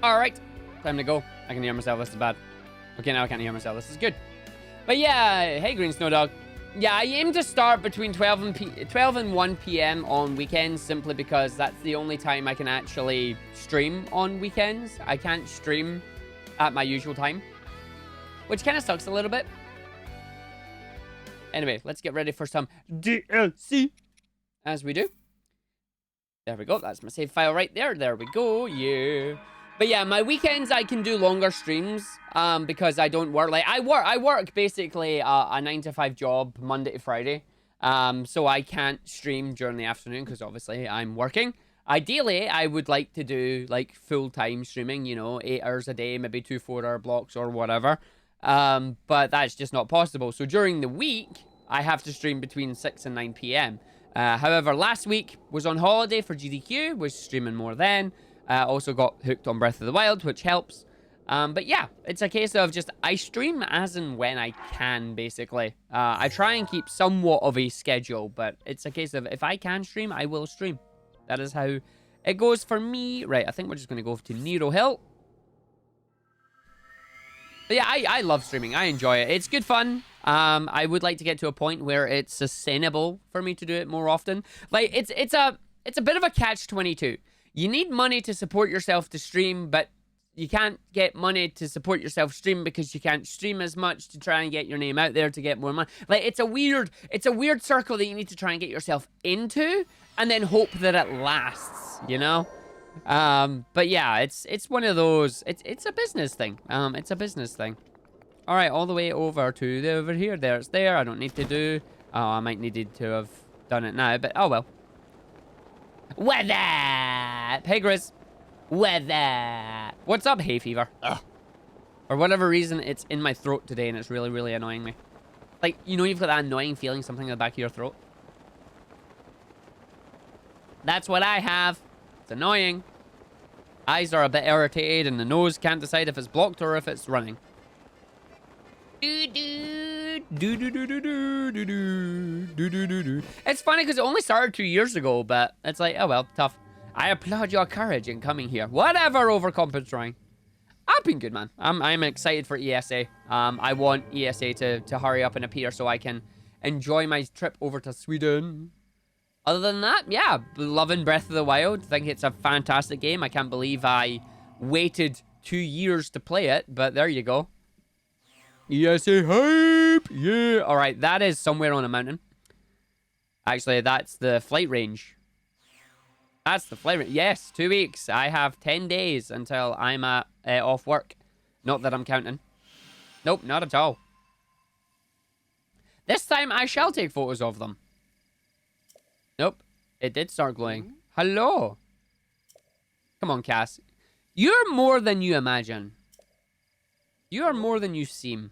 Alright, time to go. I can hear myself, this is bad. Okay, now I can't hear myself, this is good. But yeah, hey Green Snow Dog. Yeah, I aim to start between 12 and 1 p.m. on weekends, simply because that's the only time I can actually stream on weekends. I can't stream at my usual time, which kind of sucks a little bit. Anyway, let's get ready for some DLC, as we do. There we go, that's my save file right there. There we go, yeah. But yeah, my weekends I can do longer streams because I don't work. Like I work basically a 9-to-5 job Monday to Friday. So I can't stream during the afternoon because obviously I'm working. Ideally, I would like to do like full-time streaming, you know, 8 hours a day, maybe 2 4-hour blocks or whatever. But that's just not possible. So during the week, I have to stream between 6 and 9 p.m. However, last week was on holiday for GDQ, was streaming more then. Also got hooked on Breath of the Wild, which helps. But yeah, it's a case of just I stream as and when I can, basically. I try and keep somewhat of a schedule, but it's a case of if I can stream, I will stream. That is how it goes for me. Right, I think we're just going to go to Nero Hill. But yeah, I love streaming. I enjoy it. It's good fun. I would like to get to a point where it's sustainable for me to do it more often. Like, it's a bit of a catch-22. You need money to support yourself to stream, but you can't get money to support yourself stream because you can't stream as much to try and get your name out there to get more money. Like, it's a weird circle that you need to try and get yourself into and then hope that it lasts, you know? But yeah, it's one of those, it's a business thing. It's a business thing. All right, all the way over to over here. There, it's there. I don't need to do. Oh, I might needed to have done it now, but oh well. Weather! Hey, Grizz. Weather! What's up, hay fever? Ugh. For whatever reason, it's in my throat today, and it's really, really annoying me. Like, you know, you've got that annoying feeling, something in the back of your throat. That's what I have. It's annoying. Eyes are a bit irritated, and the nose can't decide if it's blocked or if it's running. It's funny because it only started 2 years ago, but it's like, oh well, tough. I applaud your courage in coming here. Whatever, overcompensating. I've been good, man. I'm excited for ESA. I want ESA to hurry up and appear so I can enjoy my trip over to Sweden. Other than that, yeah, loving Breath of the Wild. Think it's a fantastic game. I can't believe I waited 2 years to play it, but there you go. ESA hype! Yeah! Alright, that is somewhere on a mountain. Actually, that's the flight range. That's the flight range. Yes, 2 weeks. I have 10 days until I'm off work. Not that I'm counting. Nope, not at all. This time, I shall take photos of them. Nope, it did start glowing. Hello! Come on, Cass. You're more than you imagine. You are more than you seem.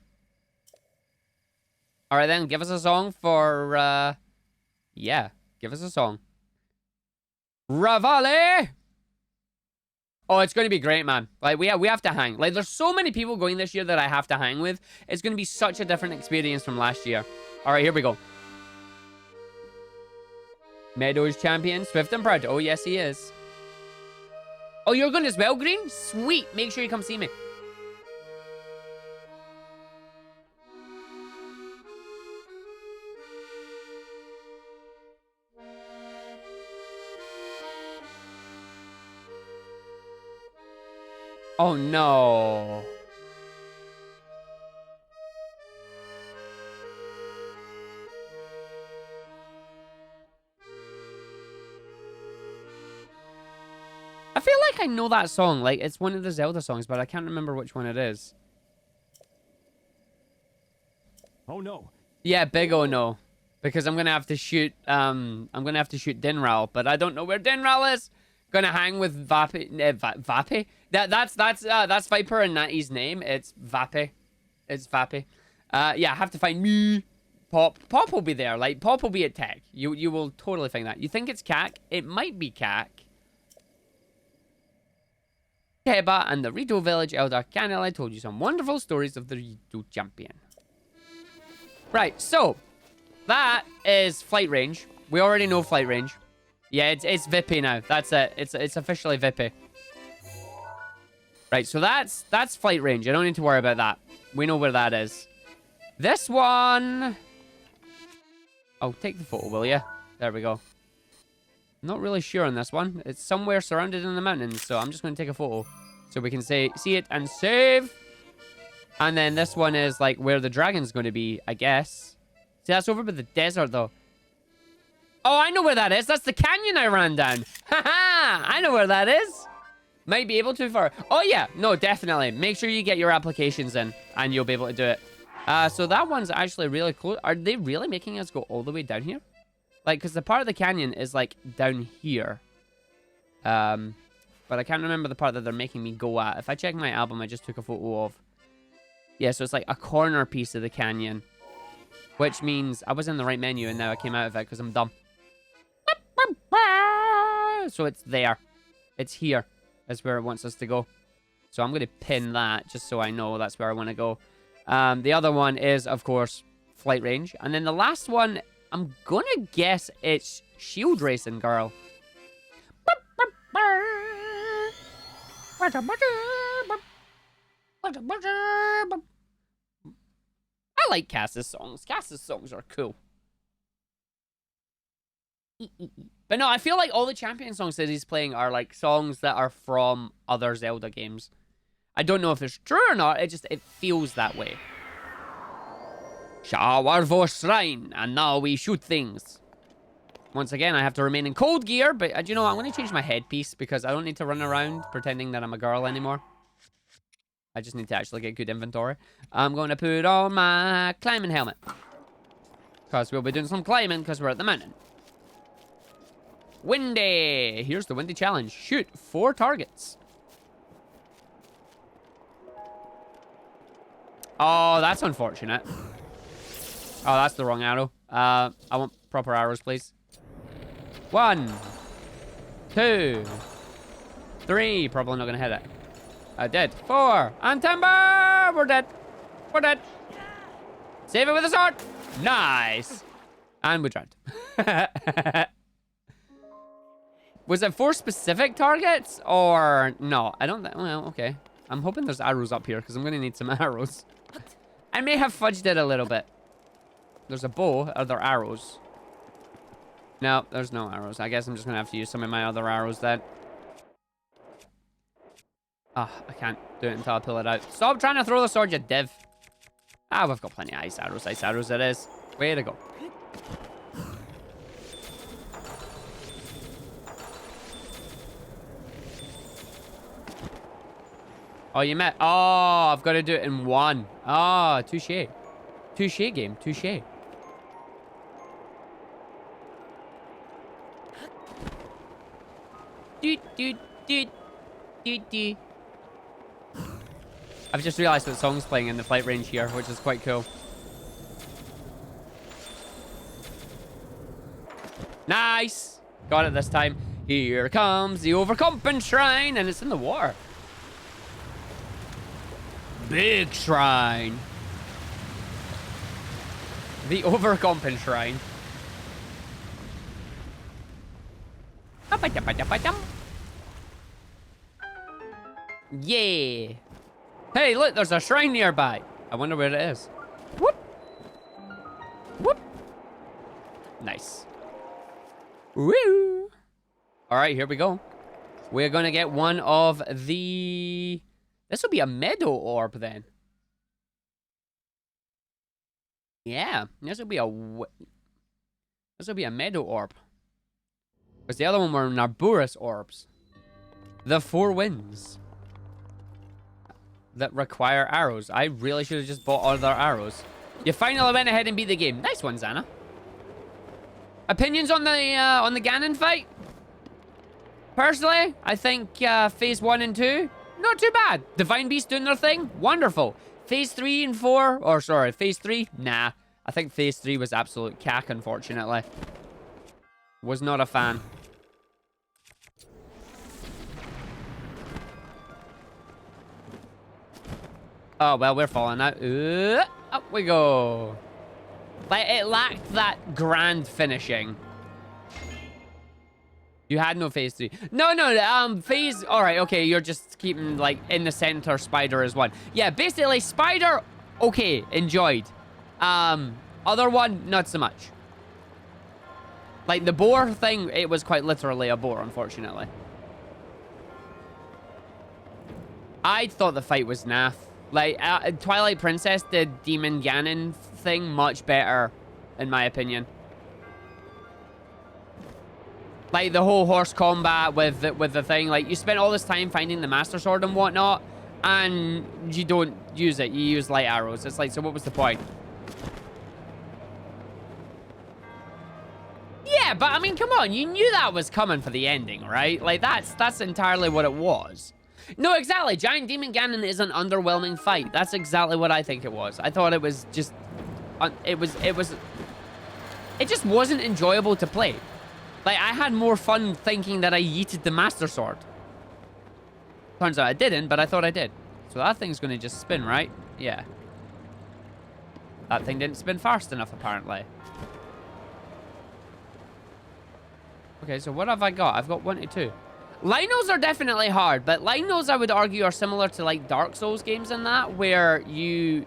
Alright then, give us a song for, yeah, give us a song. Ravale! Oh, it's going to be great, man. Like, we have to hang. Like, there's so many people going this year that I have to hang with. It's going to be such a different experience from last year. Alright, here we go. Meadows champion, swift and proud. Oh, yes, he is. Oh, you're going as well, Green? Sweet. Make sure you come see me. Oh, no. I feel like I know that song. Like, it's one of the Zelda songs, but I can't remember which one it is. Oh, no. Yeah, big oh no. Because I'm gonna have to shoot, Dinral, but I don't know where Dinral is. Gonna hang with Vape. Vape? That's Viper and Natty's name. It's Vape. It's Vape. Yeah, I have to find me. Pop. Pop will be there. Like, Pop will be at Tech. You will totally find that. You think it's Cac? It might be Cac. Keba and the Rito Village Elder Canela told you some wonderful stories of the Rito champion. Right, so that is flight range. We already know flight range. Yeah, it's Vippy now. That's it. It's officially Vippy. Right, so that's flight range. I don't need to worry about that. We know where that is. This one. Oh, take the photo, will ya? There we go. Not really sure on this one. It's somewhere surrounded in the mountains, so I'm just going to take a photo so we can see it and save. And then this one is like where the dragon's going to be, I guess. See, that's over by the desert, though. Oh, I know where that is. That's the canyon I ran down. Haha! I know where that is. Might be able to for... Oh, yeah. No, definitely. Make sure you get your applications in, and you'll be able to do it. So that one's actually really close. Are they really making us go all the way down here? Like, because the part of the canyon is, like, down here. But I can't remember the part that they're making me go at. If I check my album I just took a photo of. Yeah, so it's like a corner piece of the canyon. Which means I was in the right menu and now I came out of it because I'm dumb. So it's there. It's here. That's where it wants us to go. So I'm going to pin that just so I know that's where I want to go. The other one is, of course, flight range. And then the last one, I'm going to guess it's Shield Racing Girl. I like Cass's songs. Cass's songs are cool. But no, I feel like all the champion songs that he's playing are like songs that are from other Zelda games. I don't know if it's true or not. It feels that way. Shawarvo Shrine, and now we shoot things. Once again, I have to remain in cold gear, but you know what? I'm going to change my headpiece because I don't need to run around pretending that I'm a girl anymore. I just need to actually get good inventory. I'm going to put on my climbing helmet. Because we'll be doing some climbing because we're at the mountain. Windy! Here's the windy challenge. Shoot 4 targets. Oh, that's unfortunate. Oh, that's the wrong arrow. I want proper arrows, please. 1, 2, 3. Probably not going to hit it. I did. 4. And timber! We're dead. We're dead. Save it with a sword. Nice. And we drowned. Was it 4 specific targets? Or no? I don't think. Well, okay. I'm hoping there's arrows up here because I'm going to need some arrows. I may have fudged it a little bit. There's a bow. Are there arrows? No, there's no arrows. I guess I'm just gonna have to use some of my other arrows then. Ah, I can't do it until I pull it out. Stop trying to throw the sword, you div. Ah, we've got plenty of ice arrows. Ice arrows it is. Way to go. Oh, you met. Oh, I've got to do it in one. Ah, touche. Touche game. Touche. Doot, doot, doot. Doot, doot. I've just realized what song's playing in the flight range here, which is quite cool. Nice! Got it this time. Here comes the overcompen shrine, and it's in the water. Big shrine. The overcompen shrine. Yeah. Hey, look, there's a shrine nearby. I wonder where it is. Whoop. Whoop. Nice. Woo. All right, here we go. We're going to get one of the... This will be a Meadow Orb then. Yeah, this will be a Meadow Orb. Because the other one were Narburus Orbs. The 4 winds. That require arrows. I really should have just bought other arrows. You finally went ahead and beat the game. Nice one, Xana. Opinions on the Ganon fight? Personally, I think phase 1 and 2, not too bad. Divine Beast doing their thing, wonderful. Phase 3 and 4, or sorry, phase 3, nah. I think phase 3 was absolute cack, unfortunately. Was not a fan. Oh, well, we're falling out. Up we go. Like, it lacked that grand finishing. You had no phase 3. No, phase... Alright, okay, you're just keeping, like, in the center, Spider is one. Yeah, basically, Spider, okay, enjoyed. Other one, not so much. Like, the boar thing, it was quite literally a boar, unfortunately. I thought the fight was naff. Like, Twilight Princess did Demon Ganon thing much better, in my opinion. Like, the whole horse combat with the thing. Like, you spent all this time finding the Master Sword and whatnot, and you don't use it. You use light arrows. It's like, so what was the point? Yeah, but, I mean, come on. You knew that was coming for the ending, right? Like, that's entirely what it was. No, exactly. Giant Demon Ganon is an underwhelming fight. That's exactly what I think it was. I thought it was just... It just wasn't enjoyable to play. Like, I had more fun thinking that I yeeted the Master Sword. Turns out I didn't, but I thought I did. So that thing's going to just spin, right? Yeah. That thing didn't spin fast enough, apparently. Okay, so what have I got? I've got 1 to 2. Linos are definitely hard, but Linos, I would argue, are similar to, like, Dark Souls games and that, where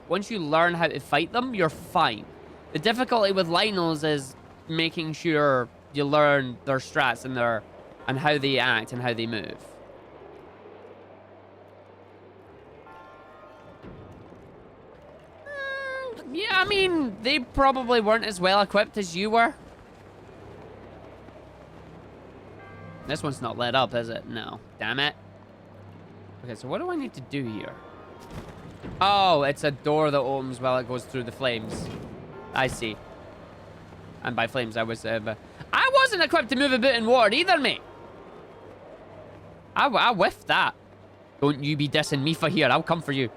once you learn how to fight them, you're fine. The difficulty with Linos is making sure you learn their strats and how they act and how they move. Yeah, I mean, they probably weren't as well equipped as you were. This one's not lit up, is it? No. Damn it. Okay, so what do I need to do here? Oh, it's a door that opens while it goes through the flames. I see. And by flames, I wasn't equipped to move a bit in water either, mate. I whiffed that. Don't you be dissing me for here. I'll come for you.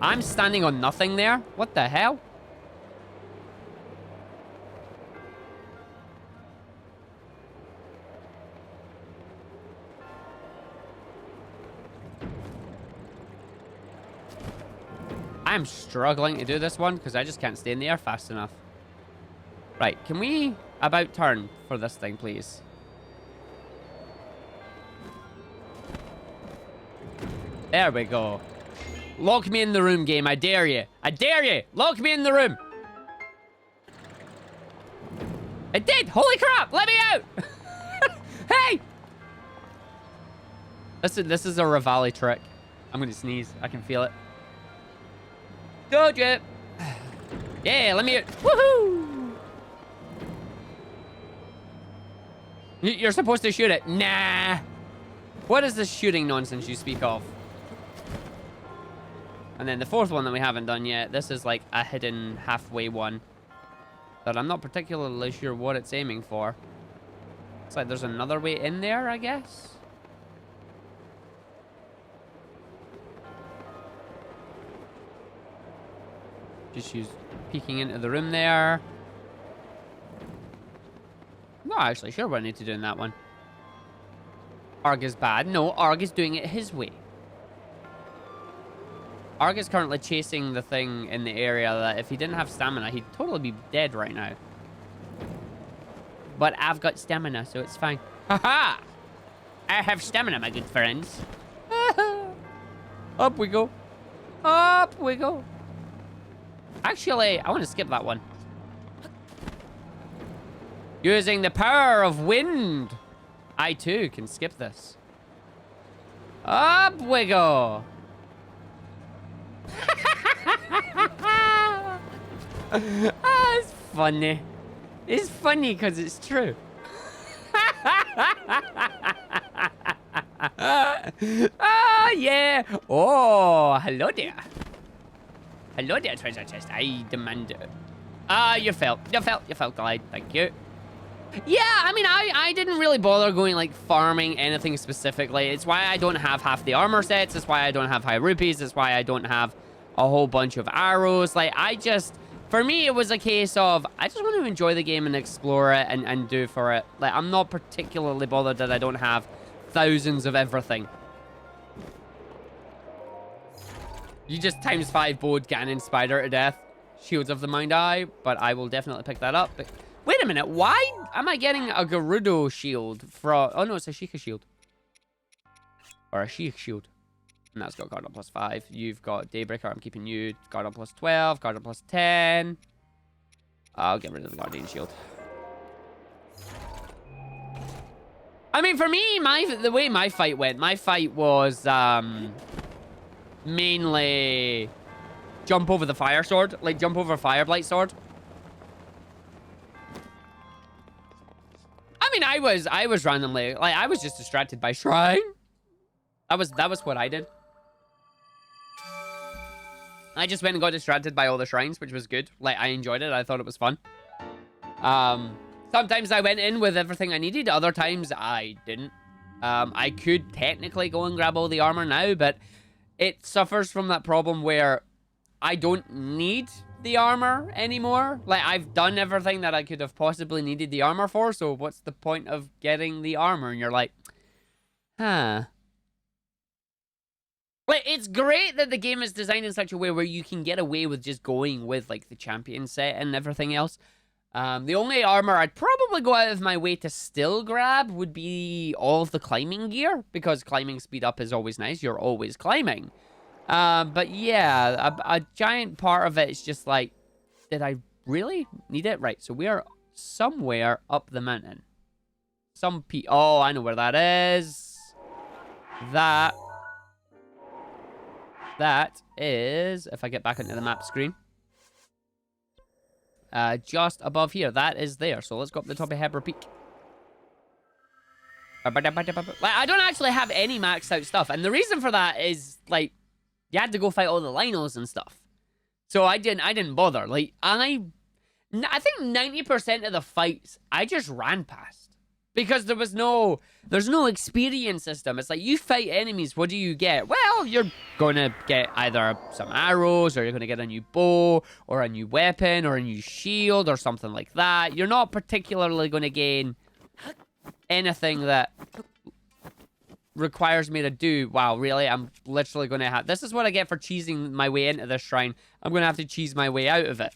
I'm standing on nothing there. What the hell? I'm struggling to do this one because I just can't stay in the air fast enough. Right, can we about turn for this thing, please? There we go. Lock me in the room, game. I dare you. I dare you. Lock me in the room. It did! Holy crap! Let me out! Hey! This is a Rivali trick. I'm gonna sneeze. I can feel it. Told you! Yeah, let me out. Woohoo! You're supposed to shoot it. Nah! What is this shooting nonsense you speak of? And then the fourth one that we haven't done yet. This is like a hidden halfway one that I'm not particularly sure what it's aiming for. It's like there's another way in there, I guess. Just use peeking into the room there. I'm not actually sure what I need to do in that one. Arg is bad. No, Arg is doing it his way. Arg is currently chasing the thing in the area that if he didn't have stamina, he'd totally be dead right now. But I've got stamina, so it's fine. Haha! I have stamina, my good friends. Up we go. Up we go. Actually, I want to skip that one. Using the power of wind, I too can skip this. Up we go. It's funny. It's funny because it's true. Ah, yeah. Oh, hello there. Hello there, treasure chest. I demand it. You fell, glide. Thank you. Yeah, I mean, I didn't really bother going, like, farming anything specifically. It's why I don't have half the armor sets. It's why I don't have high rupees. It's why I don't have a whole bunch of arrows. Like, for me, it was a case of, I just want to enjoy the game and explore it and do for it. Like, I'm not particularly bothered that I don't have thousands of everything. You just ×5 bowed Ganon Spider to death. Shields of the Mind Eye, but I will definitely pick that up. But wait a minute, why am I getting a Gerudo shield from... Oh, no, it's a Sheikah shield. Or a Sheikh shield. And that's got guard up +5. You've got Daybreaker, I'm keeping you. Guard up +12, guard up +10. I'll get rid of the Guardian shield. I mean, for me, the way my fight went, my fight was mainly jump over the fire sword, like jump over Fireblight sword. I mean, I was randomly, like, I was just distracted by shrine. That was what I did. I just went and got distracted by all the shrines, which was good. Like, I enjoyed it. I thought it was fun. Sometimes I went in with everything I needed. Other times I didn't. I could technically go and grab all the armor now, but it suffers from that problem where I don't need the armor anymore. Like, I've done everything that I could have possibly needed the armor for, so what's the point of getting the armor? And you're like, huh. Like, it's great that the game is designed in such a way where you can get away with just going with, like, the champion set and everything else. The only armor I'd probably go out of my way to still grab would be all of the climbing gear, because climbing speed up is always nice. You're always climbing. But yeah, a giant part of it is just like, did I really need it? Right, so we are somewhere up the mountain. Oh, I know where that is. That is, if I get back into the map screen, just above here. That is there. So let's go up the top of Hebra Peak. Like, I don't actually have any maxed out stuff, and the reason for that is, like, you had to go fight all the Linos and stuff. So I didn't bother. Like, I think 90% of the fights I just ran past. Because there's no experience system. It's like, you fight enemies, what do you get? Well, you're gonna get either some arrows, or you're gonna get a new bow, or a new weapon, or a new shield, or something like that. You're not particularly gonna gain anything that requires me to do. Wow, really? I'm literally gonna have... This is what I get for cheesing my way into this shrine. I'm gonna have to cheese my way out of it.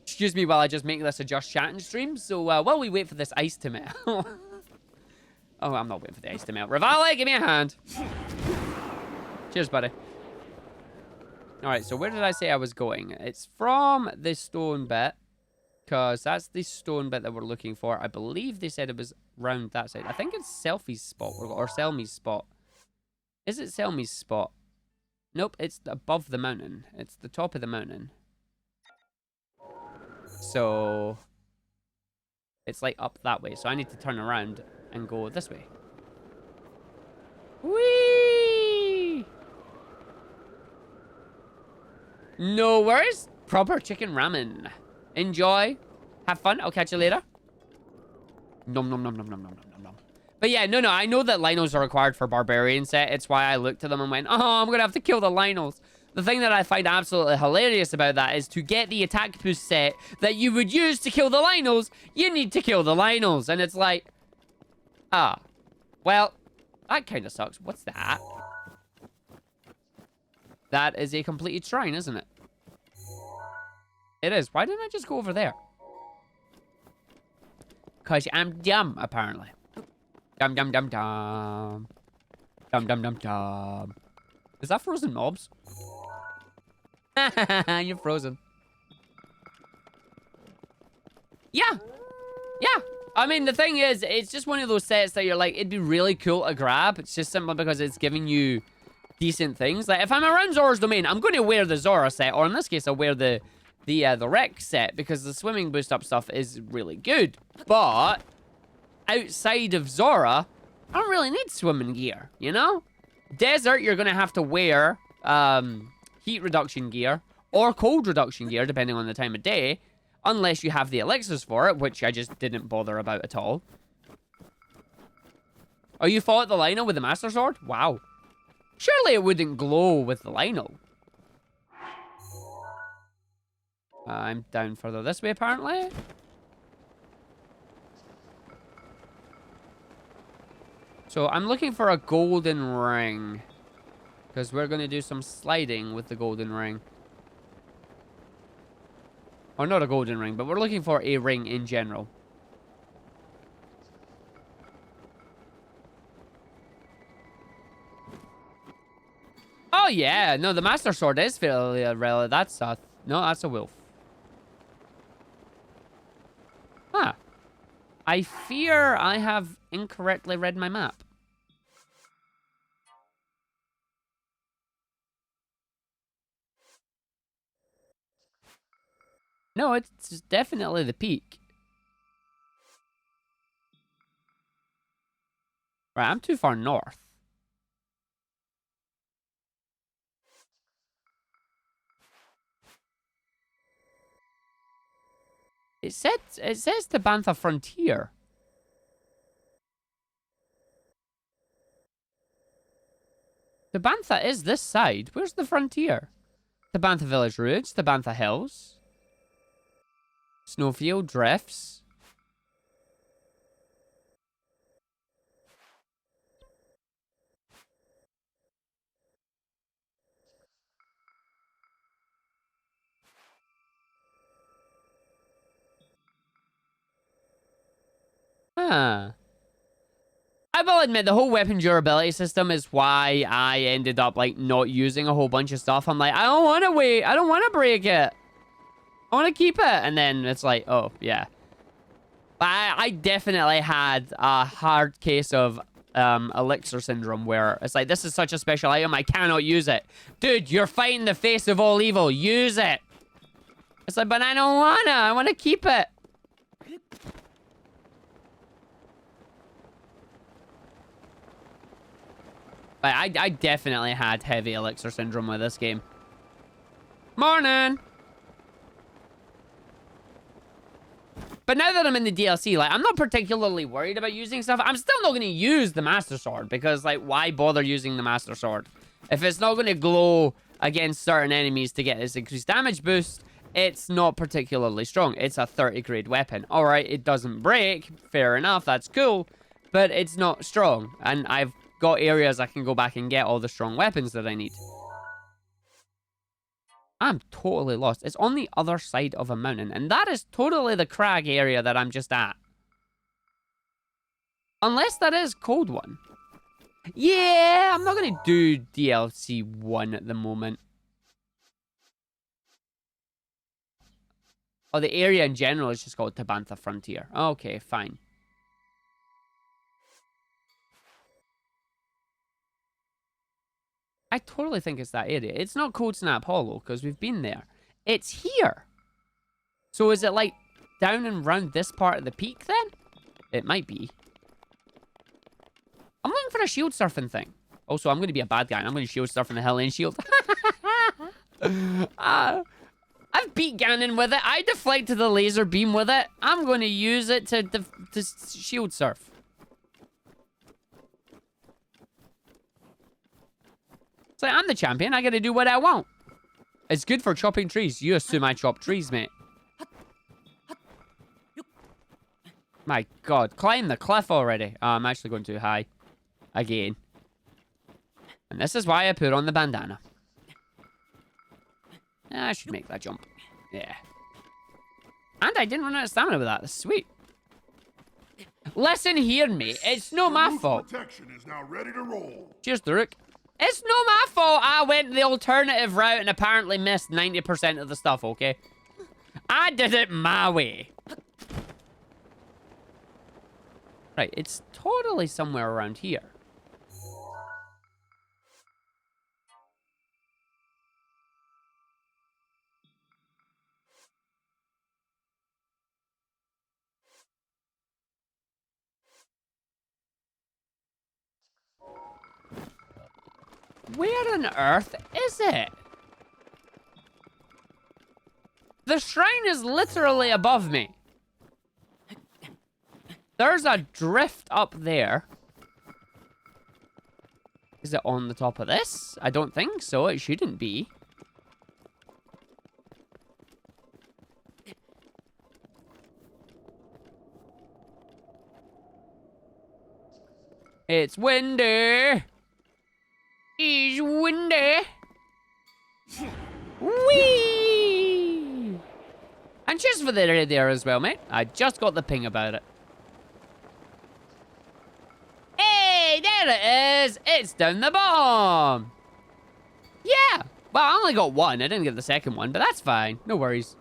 Excuse me while I just make this a Just Chatting stream. So while we wait for this ice to melt... Oh, I'm not waiting for the ice to melt. Rivali, give me a hand. Cheers, buddy. Alright, so where did I say I was going? It's from this stone bit. because that's the stone bit that we're looking for. I believe they said it was round that side. I think it's Selfie's spot or Selmy's spot. Is it Selmy's spot? Nope, it's above the mountain. It's the top of the mountain. So it's like up that way. So I need to turn around and go this way. Whee! No worries. Proper chicken ramen. Enjoy. Have fun. I'll catch you later. Nom nom nom nom nom nom nom nom. But yeah, no, I know that Linos are required for Barbarian set. It's why I looked at them and went, oh, I'm going to have to kill the Linos. The thing that I find absolutely hilarious about that is to get the attack boost set that you would use to kill the Linos, you need to kill the Linos. And it's like, well, that kind of sucks. What's that? That is a completed shrine, isn't it? It is. Why didn't I just go over there? Because I'm dumb, apparently. Dum dum dum dum. Dum dum dum dum. Is that frozen mobs? You're frozen. Yeah. I mean, the thing is, it's just one of those sets that you're like, it'd be really cool to grab. It's just simply because it's giving you decent things. Like, if I'm around Zora's Domain, I'm going to wear the Zora set. Or in this case, I'll wear the Rex set. Because the swimming boost up stuff is really good. But outside of Zora, I don't really need swimming gear, you know? Desert, you're going to have to wear heat reduction gear or cold reduction gear, depending on the time of day, unless you have the elixirs for it, which I just didn't bother about at all. Oh, you fought the Lino with the Master Sword? Wow. Surely it wouldn't glow with the Lino. I'm down further this way, apparently. So I'm looking for a golden ring. Because we're going to do some sliding with the golden ring. Or not a golden ring, but we're looking for a ring in general. Oh yeah, no, the Master Sword is fairly relevant. That's a... No, that's a wolf. Huh. I fear I have incorrectly read my map. No, it's definitely the peak. Right, I'm too far north. It says the Bantha Frontier. The Bantha is this side. Where's the frontier? The Bantha Village Roads, the Bantha Hills. Snowfield Drifts. Huh. I will admit, the whole weapon durability system is why I ended up, like, not using a whole bunch of stuff. I'm like, I don't want to wait. I don't want to break it. I want to keep it. And then it's like, oh, yeah. I definitely had a hard case of elixir syndrome where it's like, this is such a special item, I cannot use it. Dude, you're fighting the face of all evil. Use it. It's like, but I don't want to. I want to keep it. I definitely had heavy elixir syndrome with this game. Morning! But now that I'm in the DLC, like, I'm not particularly worried about using stuff. I'm still not going to use the Master Sword because, like, why bother using the Master Sword? If it's not going to glow against certain enemies to get this increased damage boost, it's not particularly strong. It's a 30 grade weapon. Alright, it doesn't break. Fair enough, that's cool. But it's not strong. And I've got areas I can go back and get all the strong weapons that I need. I'm totally lost. It's on the other side of a mountain. And that is totally the crag area that I'm just at. Unless that is Cold One. Yeah, I'm not going to do DLC 1 at the moment. Oh, the area in general is just called Tabantha Frontier. Okay, fine. I totally think it's that area. It's not Cold Snap Hollow, because we've been there. It's here. So is it like down and round this part of the peak then? It might be. I'm looking for a shield surfing thing. Also, I'm going to be a bad guy and I'm going to shield surf in the Hellion Shield. I've beat Ganon with it. I deflected the laser beam with it. I'm going to use it to shield surf. It's like, I'm the champion. I got to do what I want. It's good for chopping trees. You assume I chop trees, mate. My God, climb the cliff already. Oh, I'm actually going too high. Again. And this is why I put on the bandana. I should make that jump. Yeah. And I didn't run out of stamina with that. That's sweet. Listen here, mate. It's not my fault. Protection is now ready to roll. Cheers, Durek. It's not my fault I went the alternative route and apparently missed 90% of the stuff, okay? I did it my way. Right, it's totally somewhere around here. Where on earth is it? The shrine is literally above me. There's a drift up there. Is it on the top of this? I don't think so. It shouldn't be. It's windy. It's windy. Whee! And cheers for the raid there as well, mate. I just got the ping about it. Hey, there it is. It's down the bottom. Yeah. Well, I only got one. I didn't get the second one, but that's fine. No worries.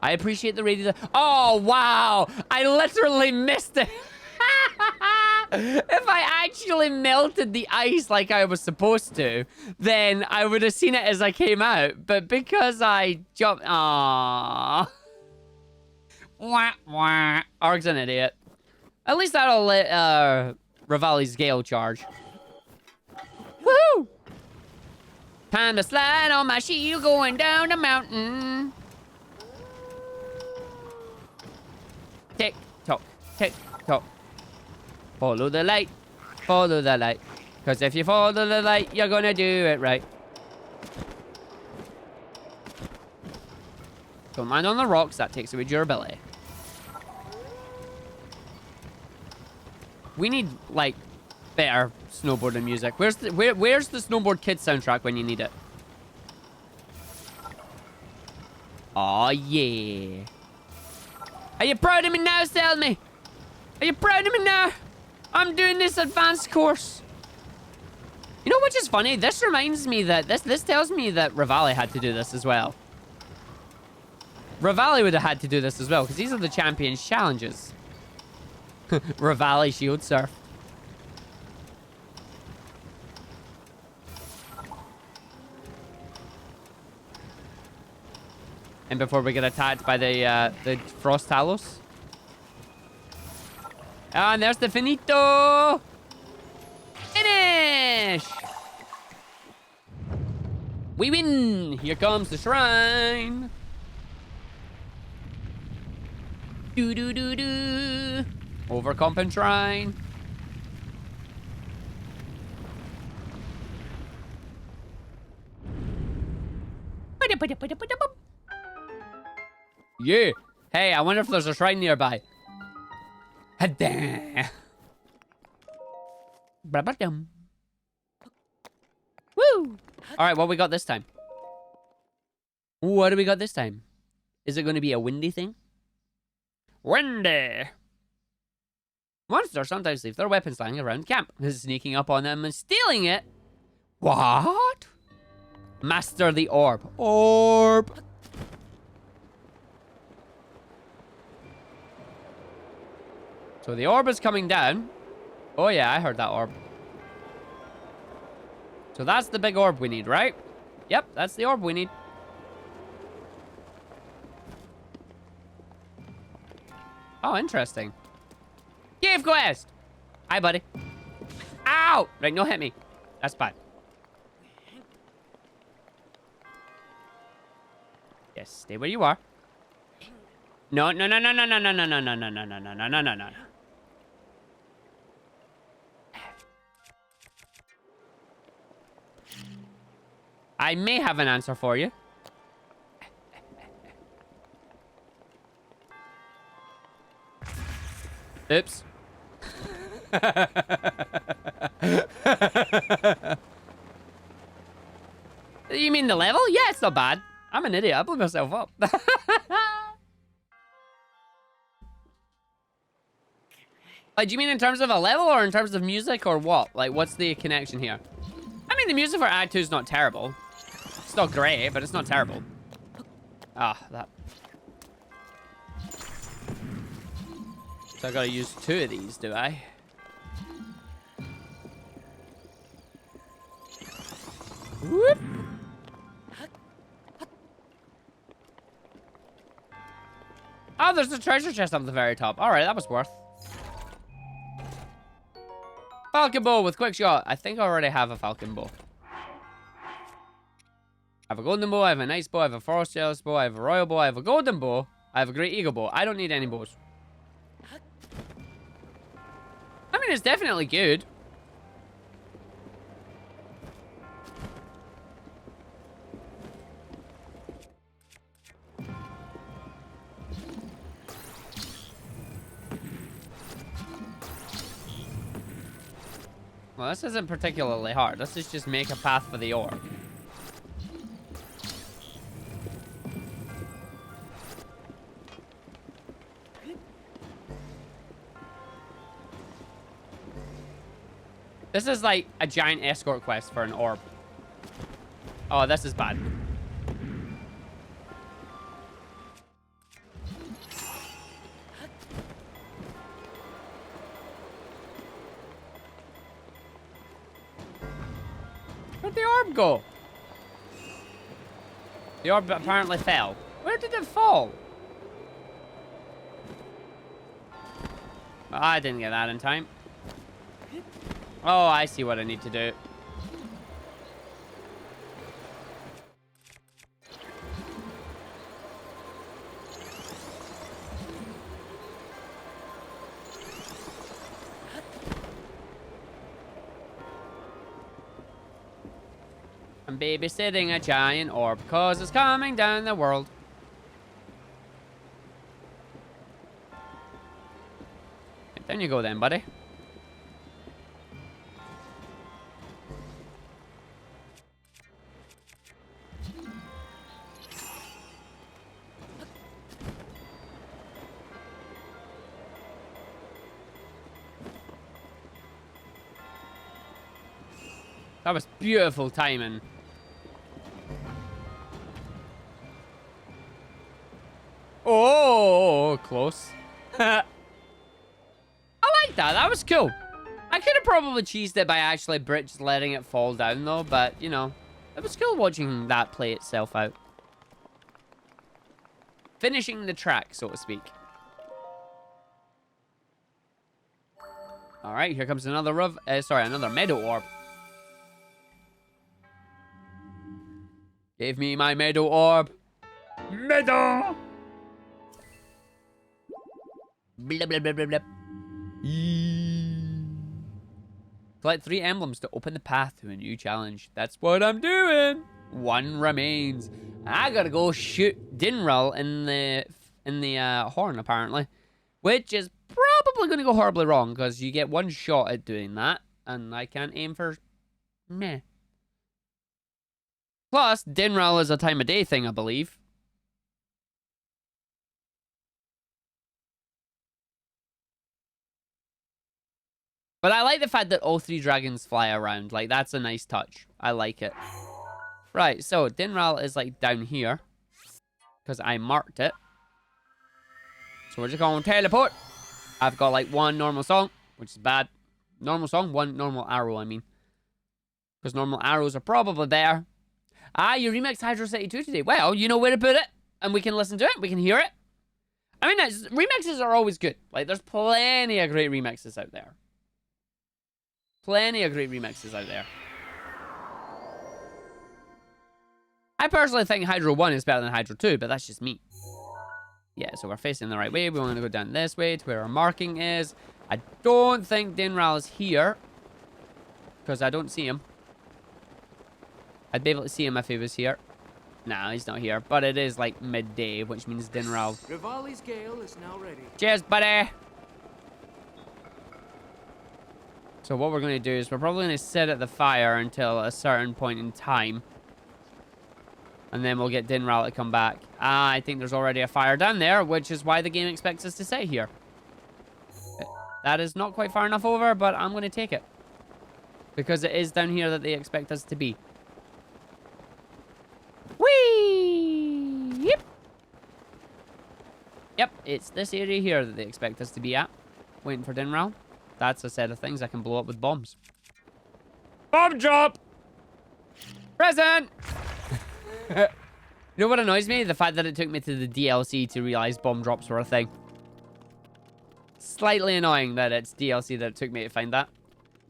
I appreciate the raid. Oh, wow. I literally missed it. If I actually melted the ice like I was supposed to, then I would have seen it as I came out. But because I jumped... Aww. Wah, wah. Arg's an idiot. At least that'll let Revali's Gale charge. Woo! Time to slide on my shield going down the mountain. Tick, tock, tick, tock. Follow the light. Follow the light. Because if you follow the light, you're gonna do it right. Don't land on the rocks. That takes away durability. We need, like, better snowboarding music. Where's the Snowboard Kids soundtrack when you need it? Aw, yeah. Are you proud of me now, Selmy? Are you proud of me now? I'm doing this advanced course. You know which is funny? This reminds me that this tells me that Revali had to do this as well. Revali would have had to do this as well because these are the champions challenges. Revali shield surf. And before we get attacked by the frost talos. Ah, and there's the finito! Finish! We win! Here comes the shrine! Do-do-do-do! Overcomping shrine. Yeah! Hey, I wonder if there's a shrine nearby. Woo! Alright, what we got this time? What do we got this time? Is it going to be a windy thing? Windy! Monsters sometimes leave their weapons lying around camp, sneaking up on them and stealing it. What? Master the orb. Orb! So the orb is coming down. Oh yeah, I heard that orb. So that's the big orb we need, right? Yep, that's the orb we need. Oh, interesting. Cave quest! Hi, buddy. Ow! Right, no hit me. That's bad. Yes, stay where you are. No, no, no, no, no, no, no, no, no, no, no, no, no, no, no, no, no, no. I may have an answer for you. Oops. You mean the level? Yeah, it's not bad. I'm an idiot. I blew myself up. Like, do you mean in terms of a level or in terms of music or what? Like, what's the connection here? I mean, the music for Act 2 is not terrible. It's not great, but it's not terrible. Ah, that. So I gotta use 2 of these, do I? Whoop. Oh, there's a treasure chest up the very top. All right, that was worth. Falcon bow with quick shot. I think I already have a falcon bow. I have a golden bow, I have a nice bow, I have a forest jealous bow, I have a royal bow, I have a golden bow, I have a great eagle bow. I don't need any bows. I mean, it's definitely good. Well, this isn't particularly hard. Let's just make a path for the orb. This is like a giant escort quest for an orb. Oh, this is bad. Where'd the orb go? The orb apparently fell. Where did it fall? Oh, I didn't get that in time. Oh, I see what I need to do. I'm babysitting a giant orb because it's coming down the world. Down you go then, buddy. That was beautiful timing. Oh, close. I like that. That was cool. I could have probably cheesed it by actually just letting it fall down, though. But, you know, it was cool watching that play itself out. Finishing the track, so to speak. All right, here comes another another Meadow Orb. Give me my Meadow Orb. Meadow! Blah, blah, blah, blah, blah. Collect 3 emblems to open the path to a new challenge. That's what I'm doing. 1 remains. I gotta go shoot Dinral in the horn, apparently. Which is probably gonna go horribly wrong, because you get 1 shot at doing that. And I can't aim for... meh. Plus, Dinral is a time of day thing, I believe. But I like the fact that all 3 dragons fly around. Like, that's a nice touch. I like it. Right, so Dinral is, like, down here. Because I marked it. So we're just going to teleport. I've got like one normal song, which is bad. Normal song, one normal arrow, I mean. Because normal arrows are probably better. Ah, you remixed Hydro City 2 today. Well, you know where to put it. And we can listen to it. We can hear it. I mean, remixes are always good. Like, there's plenty of great remixes out there. Plenty of great remixes out there. I personally think Hydro 1 is better than Hydro 2, but that's just me. Yeah, so we're facing the right way. We want to go down this way to where our marking is. I don't think Dinral is here. Because I don't see him. I'd be able to see him if he was here. Nah, he's not here. But it is like midday, which means Dinral. Rivali's gale is now ready. Cheers, buddy! So what we're going to do is we're probably going to sit at the fire until a certain point in time. And then we'll get Dinral to come back. Ah, I think there's already a fire down there, which is why the game expects us to sit here. That is not quite far enough over, but I'm going to take it. Because it is down here that they expect us to be. Whee! Yep. Yep, it's this area here that they expect us to be at. Waiting for Dinral. That's a set of things I can blow up with bombs. Bomb drop! Present! You know what annoys me? The fact that it took me to the DLC to realize bomb drops were a thing. Slightly annoying that it's DLC that it took me to find that.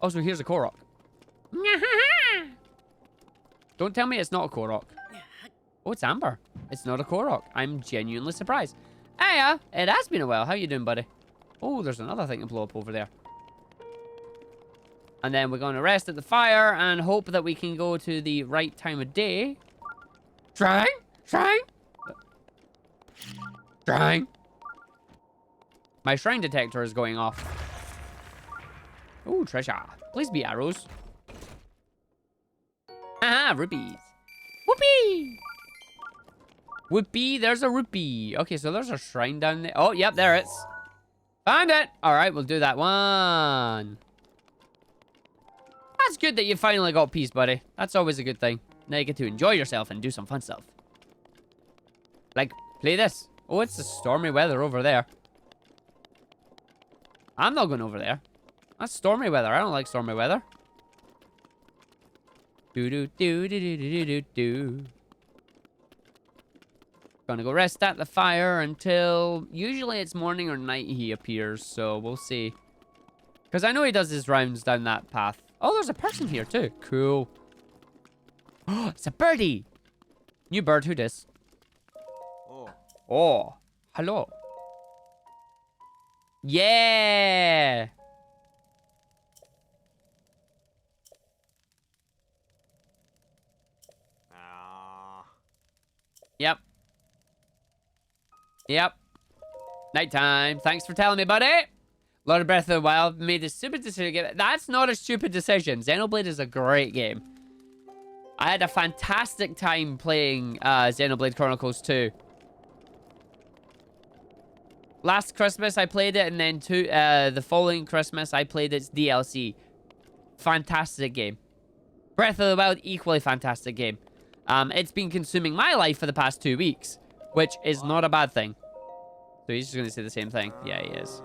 Also, here's a Korok. Don't tell me it's not a Korok. Oh, it's Amber. It's not a Korok. I'm genuinely surprised. Hiya! It has been a while. How you doing, buddy? Oh, there's another thing to blow up over there. And then we're going to rest at the fire and hope that we can go to the right time of day. Shrine? Shrine? Shrine? My shrine detector is going off. Ooh, treasure. Please be arrows. Aha, rupees. Whoopee! Whoopee, there's a rupee. Okay, so there's a shrine down there. Oh, yep, there it is. Found it! Alright, we'll do that one. That's good that you finally got peace, buddy. That's always a good thing. Now you get to enjoy yourself and do some fun stuff. Like, play this. Oh, it's the stormy weather over there. I'm not going over there. That's stormy weather. I don't like stormy weather. Do-do-do-do-do-do-do-do. Gonna go rest at the fire until... Usually it's morning or night he appears, so we'll see. Because I know he does his rounds down that path. Oh, there's a person here too. Cool. Oh, it's a birdie. New bird, who dis? Oh, hello. Yeah. Yep. Yep. Nighttime. Thanks for telling me, buddy. Lord of Breath of the Wild made a stupid decision. That's not a stupid decision. Xenoblade is a great game. I had a fantastic time playing Xenoblade Chronicles 2. Last Christmas I played it, and then the following Christmas I played its DLC. Fantastic game. Breath of the Wild, equally fantastic game. It's been consuming my life for the past 2 weeks, which is not a bad thing. So he's just going to say the same thing. Yeah, he is.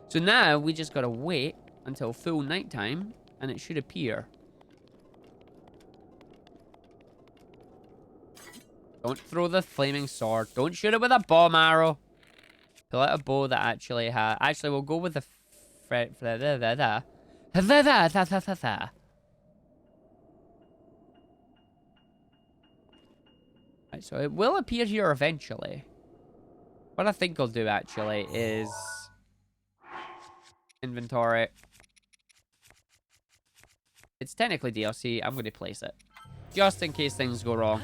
So now we just got to wait until full nighttime, and it should appear. Don't throw the flaming sword. Don't shoot it with a bomb arrow. Pull out a bow that actually has... Actually, we'll go with the... Right, so it will appear here eventually. What I think I'll do, actually, is... Inventory. It's technically DLC. I'm going to place it. Just in case things go wrong.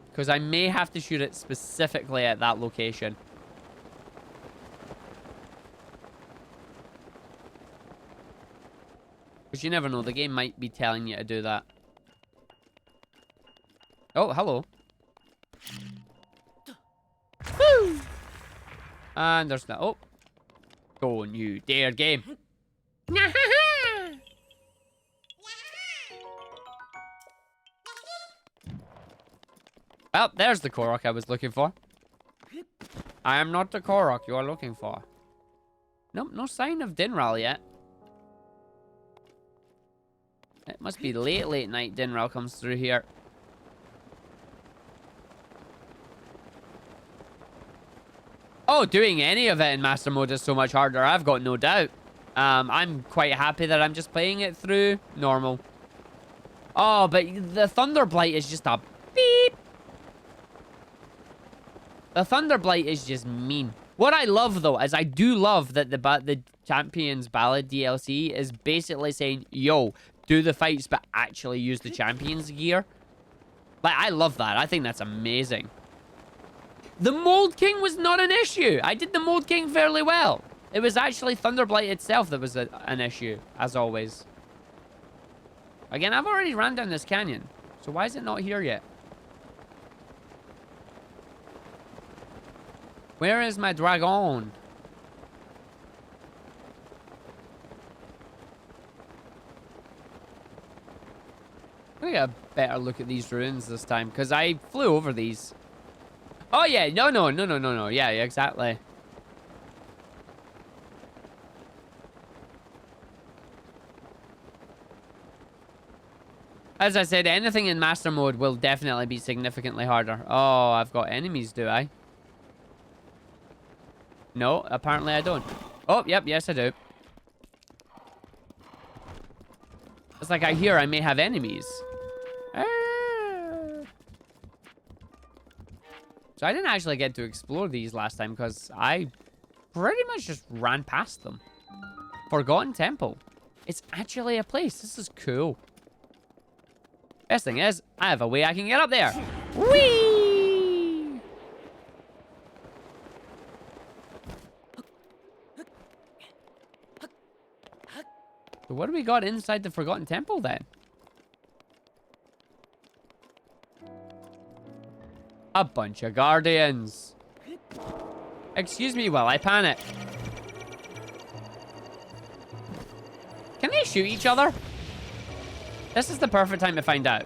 Because I may have to shoot it specifically at that location. Because you never know. The game might be telling you to do that. Oh, hello. Woo! And there's no... Oh. Go on, you dare game. Well, there's the Korok I was looking for. I am not the Korok you are looking for. Nope, no sign of Dinral yet. It must be late night Dinral comes through here. Oh, doing any of it in Master Mode is so much harder, I've got no doubt. I'm quite happy that I'm just playing it through normal. Oh, but the Thunderblight is just a beep. The Thunderblight is just mean. What I love, though, is I do love that the Champions Ballad DLC is basically saying, yo, do the fights, but actually use the Champions gear. Like, I love that. I think that's amazing. The Mold King was not an issue. I did the Mold King fairly well. It was actually Thunderblight itself that was an issue, as always. Again, I've already ran down this canyon. So why is it not here yet? Where is my dragon? I'm gonna get a better look at these ruins this time, because I flew over these. Oh, yeah. No. Yeah, exactly. As I said, anything in Master Mode will definitely be significantly harder. Oh, I've got enemies, do I? No, apparently I don't. Oh, yep, yes I do. It's like I hear I may have enemies. So I didn't actually get to explore these last time because I pretty much just ran past them. Forgotten Temple. It's actually a place. This is cool. Best thing is, I have a way I can get up there. Whee! So what do we got inside the Forgotten Temple then? A bunch of guardians. Excuse me while I panic. Can they shoot each other? This is the perfect time to find out.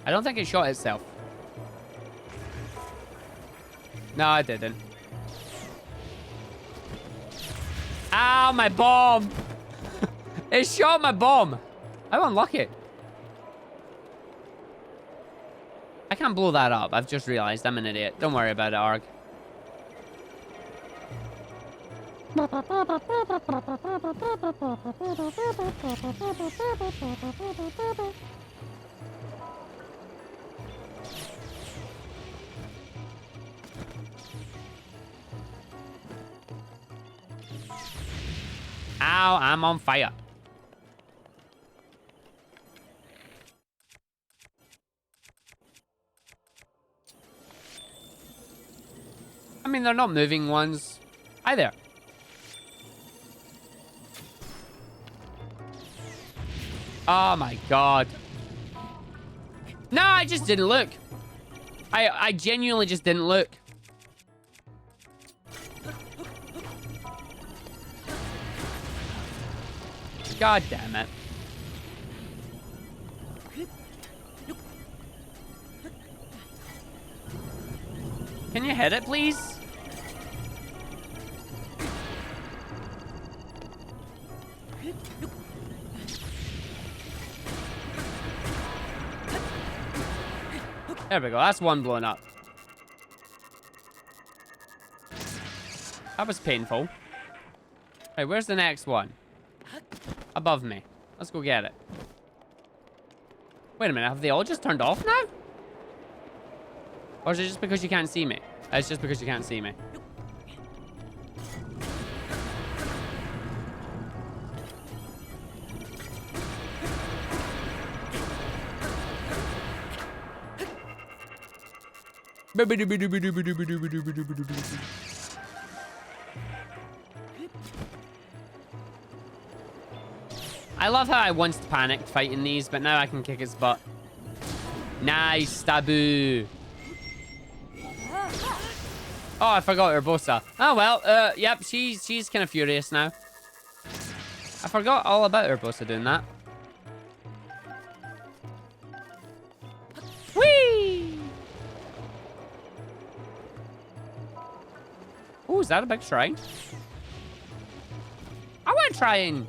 I don't think it shot itself. No, I didn't. Ow, my bomb! It shot my bomb! How unlucky. I can't blow that up. I've just realized I'm an idiot. Don't worry about it, Arg. Ow, I'm on fire. I mean, they're not moving ones. Hi there. Oh my god. No, I just didn't look. I genuinely just didn't look. God damn it. Can you hit it, please? There we go. That's one blown up. That was painful. Hey, where's the next one? Above me. Let's go get it. Wait a minute. Have they all just turned off now? Or is it just because you can't see me? It's just because you can't see me. I love how I once panicked fighting these, but now I can kick his butt. Nice, Taboo. Oh, I forgot Urbosa. Oh, well, yep, she's kind of furious now. I forgot all about Urbosa doing that. Oh, is that a big shrine? I want to try and...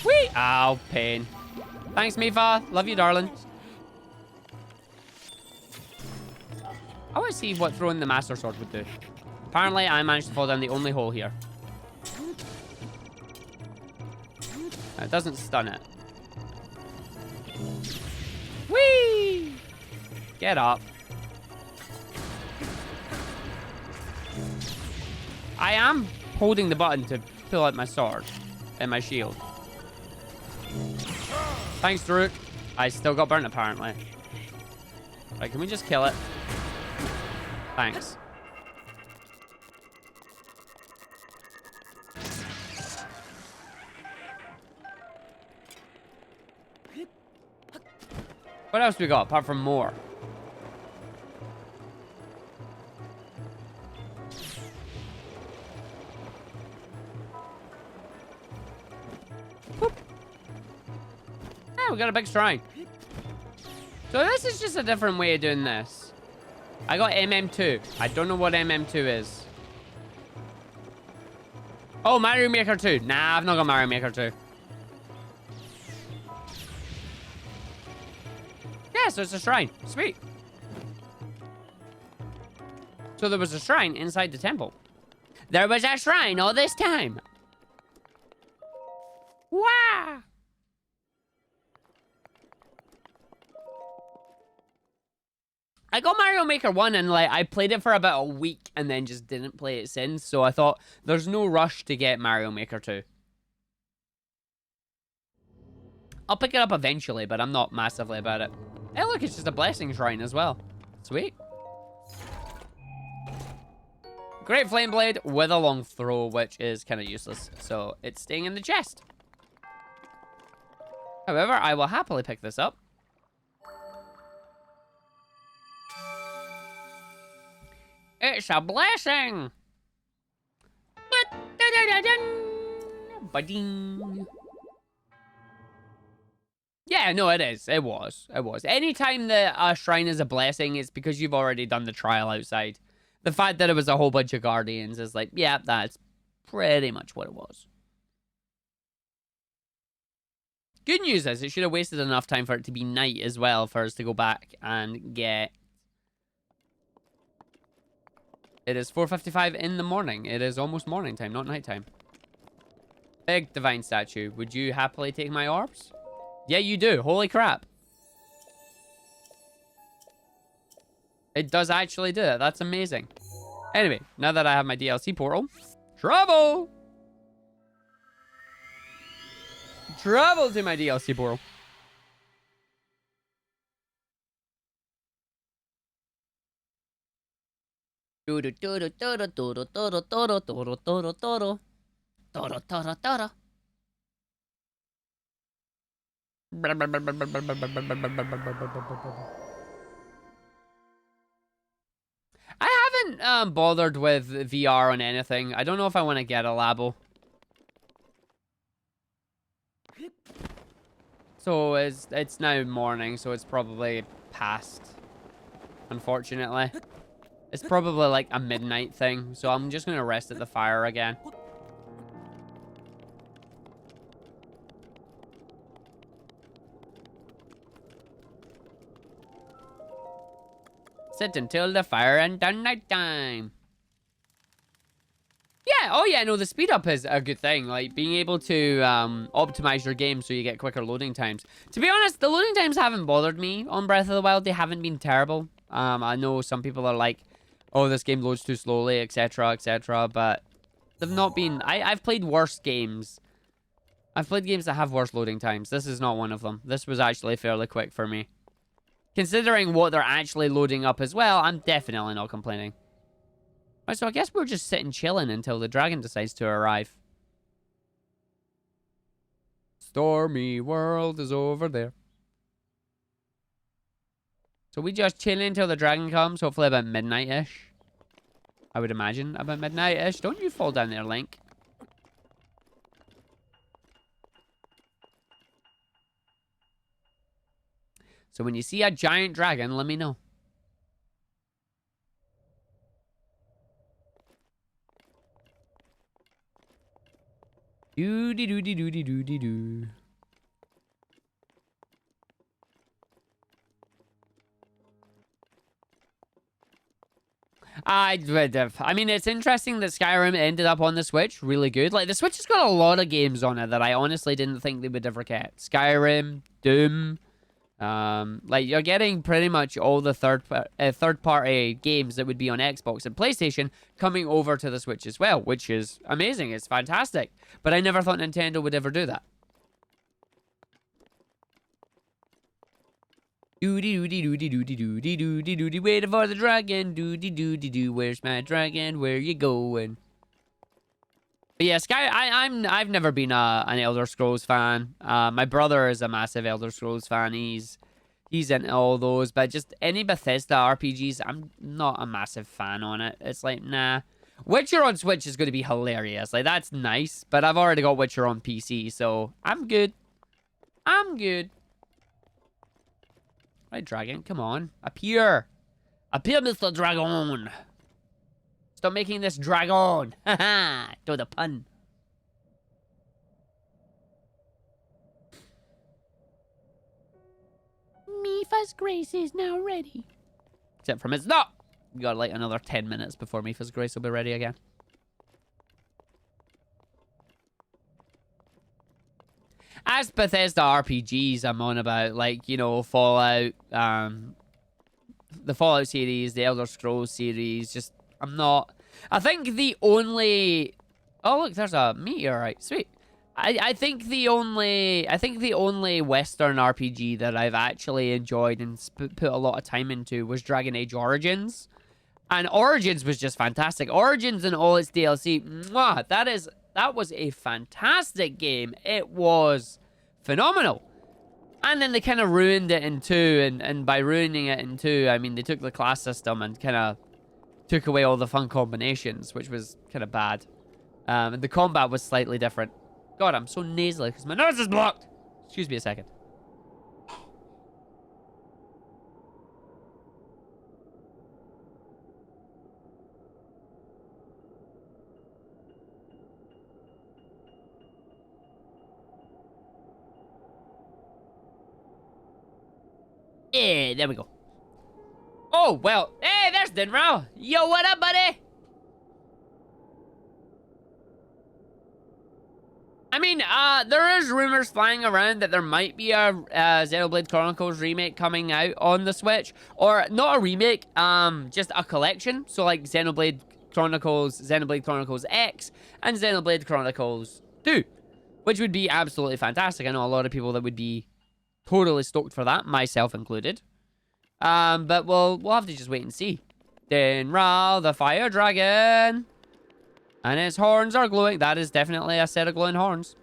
Whee! Ow, pain. Thanks, Mifa. Love you, darling. I want to see what throwing the Master Sword would do. Apparently, I managed to fall down the only hole here. It doesn't stun it. Whee! Get up. I am holding the button to pull out my sword and my shield. Thanks, Root. I still got burnt, apparently. Right, can we just kill it? Thanks. What else we got apart from more? Boop. Yeah, we got a big shrine. So this is just a different way of doing this. I got MM2. I don't know what MM2 is. Oh, Mario Maker 2. Nah, I've not got Mario Maker 2. Yeah, so it's a shrine. Sweet. So there was a shrine inside the temple. There was a shrine all this time. Wow. I got Mario Maker 1 and like I played it for about a week and then just didn't play it since. So I thought there's no rush to get Mario Maker 2. I'll pick it up eventually, but I'm not massively about it. Hey, look, it's just a blessing shrine as well. Sweet. Great flame blade with a long throw, which is kind of useless. So it's staying in the chest. However, I will happily pick this up. It's a blessing. Ba-ding. Yeah, no, it is. It was. Anytime that a shrine is a blessing, it's because you've already done the trial outside. The fact that it was a whole bunch of guardians is like, yeah, that's pretty much what it was. Good news is, it should have wasted enough time for it to be night as well for us to go back and get... It is 4:55 in the morning. It is almost morning time, not night time. Big divine statue. Would you happily take my orbs? Yeah, you do. Holy crap. It does actually do it. That's amazing. Anyway, now that I have my DLC portal, travel! Travel to my DLC portal. I haven't bothered with VR on anything. I don't know if I want to get a Labo. So it's now morning, so it's probably past. Unfortunately. It's probably like a midnight thing, so I'm just going to rest at the fire again. Sit until the fire and done night time. Yeah, oh yeah, no, the speed up is a good thing. Like, being able to optimize your game so you get quicker loading times. To be honest, the loading times haven't bothered me on Breath of the Wild. They haven't been terrible. I know some people are like, oh, this game loads too slowly, etc., but they've not been... I've played worse games. I've played games that have worse loading times. This is not one of them. This was actually fairly quick for me. Considering what they're actually loading up as well, I'm definitely not complaining. Right, so I guess we're just sitting chilling until the dragon decides to arrive. Stormy world is over there. So we just chilling until the dragon comes, hopefully about midnight-ish. I would imagine about midnight-ish. Don't you fall down there, Link. So when you see a giant dragon, let me know. Do-de-do-de-do-de-do-de-do. I mean, it's interesting that Skyrim ended up on the Switch. Really good. Like, the Switch has got a lot of games on it that I honestly didn't think they would ever get. Skyrim, Doom. Like, you're getting pretty much all the third-party games that would be on Xbox and PlayStation coming over to the Switch as well, which is amazing. It's fantastic. But I never thought Nintendo would ever do that. Doody-doody-doody-doody-doody-doody-doody-doody. Waiting for the dragon. Doody-doody-doo. Where's my dragon? Where you going? But yeah, I've never been an Elder Scrolls fan. My brother is a massive Elder Scrolls fan. He's into all those, but just any Bethesda RPGs, I'm not a massive fan on it. It's like, nah. Witcher on Switch is going to be hilarious. Like, that's nice, but I've already got Witcher on PC, so I'm good. I'm good. Right, dragon, come on. Appear. Appear, Mr. Dragon. Stop making this dragon. Haha. Do the pun. Mifa's Grace is now ready. Except from it's not. We got like another 10 minutes before Mifa's Grace will be ready again. As Bethesda RPGs, I'm on about, like, you know, Fallout, the Fallout series, the Elder Scrolls series. Just, I'm not. I think the only. Oh look, there's a meteorite. Sweet. I think the only Western RPG that I've actually enjoyed and put a lot of time into was Dragon Age Origins, and Origins was just fantastic. Origins and all its DLC, mwah, that was a fantastic game. It was phenomenal. And then they kind of ruined it in 2, and by ruining it in 2, I mean they took the class system and kind of took away all the fun combinations, which was kind of bad. And the combat was slightly different. God, I'm so nasally because my nose is blocked. Excuse me a second. Yeah, there we go. Oh, well. Hey, there's Dinrao. Yo, what up, buddy? I mean, there is rumors flying around that there might be a Xenoblade Chronicles remake coming out on the Switch. Or, not a remake, just a collection. So, like, Xenoblade Chronicles X, and Xenoblade Chronicles 2. Which would be absolutely fantastic. I know a lot of people that would be totally stoked for that, myself included. But we'll have to just wait and see. Dinrao, the fire dragon. And his horns are glowing. That is definitely a set of glowing horns.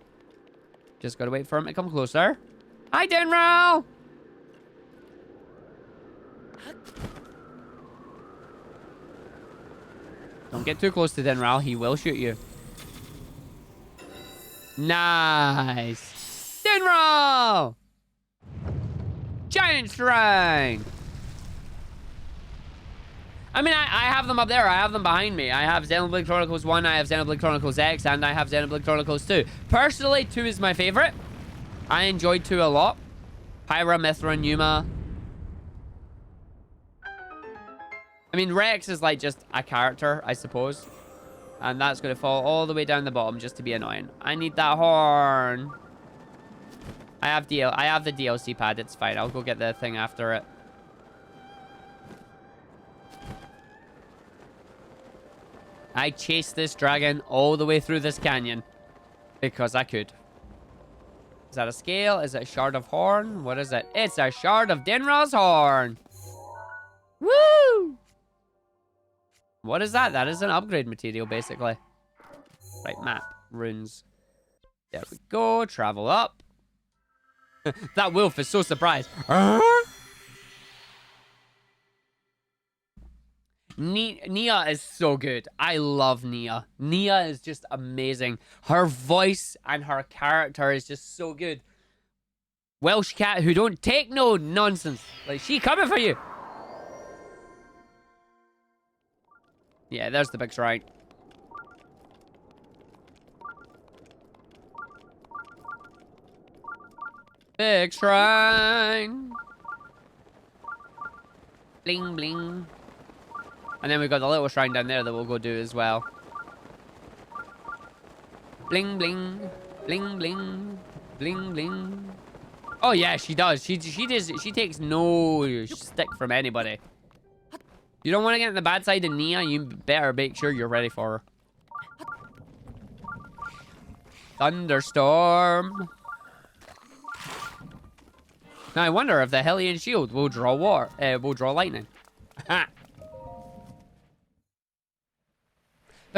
Just gotta wait for him to come closer. Hi, Dinrao! Don't get too close to Dinrao. He will shoot you. Nice. Dinrao! Giant Shrine! I mean, I have them up there. I have them behind me. I have Xenoblade Chronicles 1, I have Xenoblade Chronicles X, and I have Xenoblade Chronicles 2. Personally, 2 is my favorite. I enjoyed 2 a lot. Pyra, Mithra, Numa. I mean, Rex is like just a character, I suppose. And that's going to fall all the way down the bottom just to be annoying. I need that horn. I have the DLC pad. It's fine. I'll go get the thing after it. I chased this dragon all the way through this canyon because I could. Is that a scale? Is it a shard of horn? What is it? It's a shard of Dinra's horn. Woo! What is that? That is an upgrade material, basically. Right, map. Runes. There we go. Travel up. That wolf is so surprised. Nia is so good. I love Nia. Nia is just amazing. Her voice and her character is just so good. Welsh cat who don't take no nonsense. Like, she coming for you. Yeah, there's the big shrine. Big shrine. Bling, bling. And then we've got the little shrine down there that we'll go do as well. Bling, bling. Bling, bling. Bling, bling. Oh, yeah, she does. She takes no stick from anybody. You don't want to get on the bad side of Nia, you better make sure you're ready for her. Thunderstorm. Now I wonder if the Hellion Shield will draw will draw lightning. But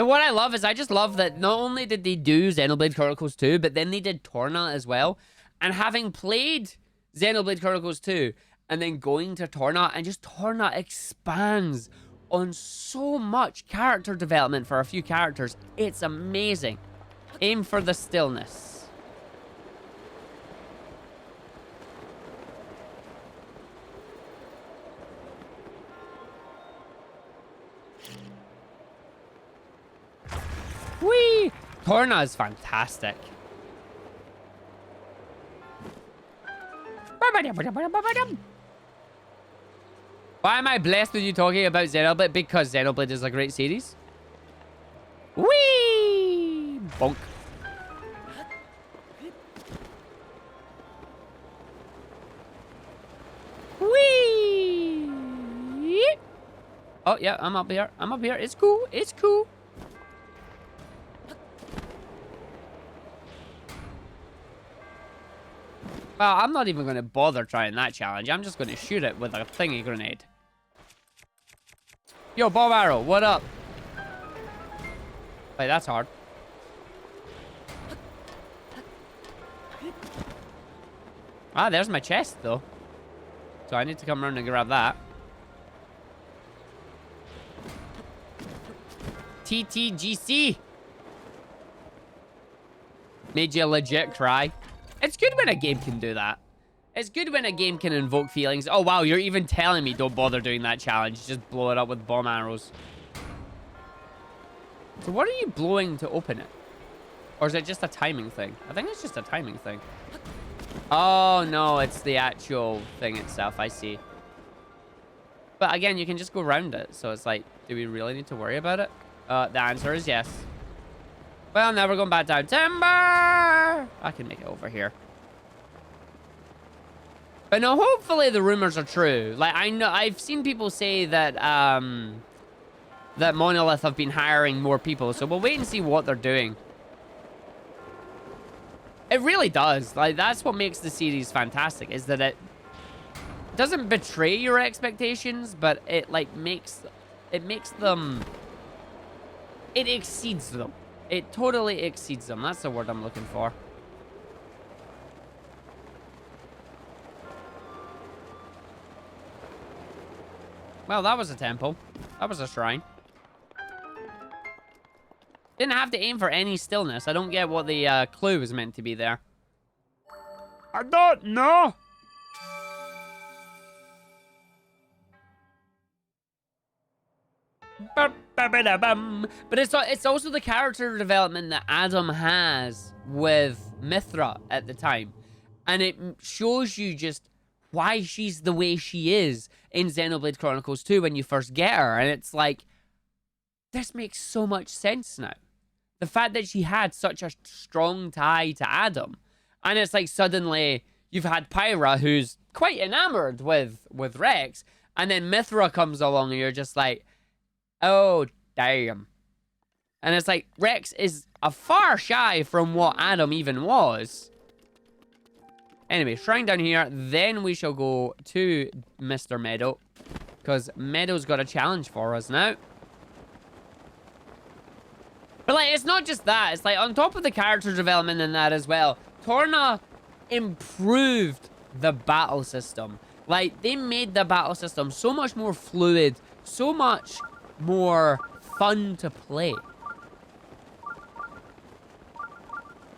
what I love is I just love that not only did they do Xenoblade Chronicles 2, but then they did Torna as well. And having played Xenoblade Chronicles 2 and then going to Torna, and just Torna expands on so much character development for a few characters. It's amazing. Aim for the stillness. Whee! Torna is fantastic. Why am I blessed with you talking about Xenoblade? Because Xenoblade is a great series. Whee! Bonk. Whee! Oh, yeah, I'm up here. I'm up here. It's cool. It's cool. Well, I'm not even going to bother trying that challenge. I'm just going to shoot it with a thingy grenade. Yo, bomb arrow, what up? Wait, that's hard. Ah, there's my chest, though. So I need to come around and grab that. TTGC. Made you legit cry. It's good when a game can do that. It's good when a game can invoke feelings. Oh, wow, you're even telling me don't bother doing that challenge. Just blow it up with bomb arrows. So what are you blowing to open it? Or is it just a timing thing? I think it's just a timing thing. Oh, no, it's the actual thing itself. I see. But again, you can just go around it. So it's like, do we really need to worry about it? The answer is yes. Well, now we're going back down. Timber! I can make it over here. But no, hopefully the rumors are true. Like, I know, I've seen people say that, that Monolith have been hiring more people. So we'll wait and see what they're doing. It really does. Like, that's what makes the series fantastic, is that it doesn't betray your expectations, but it, like, makes them... It exceeds them. It totally exceeds them. That's the word I'm looking for. Well, that was a temple. That was a shrine. Didn't have to aim for any stillness. I don't get what the clue was meant to be there. I don't know. But it's also the character development that Adam has with Mithra at the time. And it shows you just why she's the way she is in Xenoblade Chronicles 2 when you first get her. And it's like, this makes so much sense now. The fact that she had such a strong tie to Adam. And it's like suddenly you've had Pyra, who's quite enamored with Rex. And then Mithra comes along and you're just like, oh, damn. And it's like, Rex is a far shy from what Adam even was. Anyway, shrine down here. Then we shall go to Mr. Meadow. Because Meadow's got a challenge for us now. But, like, it's not just that. It's like, on top of the character development in that as well, Torna improved the battle system. Like, they made the battle system so much more fluid, so much more fun to play.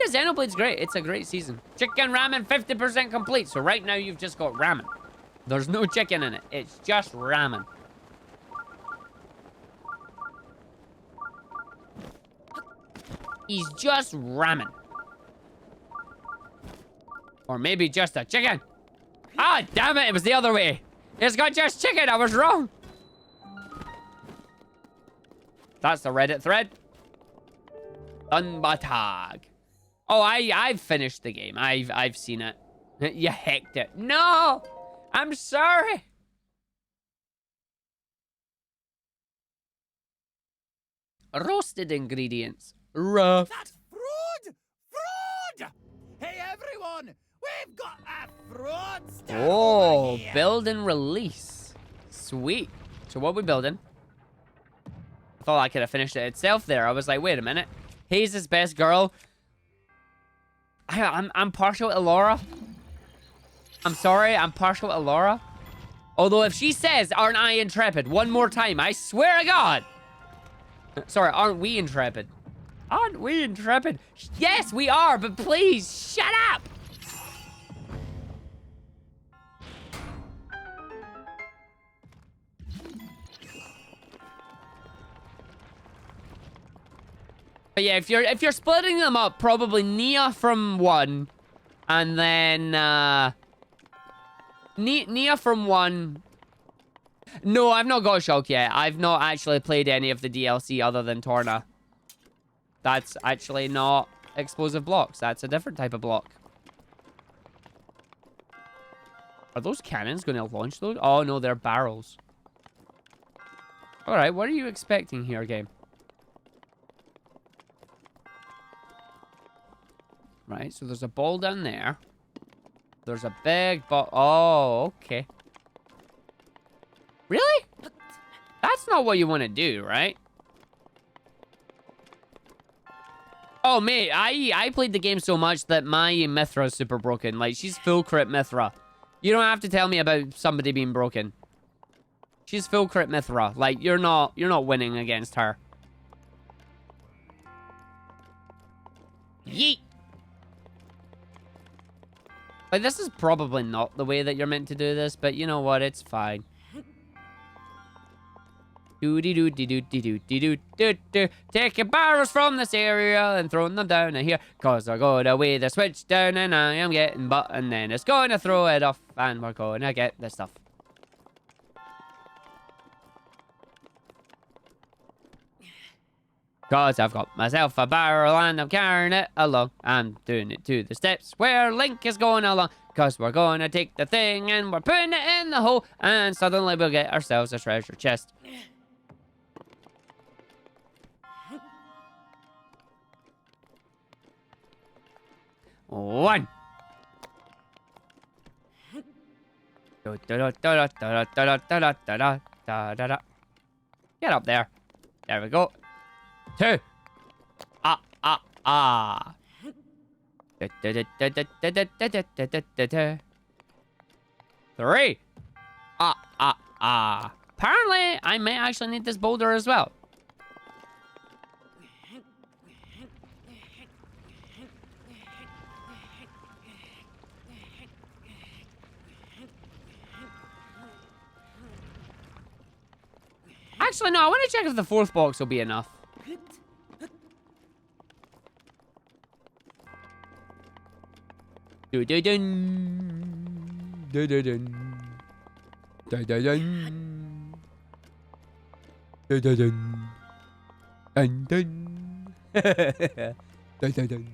Yeah, Xenoblade's great. It's a great season. Chicken ramen 50% complete. So right now you've just got ramen. There's no chicken in it. It's just ramen. He's just ramen. Or maybe just a chicken. Ah, damn it, it was the other way. It's got just chicken, I was wrong. That's the Reddit thread. Unbatag. Oh, I've finished the game. I've seen it. You hecked it. No! I'm sorry. Roasted ingredients. Rough. That's fraud! Fraud! Hey, everyone! We've got a fraudster Oh, over here. build and release. Sweet. So what are we building? I thought I could have finished it itself there. I was like, wait a minute. He's his best girl. I'm partial to Laura. I'm sorry, I'm partial to Laura. Although if she says, aren't I intrepid, one more time, I swear to God. Sorry, aren't we intrepid? Aren't we intrepid? Yes, we are, but please, shut up. But yeah, if you're splitting them up, probably Nia from one, and then Nia from one. No, I've not got Shulk yet. I've not actually played any of the DLC other than Torna. That's actually not explosive blocks. That's a different type of block. Are those cannons going to launch those? Oh no, they're barrels. All right, what are you expecting here, game? Right, so there's a ball down there. There's a big ball. Oh, okay. Really? That's not what you want to do, right? Oh, mate, I played the game so much that my Mithra is super broken. Like, she's full crit Mithra. You don't have to tell me about somebody being broken. She's full crit Mithra. Like, you're not winning against her. Yeet! Like, this is probably not the way that you're meant to do this, but you know what? It's fine. Do-de-do-de-do-de-do-de-do-de-do. Take your barrels from this area and throw them down here. Cause they're going away the switch down and I am getting butt and then it's going to throw it off and we're going to get the stuff. Cause I've got myself a barrel and I'm carrying it along. I'm doing it to the steps where Link is going along. Cause we're going to take the thing and we're putting it in the hole. And suddenly we'll get ourselves a treasure chest. One. Get up there. There we go. Two. Three. Apparently, I may actually need this boulder as well. Actually, no, I want to check if the fourth box will be enough. Do-do-dun. Do-do-dun. Da-da-dun. Da-da-dun. Dun-dun. Da-da-dun.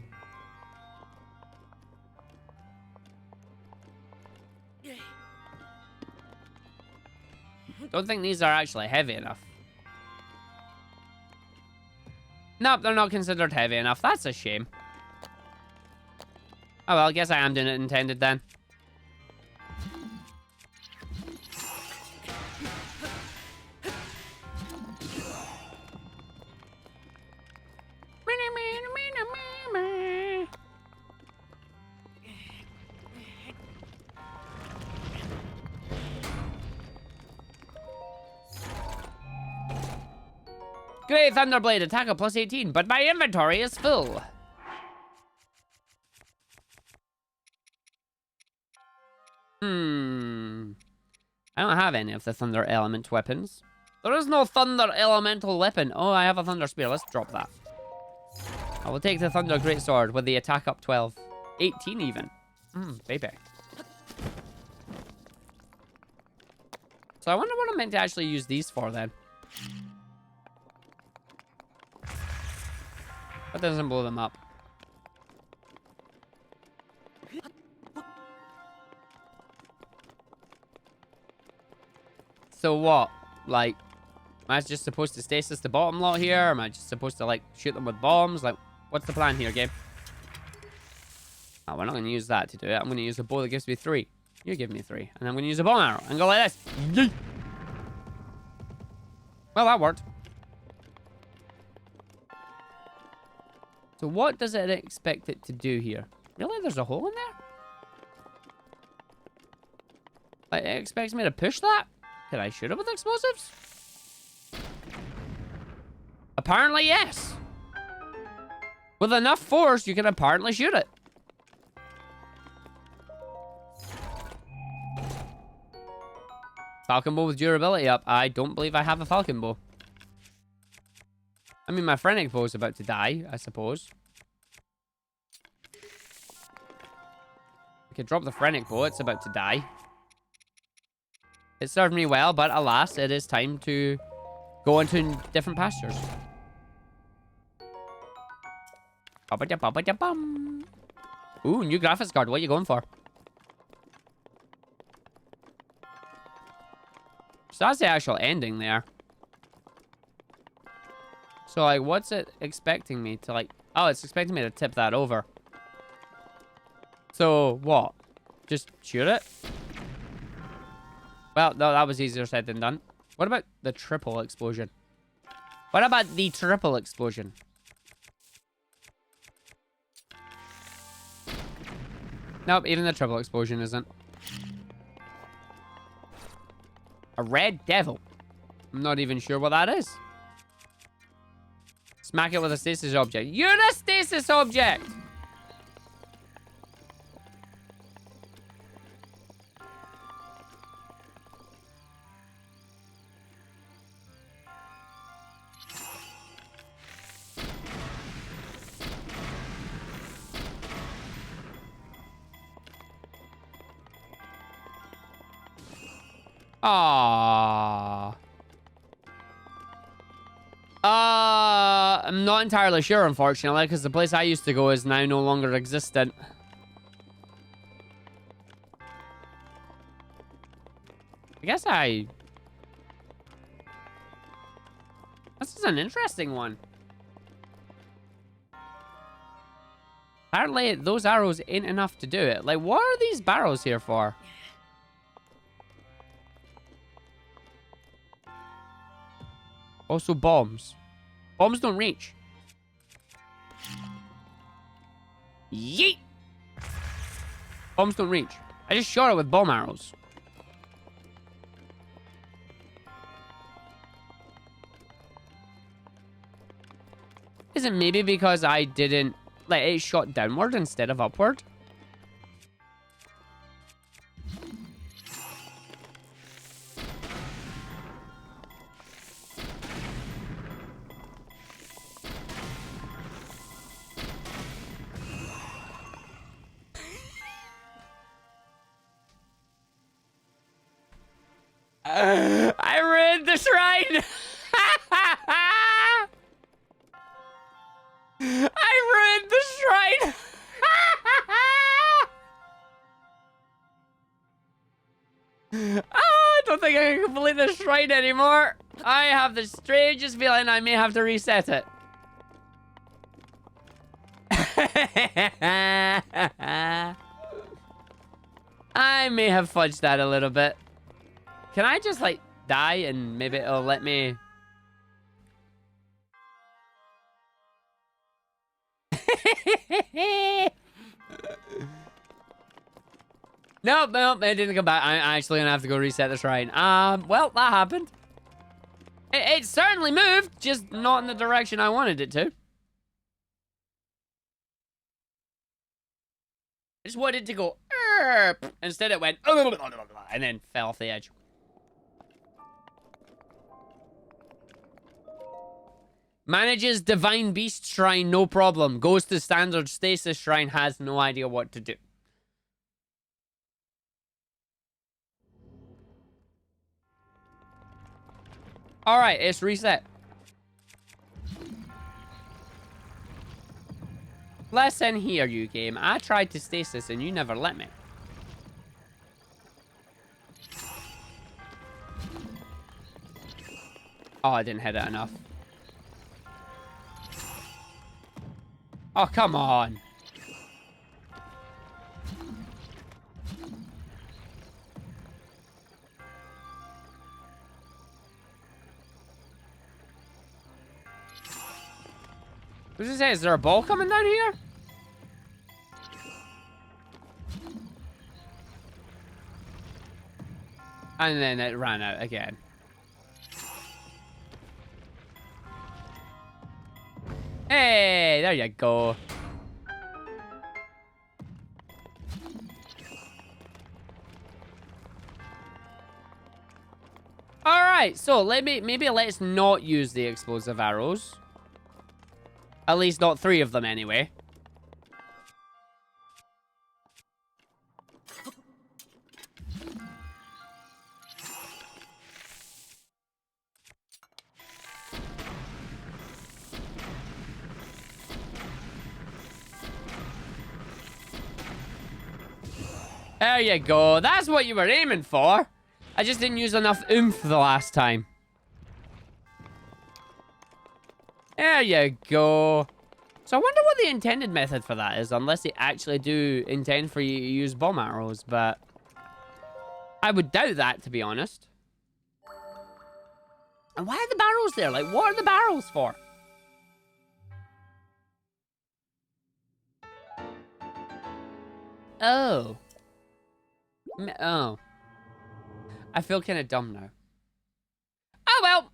Don't think these are actually heavy enough. Nope, they're not considered heavy enough. That's a shame. Oh well, I guess I am doing it intended then. Great Thunderblade, attack of plus 18, but my inventory is full. I don't have any of the Thunder Element weapons. There is no Thunder Elemental weapon. Oh, I have a Thunder Spear. Let's drop that. I will take the Thunder Greatsword with the attack up 12. 18 even. Baby. So I wonder what I'm meant to actually use these for then. That doesn't blow them up. So what? Like, am I just supposed to stasis the bottom lot here? Am I just supposed to, like, shoot them with bombs? Like, what's the plan here, game? Oh, we're not going to use that to do it. I'm going to use a bow that gives me 3. You give me 3. And I'm going to use a bomb arrow and go like this. Yeet. Well, that worked. So what does it expect it to do here? Really? There's a hole in there? Like, it expects me to push that? Can I shoot it with explosives? Apparently, yes. With enough force, you can apparently shoot it. Falcon bow with durability up. I don't believe I have a falcon bow. I mean, my phrenic bow is about to die, I suppose. I could drop the phrenic bow. It's about to die. It served me well, but alas, it is time to go into different pastures. Ooh, new graphics card. What are you going for? So that's the actual ending there. So, like, what's it expecting me to, like... Oh, it's expecting me to tip that over. So, what? Just shoot it? Well, no, that was easier said than done. What about the triple explosion? What about the triple explosion? Nope, even the triple explosion isn't. A red devil. I'm not even sure what that is. Smack it with a stasis object. You're a stasis object! Aww. I'm not entirely sure, unfortunately, because the place I used to go is now no longer existent. I guess this is an interesting one. Apparently, those arrows ain't enough to do it. Like, what are these barrels here for? Also, bombs. Bombs don't reach. Yeet! Bombs don't reach. I just shot it with bomb arrows. Is it maybe because I didn't... Like, it shot downward instead of upward? I ruined the shrine! I ruined the shrine! I don't think I can complete the shrine anymore. I have the strangest feeling I may have to reset it. I may have fudged that a little bit. Can I just, like, die and maybe it'll let me... Nope, it didn't come back. I'm actually gonna have to go reset the shrine. Well, that happened. It certainly moved, just not in the direction I wanted it to. I just wanted to go... Instead it went... And then fell off the edge. Manages Divine Beast Shrine, no problem. Goes to Standard Stasis Shrine, has no idea what to do. All right, it's reset. Listen here, you game. I tried to stasis and you never let me. Oh, I didn't hit it enough. Oh, come on. What does it say? Is there a ball coming down here? And then it ran out again. Hey, there you go. All right, so maybe let's not use the explosive arrows. At least not 3 of them anyway. There you go. That's what you were aiming for. I just didn't use enough oomph the last time. There you go. So I wonder what the intended method for that is, unless they actually do intend for you to use bomb arrows, but I would doubt that, to be honest. And why are the barrels there? Like, what are the barrels for? Oh. Oh. I feel kind of dumb now. Oh, well.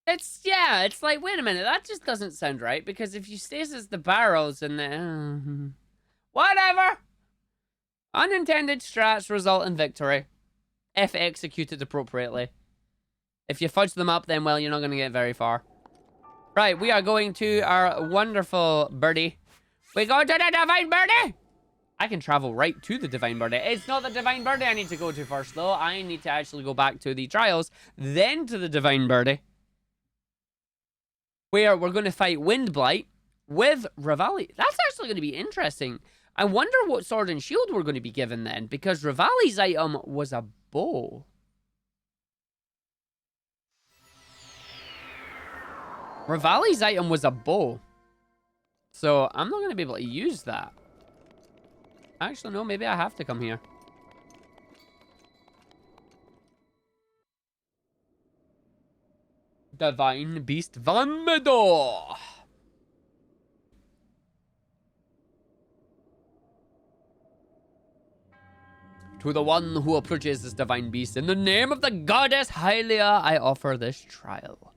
It's like, wait a minute. That just doesn't sound right. Because if you stasis the barrels and the... whatever. Unintended strats result in victory. If executed appropriately. If you fudge them up, then, well, you're not going to get very far. Right, we are going to our wonderful birdie. We go to the divine birdie! I can travel right to the divine birdie. It's not the divine birdie I need to go to first, though. I need to actually go back to the trials, then to the divine birdie. Where we're going to fight Windblight with Revali. That's actually going to be interesting. I wonder what sword and shield we're going to be given then, because Revali's item was a bow. Revali's item was a bow. So I'm not going to be able to use that. Actually, no, maybe I have to come here. Divine Beast Van Meadow. To the one who approaches this divine beast, in the name of the goddess Hylia, I offer this trial.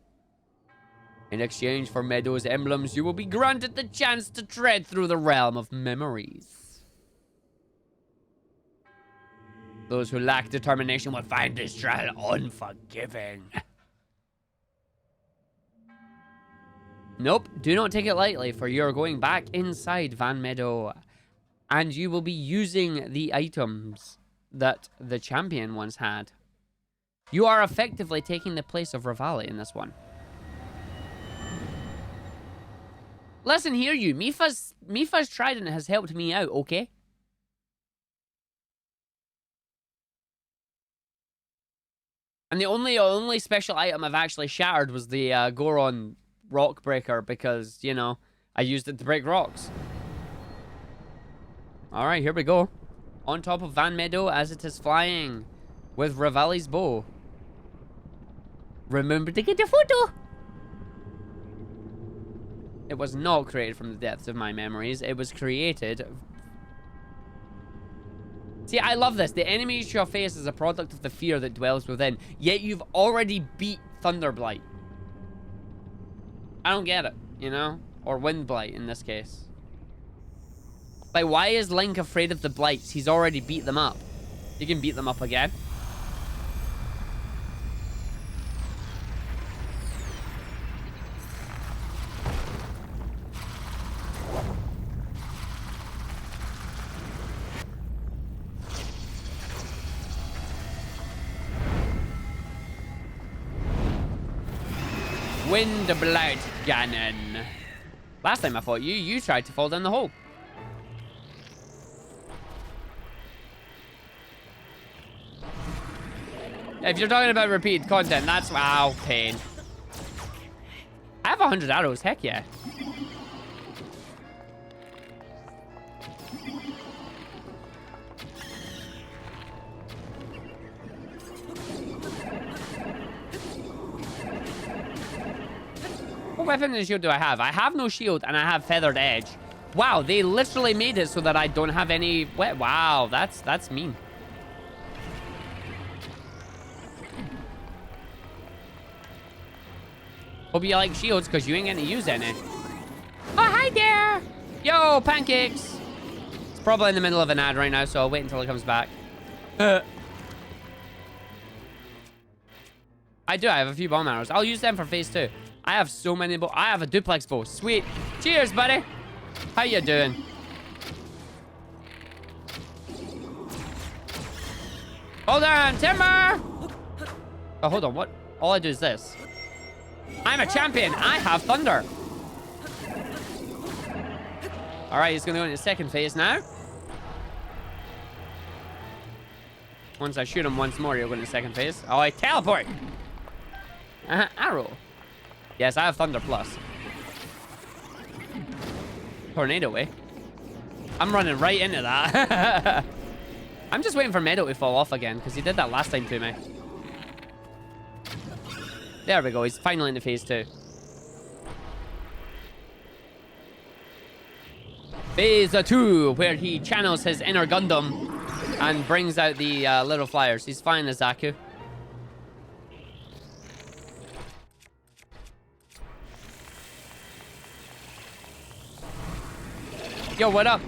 In exchange for Meadow's emblems, you will be granted the chance to tread through the realm of memories. Those who lack determination will find this trial unforgiving. Nope, do not take it lightly, for you are going back inside Van Meadow. And you will be using the items that the champion once had. You are effectively taking the place of Revali in this one. Listen here, you. Mifa's trident has helped me out, okay? And the only special item I've actually shattered was the Goron rock breaker because, you know, I used it to break rocks. Alright, here we go. On top of Van Meadow as it is flying with Revali's bow. Remember to get a photo! It was not created from the depths of my memories. It was created... See, I love this. The enemy you shall face is a product of the fear that dwells within. Yet you've already beat Thunderblight. I don't get it, you know? Or Windblight in this case. Like, why is Link afraid of the Blights? He's already beat them up. You can beat them up again. Wind Blight Ganon. Last time I fought you, you tried to fall down the hole. If you're talking about repeat content, that's... Wow, pain. I have 100 arrows. Heck yeah. What weapon and shield do I have? I have no shield and I have feathered edge. Wow, they literally made it so that I don't have any... Wow, that's mean. Hope you like shields, because you ain't gonna use any. Oh, hi there! Yo, pancakes! It's probably in the middle of an ad right now, so I'll wait until it comes back. I have a few bomb arrows. I'll use them for phase 2. I have so many I have a duplex bow. Sweet. Cheers, buddy. How you doing? Hold on, timber! Oh, hold on, what? All I do is this. I'm a champion. I have thunder. All right, he's going to go into second phase now. Once I shoot him once more, he'll go into second phase. Oh, I teleport. Arrow. Yes, I have thunder plus. Tornado, eh? I'm running right into that. I'm just waiting for Meadow to fall off again, because he did that last time to me. There we go. He's finally into phase 2. Phase 2, where he channels his inner Gundam and brings out the little flyers. He's fine as Zaku. Yo, what up?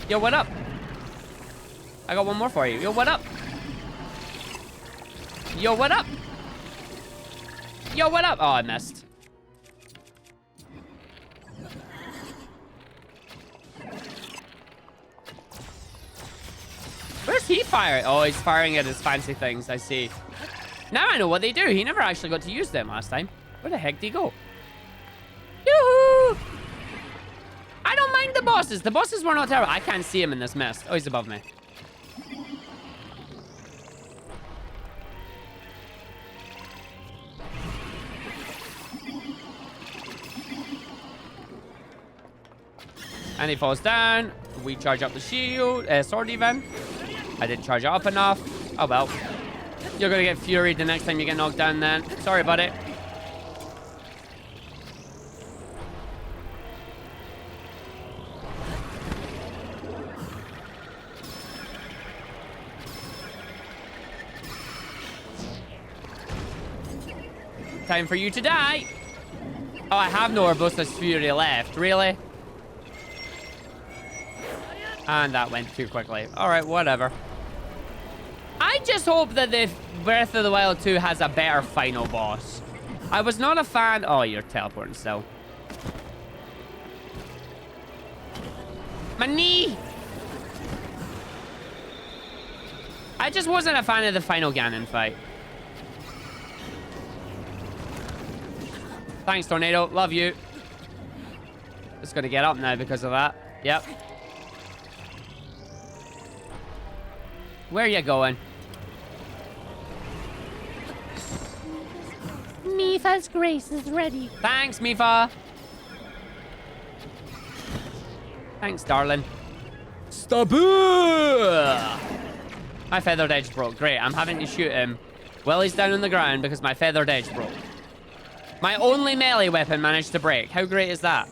Yo, what up? I got one more for you. Yo, what up? Yo, what up? Yo, what up? Oh, I missed. Where's he firing? Oh, he's firing at his fancy things. I see. Now I know what they do. He never actually got to use them last time. Where the heck did he go? Yoo-hoo! I don't mind the bosses. The bosses were not terrible. I can't see him in this mist. Oh, he's above me. And he falls down. We charge up the shield. Sword even. I didn't charge it up enough. Oh, well. You're going to get furied the next time you get knocked down then. Sorry about it. Time for you to die. Oh, I have no Urbosa's Fury left. Really? And that went too quickly. All right, whatever. I just hope that the Breath of the Wild 2 has a better final boss. I was not a fan... Oh, you're teleporting still. My knee! I just wasn't a fan of the final Ganon fight. Thanks, Tornado. Love you. Just gonna get up now because of that. Yep. Where are you going? Mifa's grace is ready. Thanks, Mifa. Thanks, darling. Stop it! My feathered edge broke. Great. I'm having to shoot him while he's down on the ground because my feathered edge broke. My only melee weapon managed to break. How great is that?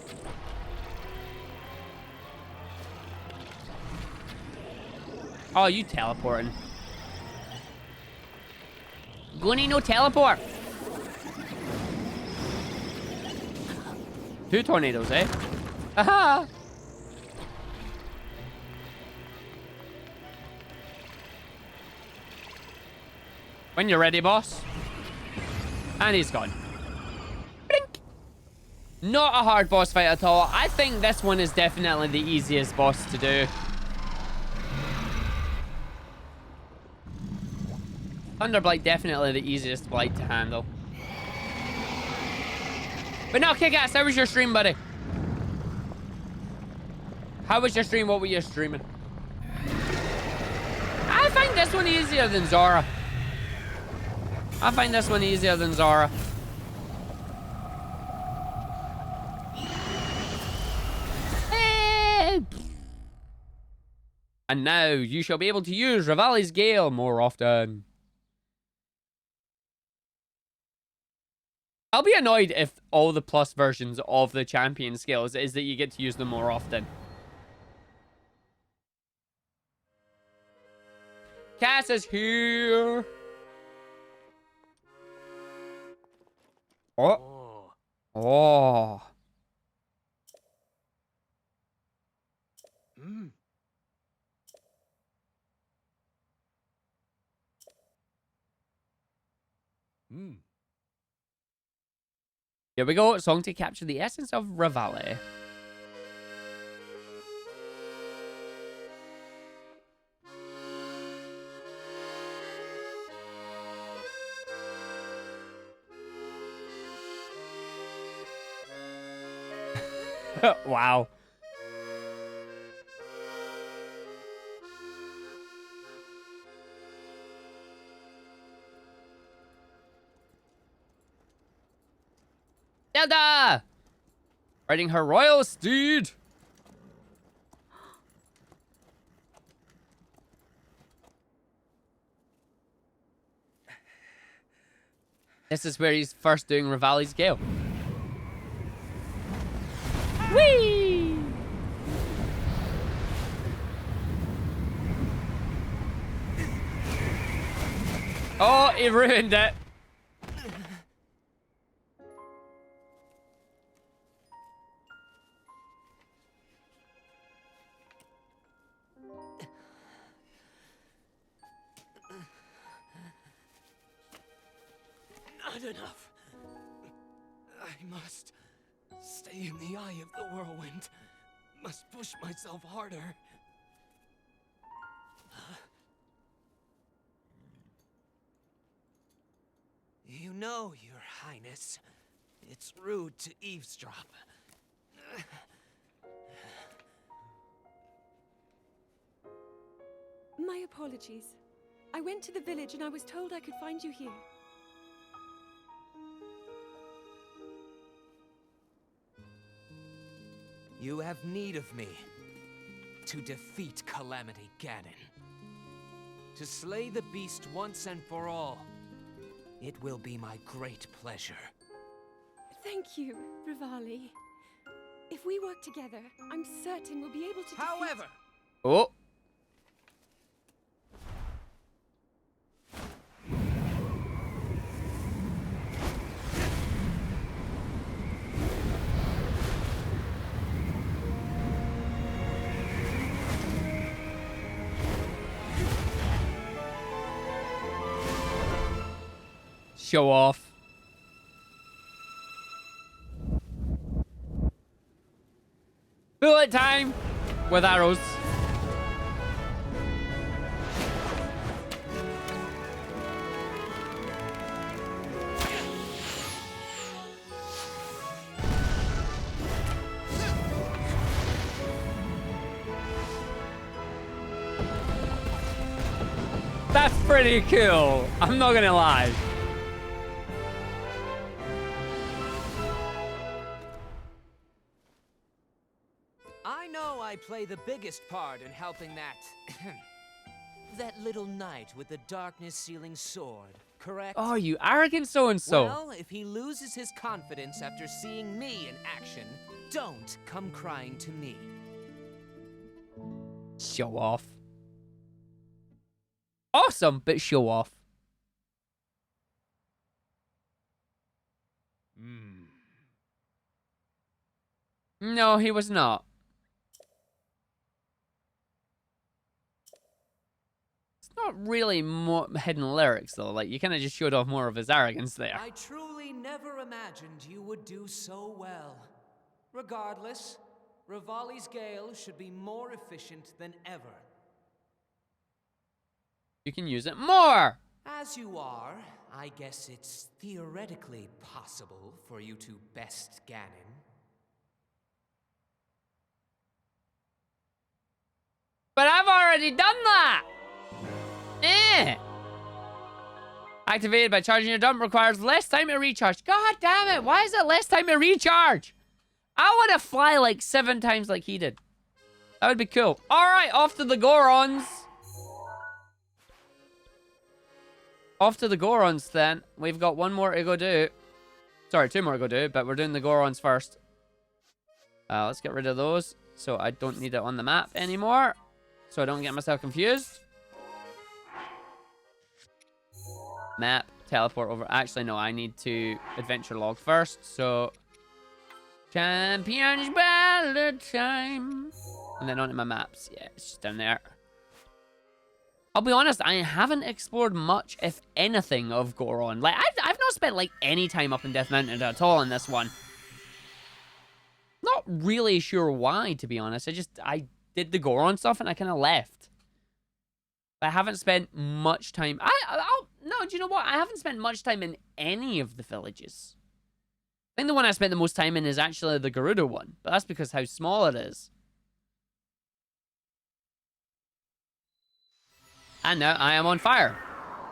Oh, you teleporting. Goonie, no teleport. 2 tornadoes, eh? Aha! When you're ready, boss. And he's gone. Blink. Not a hard boss fight at all. I think this one is definitely the easiest boss to do. Thunderblight definitely the easiest blight to handle. But no, kick-ass, how was your stream, buddy? How was your stream? What were you streaming? I find this one easier than Zora. I find this one easier than Zora. And now you shall be able to use Rivali's Gale more often. I'll be annoyed if all the plus versions of the champion skills is that you get to use them more often. Cass is here. Oh. Oh. Mm. Hmm. Here we go. Song to capture the essence of Rivali. Wow. Zelda! Riding her royal steed. This is where he's first doing Rivali's Gale. Whee! Oh, he ruined it. Not enough. I must stay in the eye of the whirlwind. Must push myself harder. You know, Your Highness, it's rude to eavesdrop. My apologies. I went to the village and I was told I could find you here. You have need of me to defeat Calamity Ganon. To slay the beast once and for all. It will be my great pleasure. Thank you, Rivali. If we work together, I'm certain we'll be able to defeat... However, Oh. Show off. Bullet time with arrows. That's pretty cool. I'm not gonna lie. I know I play the biggest part in helping that... that little knight with the darkness-sealing sword, correct? Oh, you arrogant so-and-so. Well, if he loses his confidence after seeing me in action, don't come crying to me. Show off. Awesome, but show off. No, he was not. It's not really more hidden lyrics, though. Like, you kind of just showed off more of his arrogance there. I truly never imagined you would do so well. Regardless, Rivali's Gale should be more efficient than ever. You can use it more. As you are, I guess it's theoretically possible for you to best Ganon. But I've already done that! Eh! Activated by charging your dump requires less time to recharge. God damn it, why is it less time to recharge? I want to fly like 7 times like he did. That would be cool. Alright, off to the Gorons. Off to the Gorons then. We've got 1 more to go do. Sorry, 2 more to go do, but we're doing the Gorons first. Let's get rid of those so I don't need it on the map anymore. So I don't get myself confused. Map, teleport over. Actually, no, I need to adventure log first. So, Champions Ballad time. And then onto my maps. Yeah, it's just down there. I'll be honest, I haven't explored much, if anything, of Goron. Like, I've not spent, like, any time up in Death Mountain at all in this one. Not really sure why, to be honest. I did the Goron stuff and I kind of left. I haven't spent much time. No, do you know what? I haven't spent much time in any of the villages. I think the one I spent the most time in is actually the Garuda one. But that's because how small it is. And now I am on fire.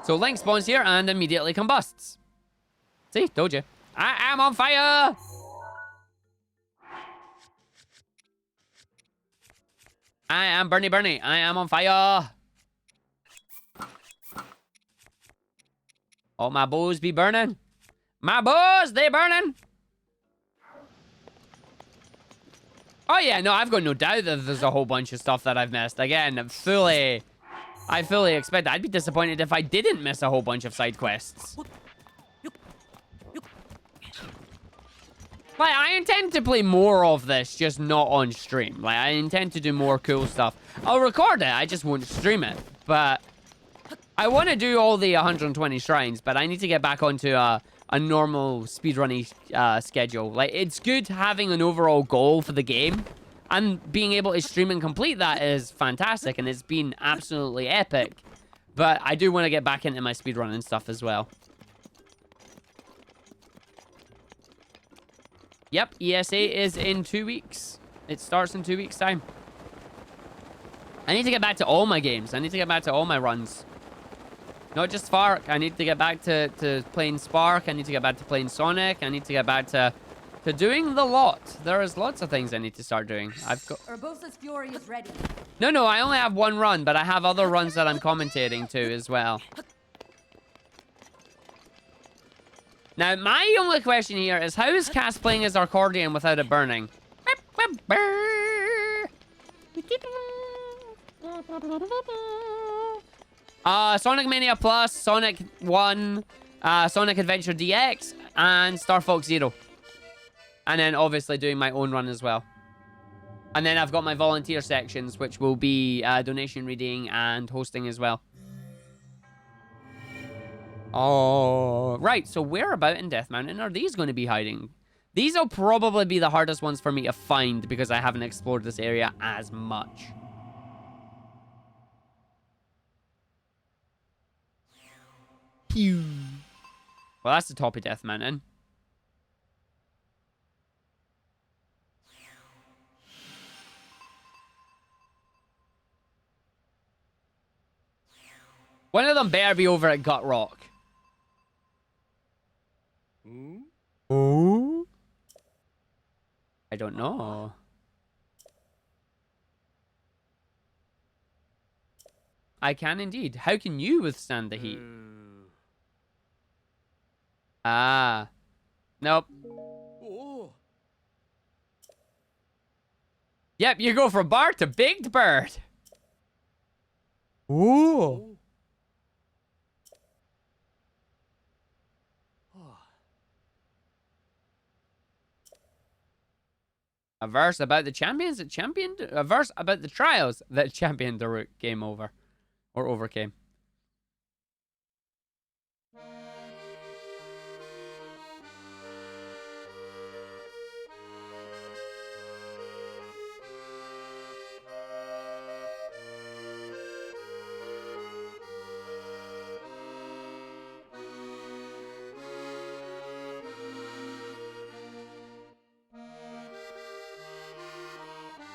So Link spawns here and immediately combusts. See? Told you. I am on fire! I am Bernie. I am on fire. Oh, my bows be burning. My bows, they burning. Oh, yeah, no, I've got no doubt that there's a whole bunch of stuff that I've missed. Again, I fully expect. I'd be disappointed if I didn't miss a whole bunch of side quests. Like, I intend to play more of this, just not on stream. Like, I intend to do more cool stuff. I'll record it, I just won't stream it. But I want to do all the 120 shrines, but I need to get back onto a normal speedrunning schedule. Like, it's good having an overall goal for the game, and being able to stream and complete that is fantastic, and it's been absolutely epic. But I do want to get back into my speedrunning stuff as well. Yep, ESA is in 2 weeks. It starts in 2 weeks' time. I need to get back to all my games. I need to get back to all my runs. Not just Spark. I need to get back to playing Spark. I need to get back to playing Sonic. I need to get back to doing the lot. There is lots of things I need to start doing. I've got... Urbosa's Fury is ready. No, I only have 1 run, but I have other runs that I'm commentating to as well. Now, my only question here is, how is Cass playing his accordion without it burning? Sonic Mania Plus, Sonic 1, Sonic Adventure DX, and Star Fox Zero. And then, obviously, doing my own run as well. And then I've got my volunteer sections, which will be donation reading and hosting as well. Oh, right. So where about in Death Mountain are these going to be hiding? These will probably be the hardest ones for me to find because I haven't explored this area as much. Pew. Well, that's the top of Death Mountain. One of them better be over at Gut Rock. Oh? I don't know. I can indeed. How can you withstand the heat? Ah. Nope. Yep, you go from bar to baked bird. Ooh. A verse about the champions that championed... A verse about the trials that championed the route came over. Or overcame.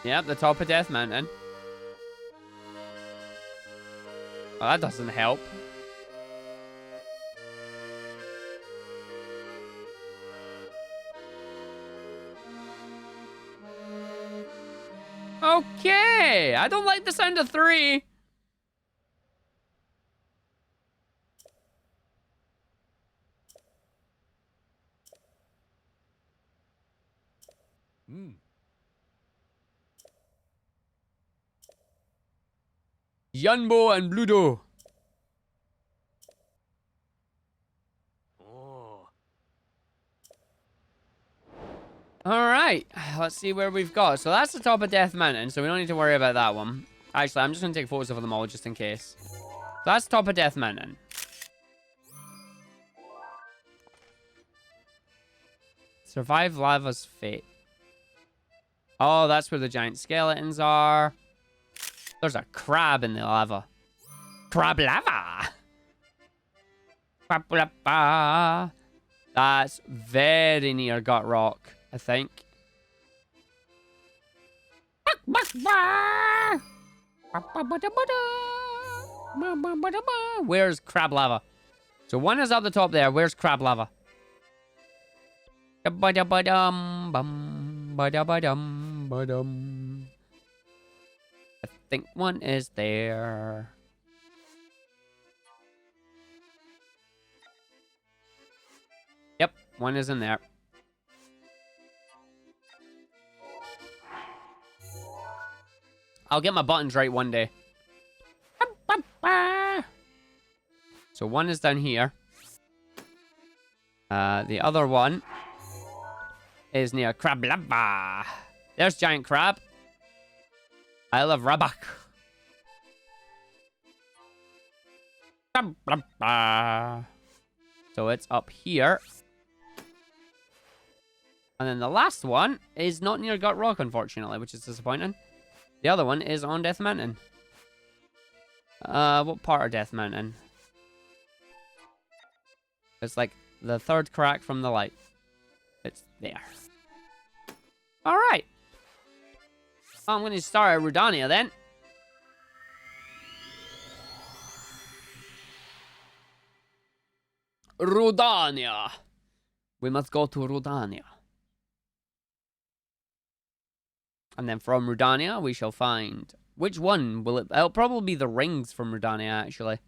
Yep, the top of Death Mountain. Well, that doesn't help. Okay, I don't like the sound of 3. Yunbo and Bluto. Oh. Alright, let's see where we've got. So that's the top of Death Mountain, so we don't need to worry about that one. Actually, I'm just going to take photos of them all just in case. So that's top of Death Mountain. Survive lava's fate. Oh, that's where the giant skeletons are. There's a crab in the lava. Crab lava! Crab lava. That's very near Gut Rock, I think. Where's crab lava? So one is up the top there. Where's crab lava? I think one is there. Yep, one is in there. I'll get my buttons right one day. So one is down here. The other one is near Crab Lava. There's giant crab. I love Rabak. So it's up here. And then the last one is not near Gut Rock, unfortunately, which is disappointing. The other one is on Death Mountain. What part of Death Mountain? It's like the third crack from the light. It's there. Alright. I'm going to start at Rudania then. Rudania. We must go to Rudania. And then from Rudania, we shall find... Which one will it... It'll probably be the rings from Rudania, actually.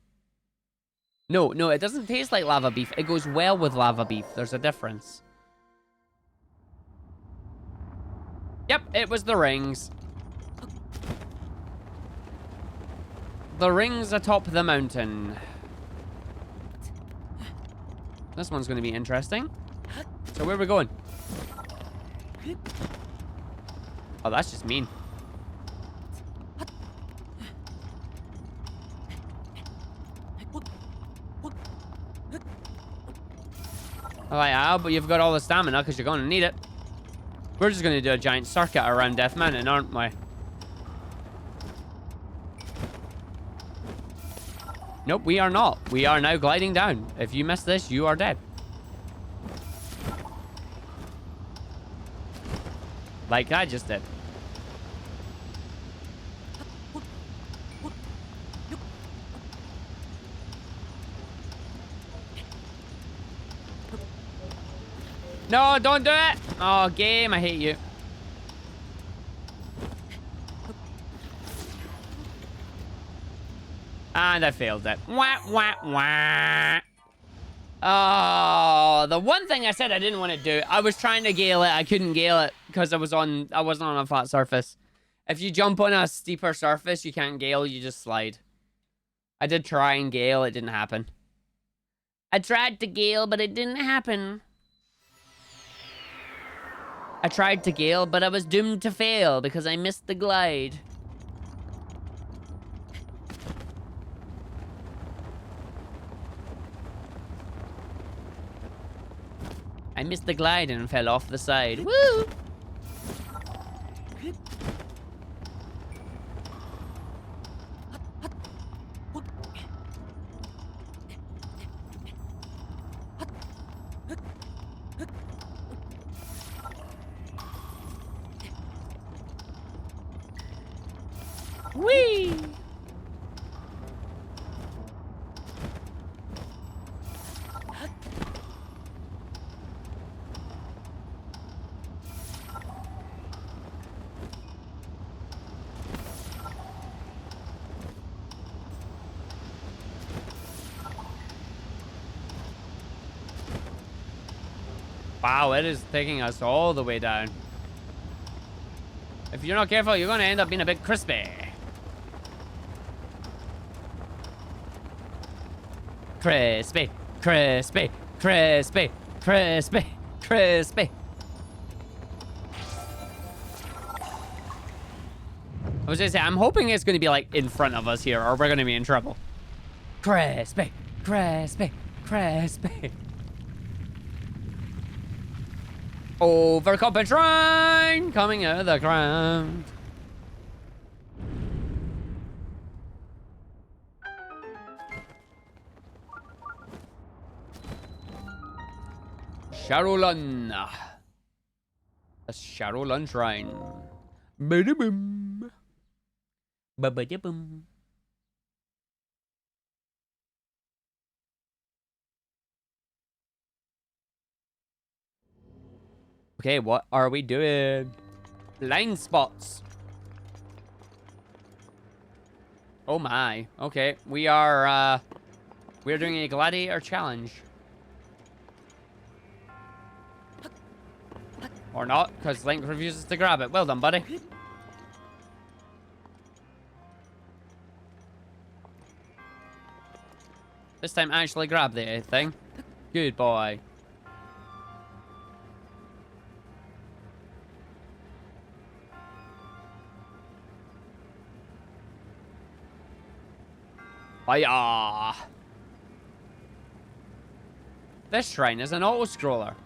No, it doesn't taste like lava beef. It goes well with lava beef. There's a difference. Yep, it was the rings. The rings atop the mountain. This one's going to be interesting. So where are we going? Oh, that's just mean. Alright, Al, but you've got all the stamina because you're going to need it. We're just going to do a giant circuit around Death Mountain, aren't we? Nope, we are not. We are now gliding down. If you miss this, you are dead. Like I just did. No, don't do it! Oh, game, I hate you. And I failed it. Wah, wah, wah. Oh, the one thing I said I didn't want to do. I was trying to gale it. I couldn't gale it because I wasn't on a flat surface. If you jump on a steeper surface, you can't gale, you just slide. I did try and gale, it didn't happen. I tried to gale, but it didn't happen. I tried to gale, but I was doomed to fail because I missed the glide. I missed the glide and fell off the side. Woo! Whee! Wow, it is taking us all the way down. If you're not careful, you're going to end up being a bit crispy. Crispy, crispy, crispy, crispy, crispy. I was gonna say, I'm hoping it's gonna be like in front of us here, or we're gonna be in trouble. Crispy, crispy, crispy. Overcomping train coming out of the ground. Shadowrun. The Shadowrun Shrine. Ba-da-boom. Ba-ba-da-boom. Okay, what are we doing? Blind spots. Oh my. Okay, we're doing a gladiator challenge. Or not, because Link refuses to grab it. Well done, buddy. This time actually grab the thing. Good boy. Hiya! This shrine is an auto-scroller.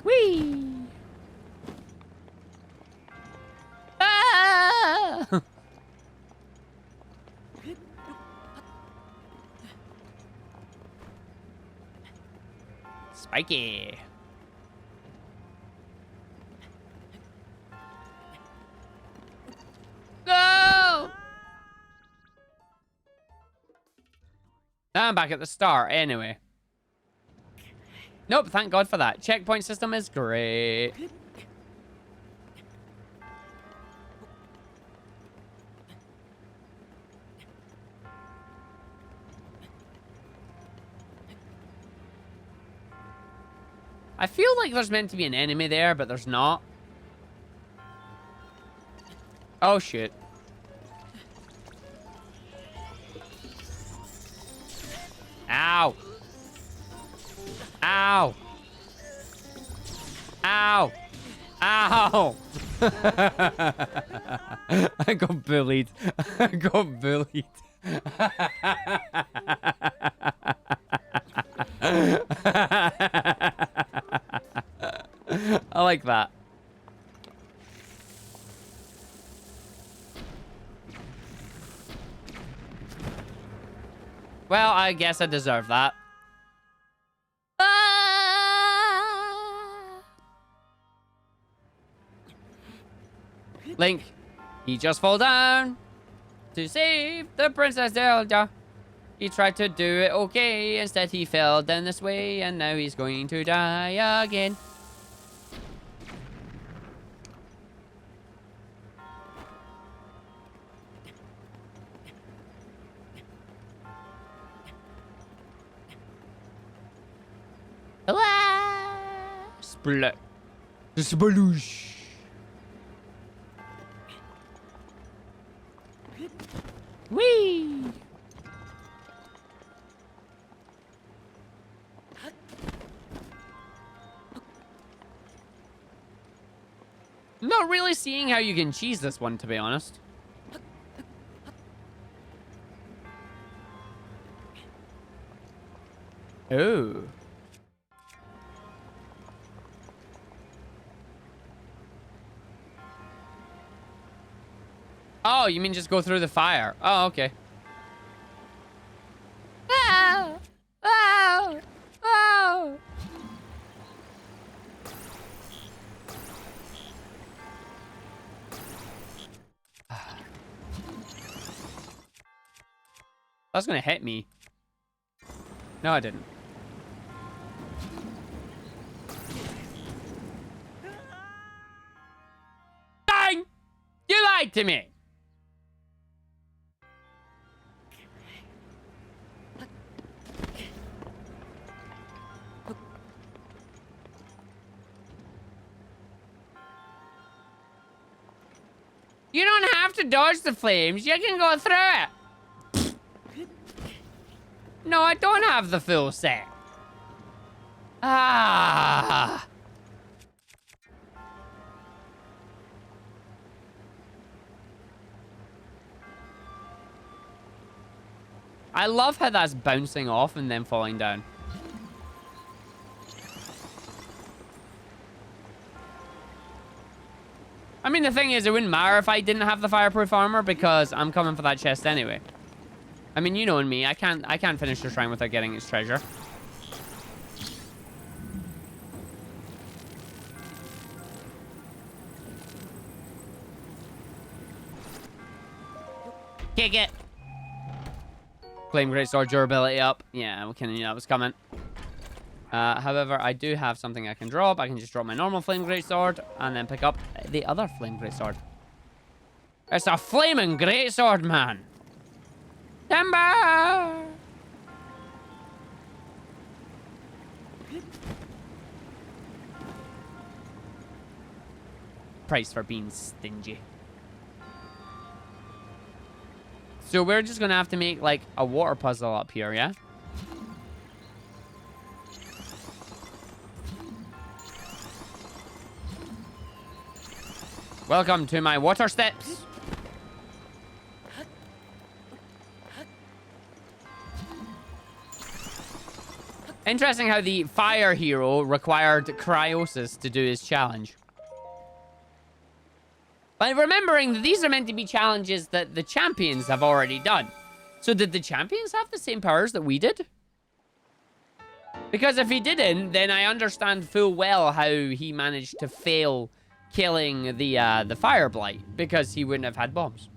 Whee! Ah! Spiky. No! Now I'm back at the start anyway. Nope, thank God for that. Checkpoint system is great. I feel like there's meant to be an enemy there, but there's not. Oh, shit. Ow. Ow. Ow. Ow. I got bullied. I got bullied. I like that. Well, I guess I deserve that. Link, he just fall down to save the Princess Zelda. He tried to do it okay, instead he fell down this way, and now he's going to die again. Splat. Sploosh. Whee! I'm not really seeing how you can cheese this one, to be honest. Oh. Oh, you mean just go through the fire? Oh, okay. Oh! Oh! Oh! That's gonna hit me. No, I didn't. Dang! You lied to me! You don't have to dodge the flames. You can go through it. No, I don't have the full set. Ah. I love how that's bouncing off and then falling down. I mean, the thing is, it wouldn't matter if I didn't have the fireproof armor because I'm coming for that chest anyway. I mean, you know me, I can't finish the shrine without getting its treasure. Kick it. Flame Greatsword durability up. Yeah, we can, that was coming. However, I do have something I can drop. I can just drop my normal Flame Greatsword and then pick up the other Flame Greatsword. It's a flaming Greatsword, man. Timber! Price for being stingy. So we're just gonna have to make like a water puzzle up here, yeah? Welcome to my water steps. Interesting how the fire hero required cryosis to do his challenge. By remembering that these are meant to be challenges that the champions have already done. So did the champions have the same powers that we did? Because if he didn't, then I understand full well how he managed to fail killing the fire blight, because he wouldn't have had bombs.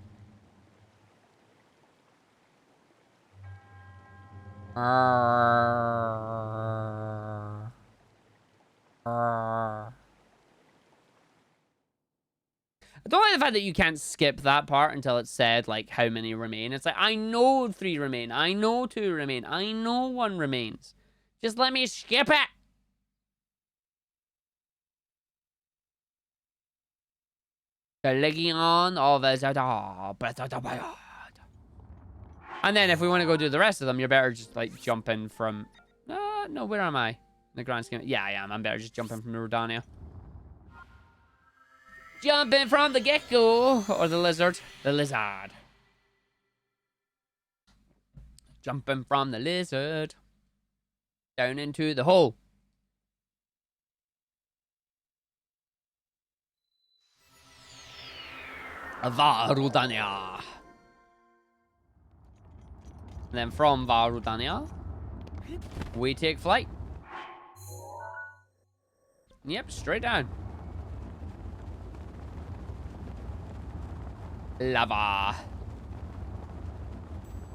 I don't like the fact that you can't skip that part until it's said, like, how many remain. It's like, I know 3 remain. I know 2 remain. I know 1 remains. Just let me skip it. The Legion of Azadar. And then if we want to go do the rest of them, you're better just, like, jumping from... no, where am I? In the grand scheme. Yeah, I am. I'm better just jumping from Rodania. Jumping from the gecko. Or the lizard. The lizard. Jumping from the lizard. Down into the hole. Varudania. And then from Varudania, we take flight. Yep, straight down. Lava.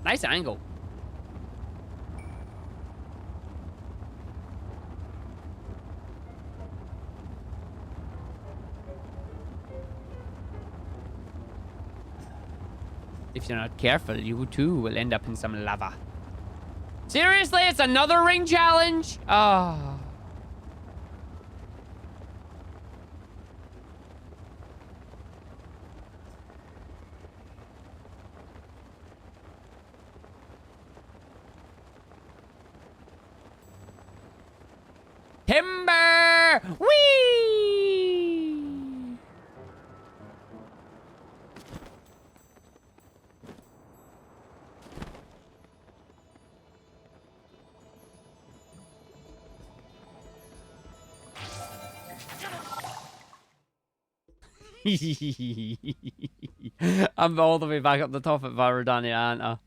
Nice angle. If you're not careful, you too will end up in some lava. Seriously, it's another ring challenge? Oh. Timber! Whee! I'm all the way back up the top of Varadania, aren't I?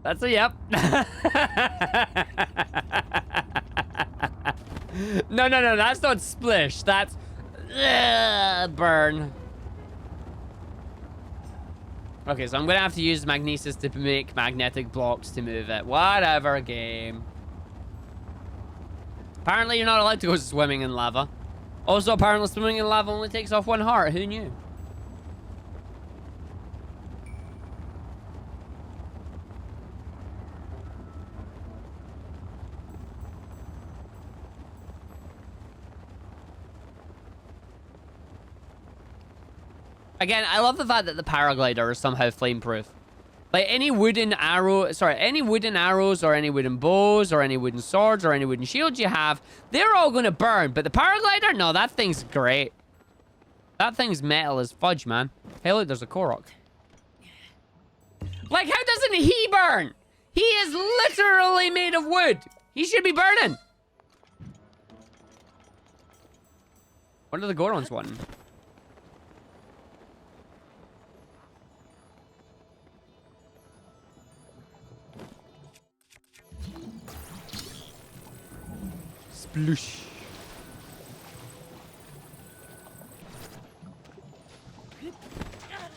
That's a yep. No, that's not splish. That's burn. Okay, so I'm gonna have to use magnesis to make magnetic blocks to move it. Whatever, game. Apparently, you're not allowed to go swimming in lava. Also, apparently, swimming in lava only takes off 1 heart. Who knew? Again, I love the fact that the paraglider is somehow flame-proof. Like, any wooden arrows or any wooden bows or any wooden swords or any wooden shields you have, they're all going to burn. But the paraglider, no, that thing's great. That thing's metal as fudge, man. Hey, look, there's a Korok. Like, how doesn't he burn? He is literally made of wood. He should be burning. What are the Gorons wanting? Sploosh.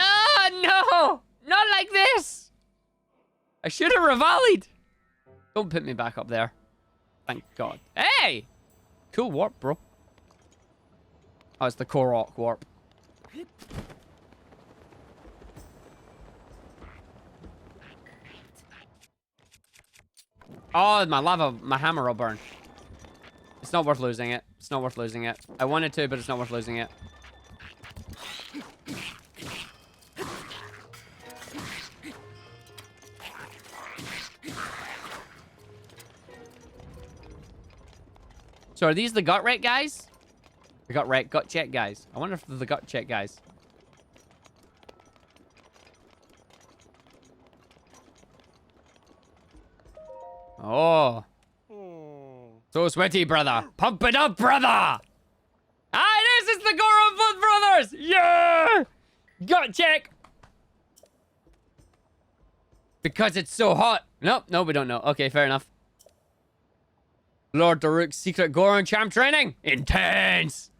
Ah, no! Not like this! I should have revalied. Don't put me back up there. Thank God. Hey! Cool warp, bro. Oh, it's the Korok warp. Oh, my hammer will burn. It's not worth losing it. It's not worth losing it. I wanted to, but it's not worth losing it. So are these the gut wreck guys? The gut check guys. I wonder if they're the gut check guys. Oh. So sweaty, brother. Pump it up, brother. Ah, this is the Goron Blood Brothers. Yeah. Gut check. Because it's so hot. Nope, no, we don't know. Okay, fair enough. Lord Daruk's secret Goron champ training. Intense.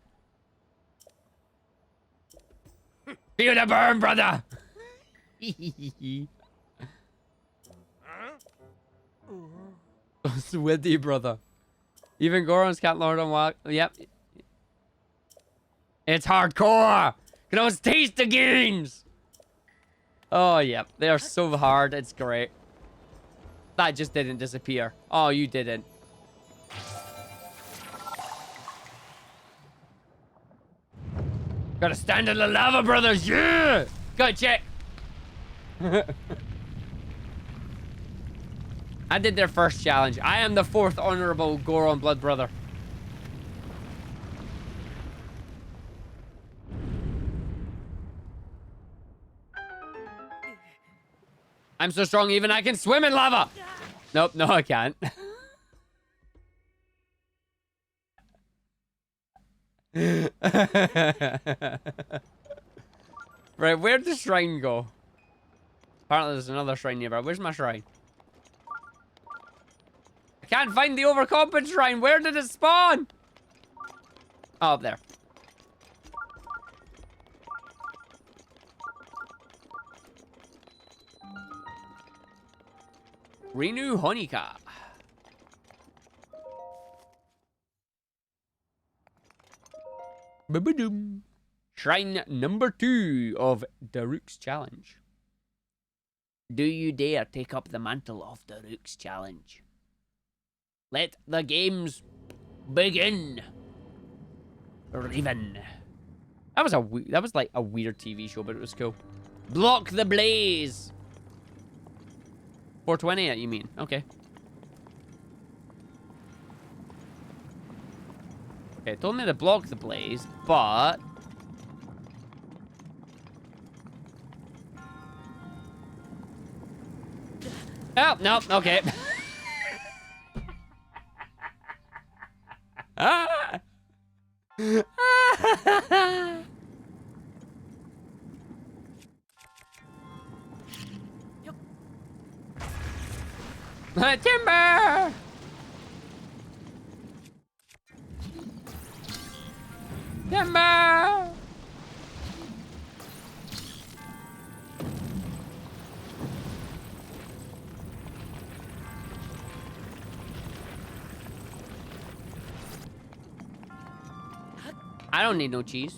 Feel the burn, brother. Sweaty, brother. Even Gorons can't learn on walk. Yep. It's hardcore. Can almost taste the gains. Oh, yep. They are so hard. It's great. That just didn't disappear. Oh, you didn't. Gotta stand in the lava, brothers. Yeah. Go check. I did their first challenge. I am the 4th honorable Goron blood brother. I'm so strong even I can swim in lava. Nope, no I can't. Right, where'd the shrine go? Apparently there's another shrine nearby. Where's my shrine? I can't find the overconfident shrine. Where did it spawn? Oh, up there. Renew Honika. Ba-ba-doom. Shrine number 2 of Daruk's challenge. Do you dare take up the mantle of Daruk's challenge? Let the games begin. Riven. That was like a weird TV show, but it was cool. Block the blaze. 420 it, you mean? Okay. Okay, it told me to block the blaze, but... Oh, no, okay. Ah! Timber! Timber! I don't need no cheese.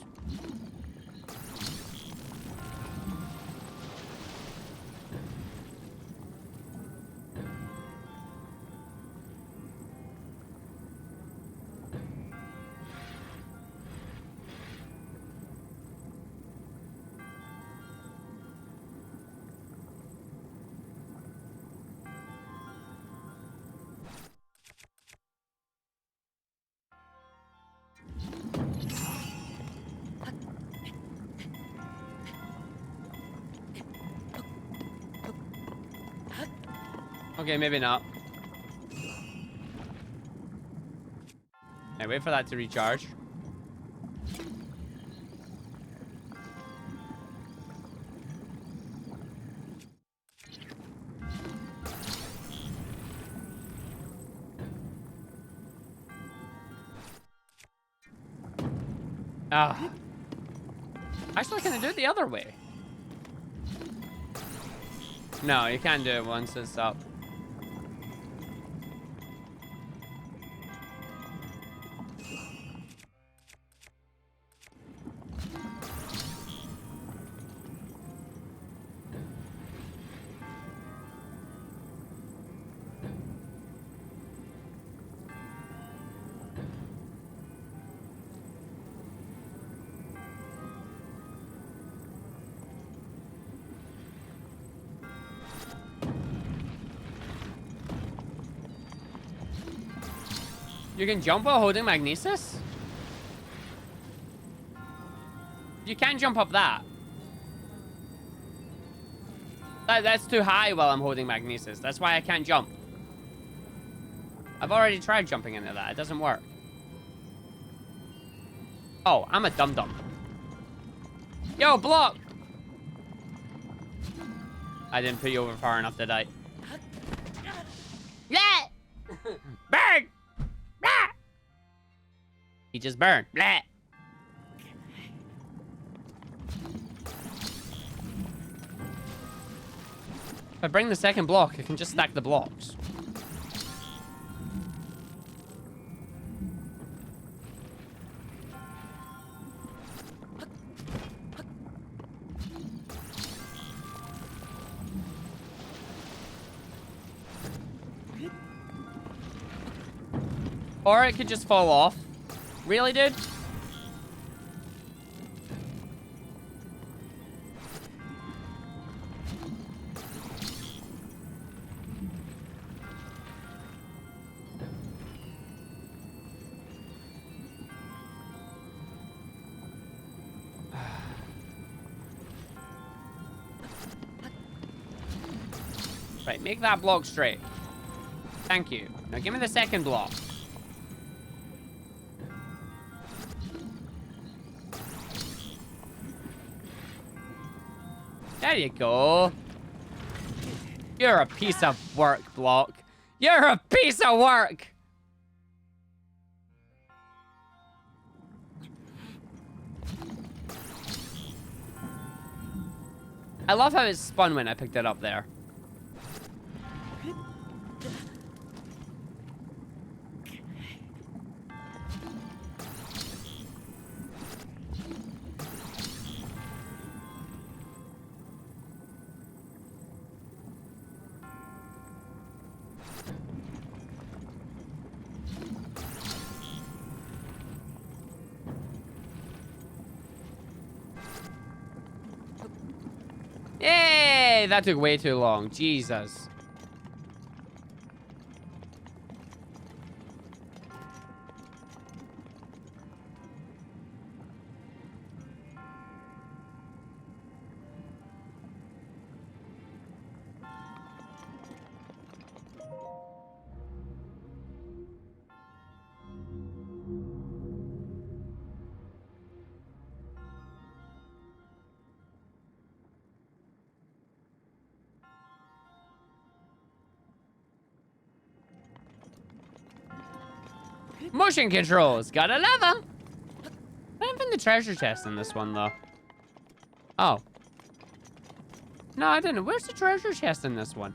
Okay, maybe not. Okay, wait for that to recharge. Ah. Actually, can I do it the other way? No, you can't do it once it's up. You can jump while holding magnesis? You can't jump up that. That's too high while I'm holding magnesis. That's why I can't jump. I've already tried jumping into that. It doesn't work. Oh, I'm a dum-dum. Yo, block! I didn't put you over far enough, did I? Yeah! Burn! Blah! He just burned. Blah! If I bring the second block, I can just stack the blocks. Or it could just fall off. Really, dude? Right, make that block straight. Thank you. Now give me the second block. There you go. You're a piece of work, block. You're a piece of work. I love how it spun when I picked it up there. Yay! That took way too long. Jesus. Motion controls, gotta love them. I don't find the treasure chest in this one, though. Oh. No, I didn't. Where's the treasure chest in this one?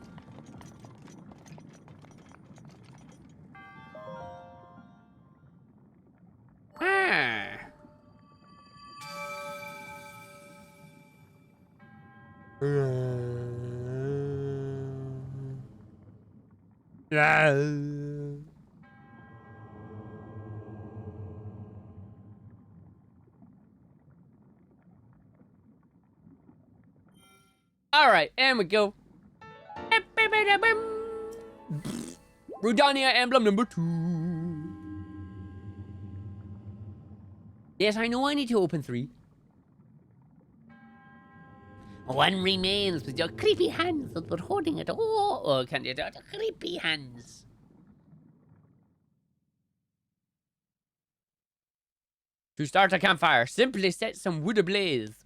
Ah. All right, and we go. Rudania emblem number 2. Yes, I know I need to open 3. One remains with your creepy hands that were holding it all. Oh, can't you do it? Creepy hands. To start a campfire, simply set some wood ablaze.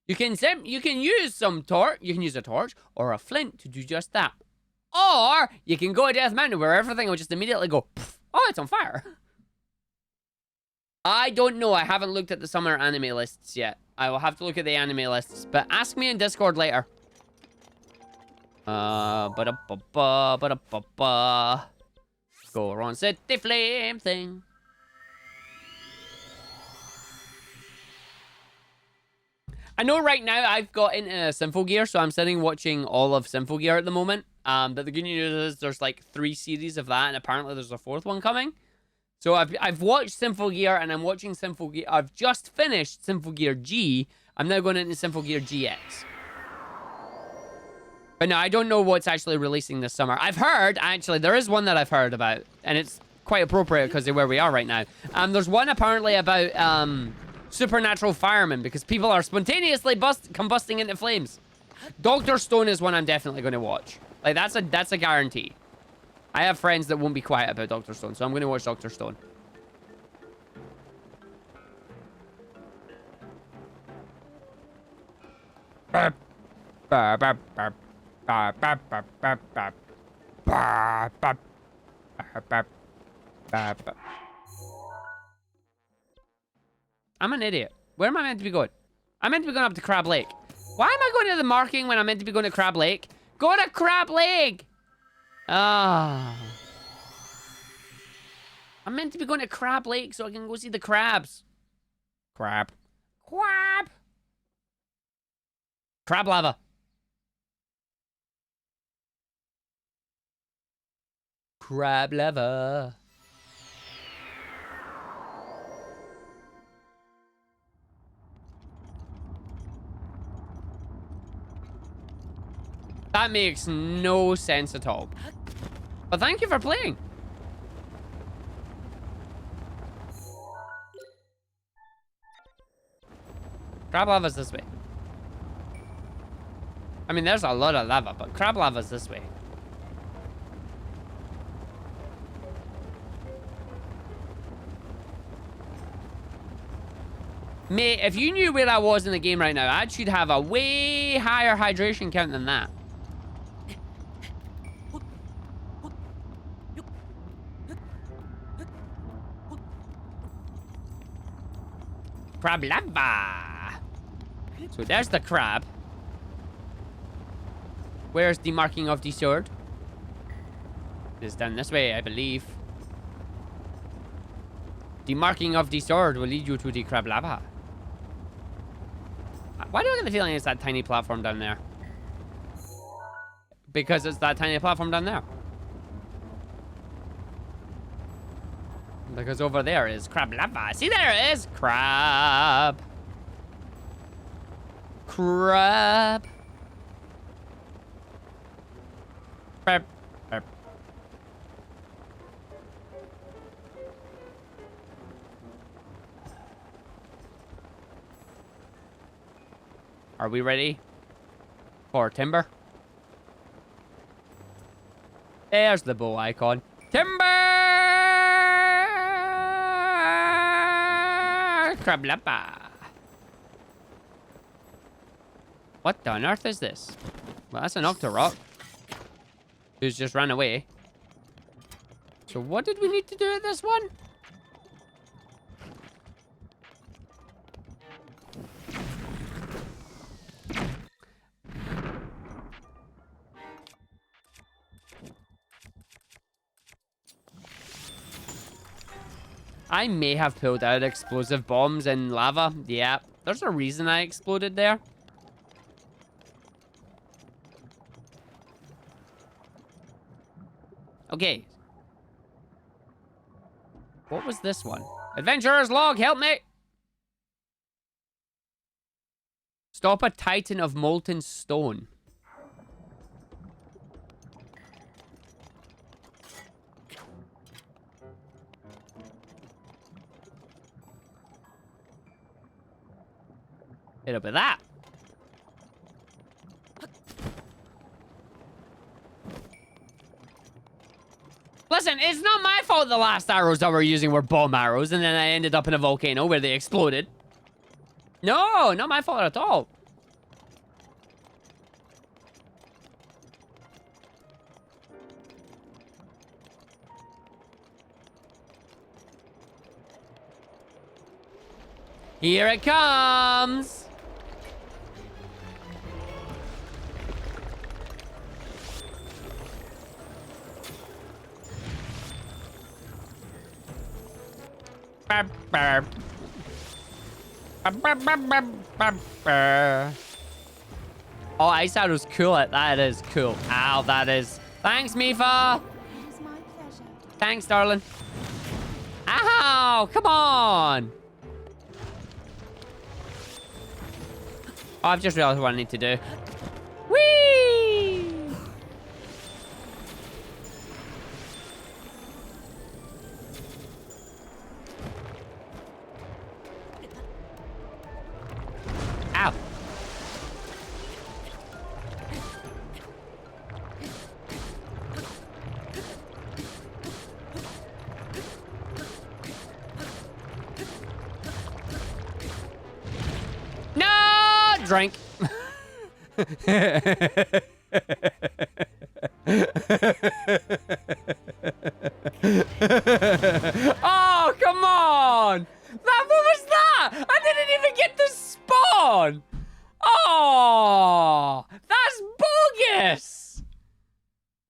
You can use a torch or a flint to do just that. Or you can go to Death Mountain where everything will just immediately go, oh, it's on fire. I don't know. I haven't looked at the summer anime lists yet. I will have to look at the anime lists, but ask me in Discord later. Ba-da-ba-ba. Go around, set the flame thing. I know right now I've got into Symphogear, so I'm sitting watching all of Symphogear at the moment. But the good news is there's like 3 series of that, and apparently there's a 4th one coming. So I've watched Symphogear, and I'm watching Symphogear. I've just finished Symphogear G. I'm now going into Symphogear GX. But no, I don't know what's actually releasing this summer. I've heard, actually, there is one that I've heard about, and it's quite appropriate because of where we are right now. There's one apparently about supernatural firemen, because people are spontaneously combusting into flames. Dr. Stone is one I'm definitely going to watch. Like, that's a guarantee. I have friends that won't be quiet about Dr. Stone, so I'm going to watch Dr. Stone. I'm an idiot. Where am I meant to be going? I'm meant to be going up to Crab Lake. Why am I going to the marking when I'm meant to be going to Crab Lake? Go to Crab Lake! Ah. I'm meant to be going to Crab Lake so I can go see the crabs. Crab. Crab. Crab lava. Crab lava. That makes no sense at all. But thank you for playing. Crab lava's this way. I mean, there's a lot of lava, but crab lava's this way. Mate, if you knew where I was in the game right now, I should have a way higher hydration count than that. Crab lava. So there's the crab. Where's the marking of the sword? It's down this way, I believe. The marking of the sword will lead you to the crab lava. Why do I get the feeling it's that tiny platform down there? Because it's that tiny platform down there. Because over there is crab lava. See, there it is. Crab. Crab. Crab. Crab. Are we ready for timber? There's the bow icon. Timber! Crab lava. What on earth is this? Well, that's an Octorok. Who's just ran away. So what did we need to do at this one? I may have pulled out explosive bombs in lava. Yeah, there's a reason I exploded there. Okay. What was this one? Adventurer's log, help me! Stop a titan of molten stone. Hit up with that. Listen, it's not my fault the last arrows that we're using were bomb arrows, and then I ended up in a volcano where they exploded. No, not my fault at all. Here it comes. Oh, Ice Arrow's cool. That is cool. Ow, that is. Thanks, Mifa. It is my pleasure. Thanks, darling. Ow, come on. Oh, I've just realized what I need to do. Whee! Ow. No! Drink. Oh, come on! What was that? I didn't even get to spawn! Oh! That's bogus!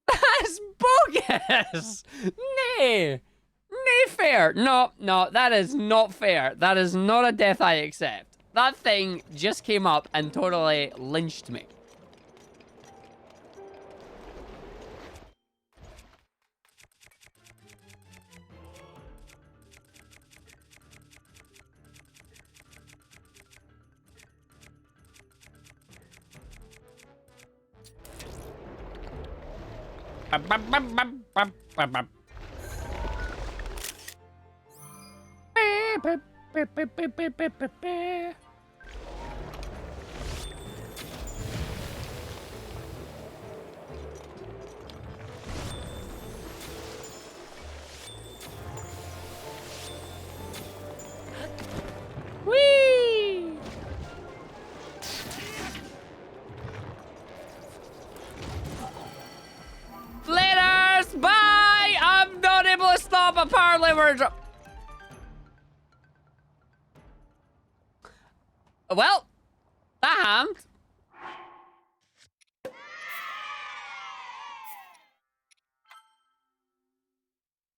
That's bogus! Nay! Nay fair. No, that is not fair. That is not a death I accept. That thing just came up and totally lynched me. Whee! Laters! Bye! I'm not able to stop. Apparently we're... Well, that happened.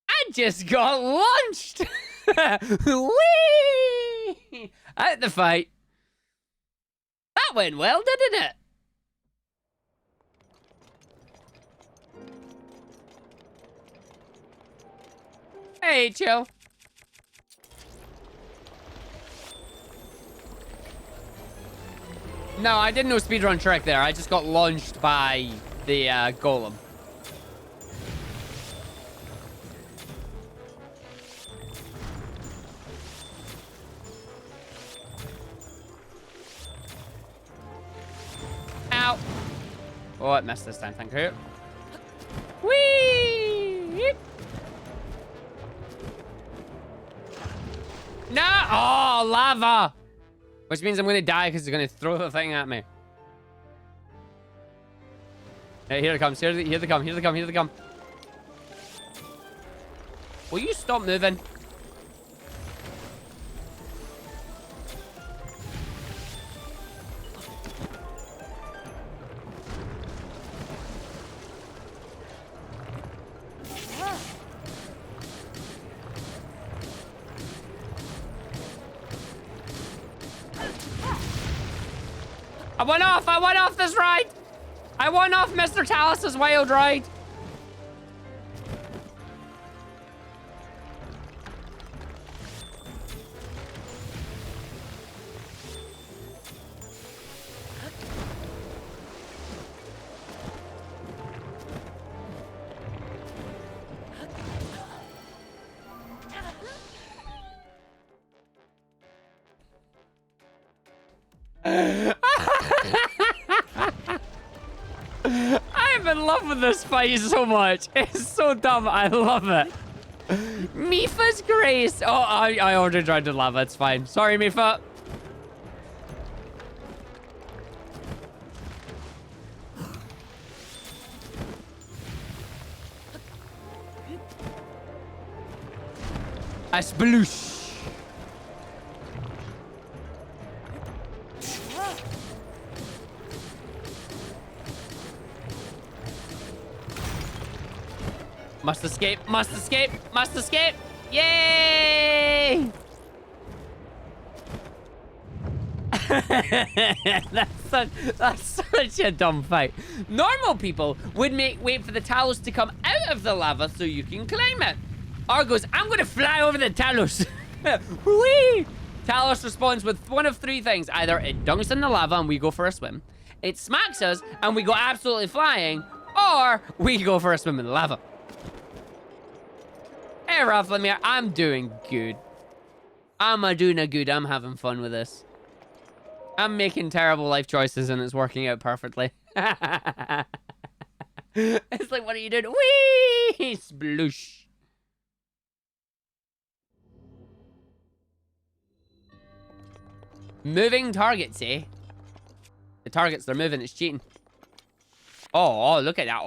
I just got launched. Whee! Out the fight. That went well, didn't it? Hey, chill. No, I did no speedrun trick there. I just got launched by the golem. Ow. Oh, it missed this time. Thank you. Whee! No! Oh, lava! Which means I'm gonna die because it's gonna throw the thing at me. Hey, here it comes. Here they come. Here they come. Here they come. Will you stop moving? I went off this ride. I went off Mr. Talus's wild ride. I'm in love with this fight so much. It's so dumb. I love it. Mifa's Grace. Oh, I already tried to lava. It's fine. Sorry, Mifa. I sploosh. Must escape, must escape, must escape. Yay! that's such a dumb fight. Normal people would wait for the Talos to come out of the lava so you can climb it. Argo's, I'm gonna fly over the Talos. Whee! Talos responds with one of three things. Either it dunks in the lava and we go for a swim, it smacks us and we go absolutely flying, or we go for a swim in the lava. Hey, Ralph, I'm doing good. I'm doing a good. I'm having fun with this. I'm making terrible life choices and it's working out perfectly. It's like, what are you doing? Whee! Sploosh. Moving targets, eh? The targets, they're moving. It's cheating. Oh, look at that.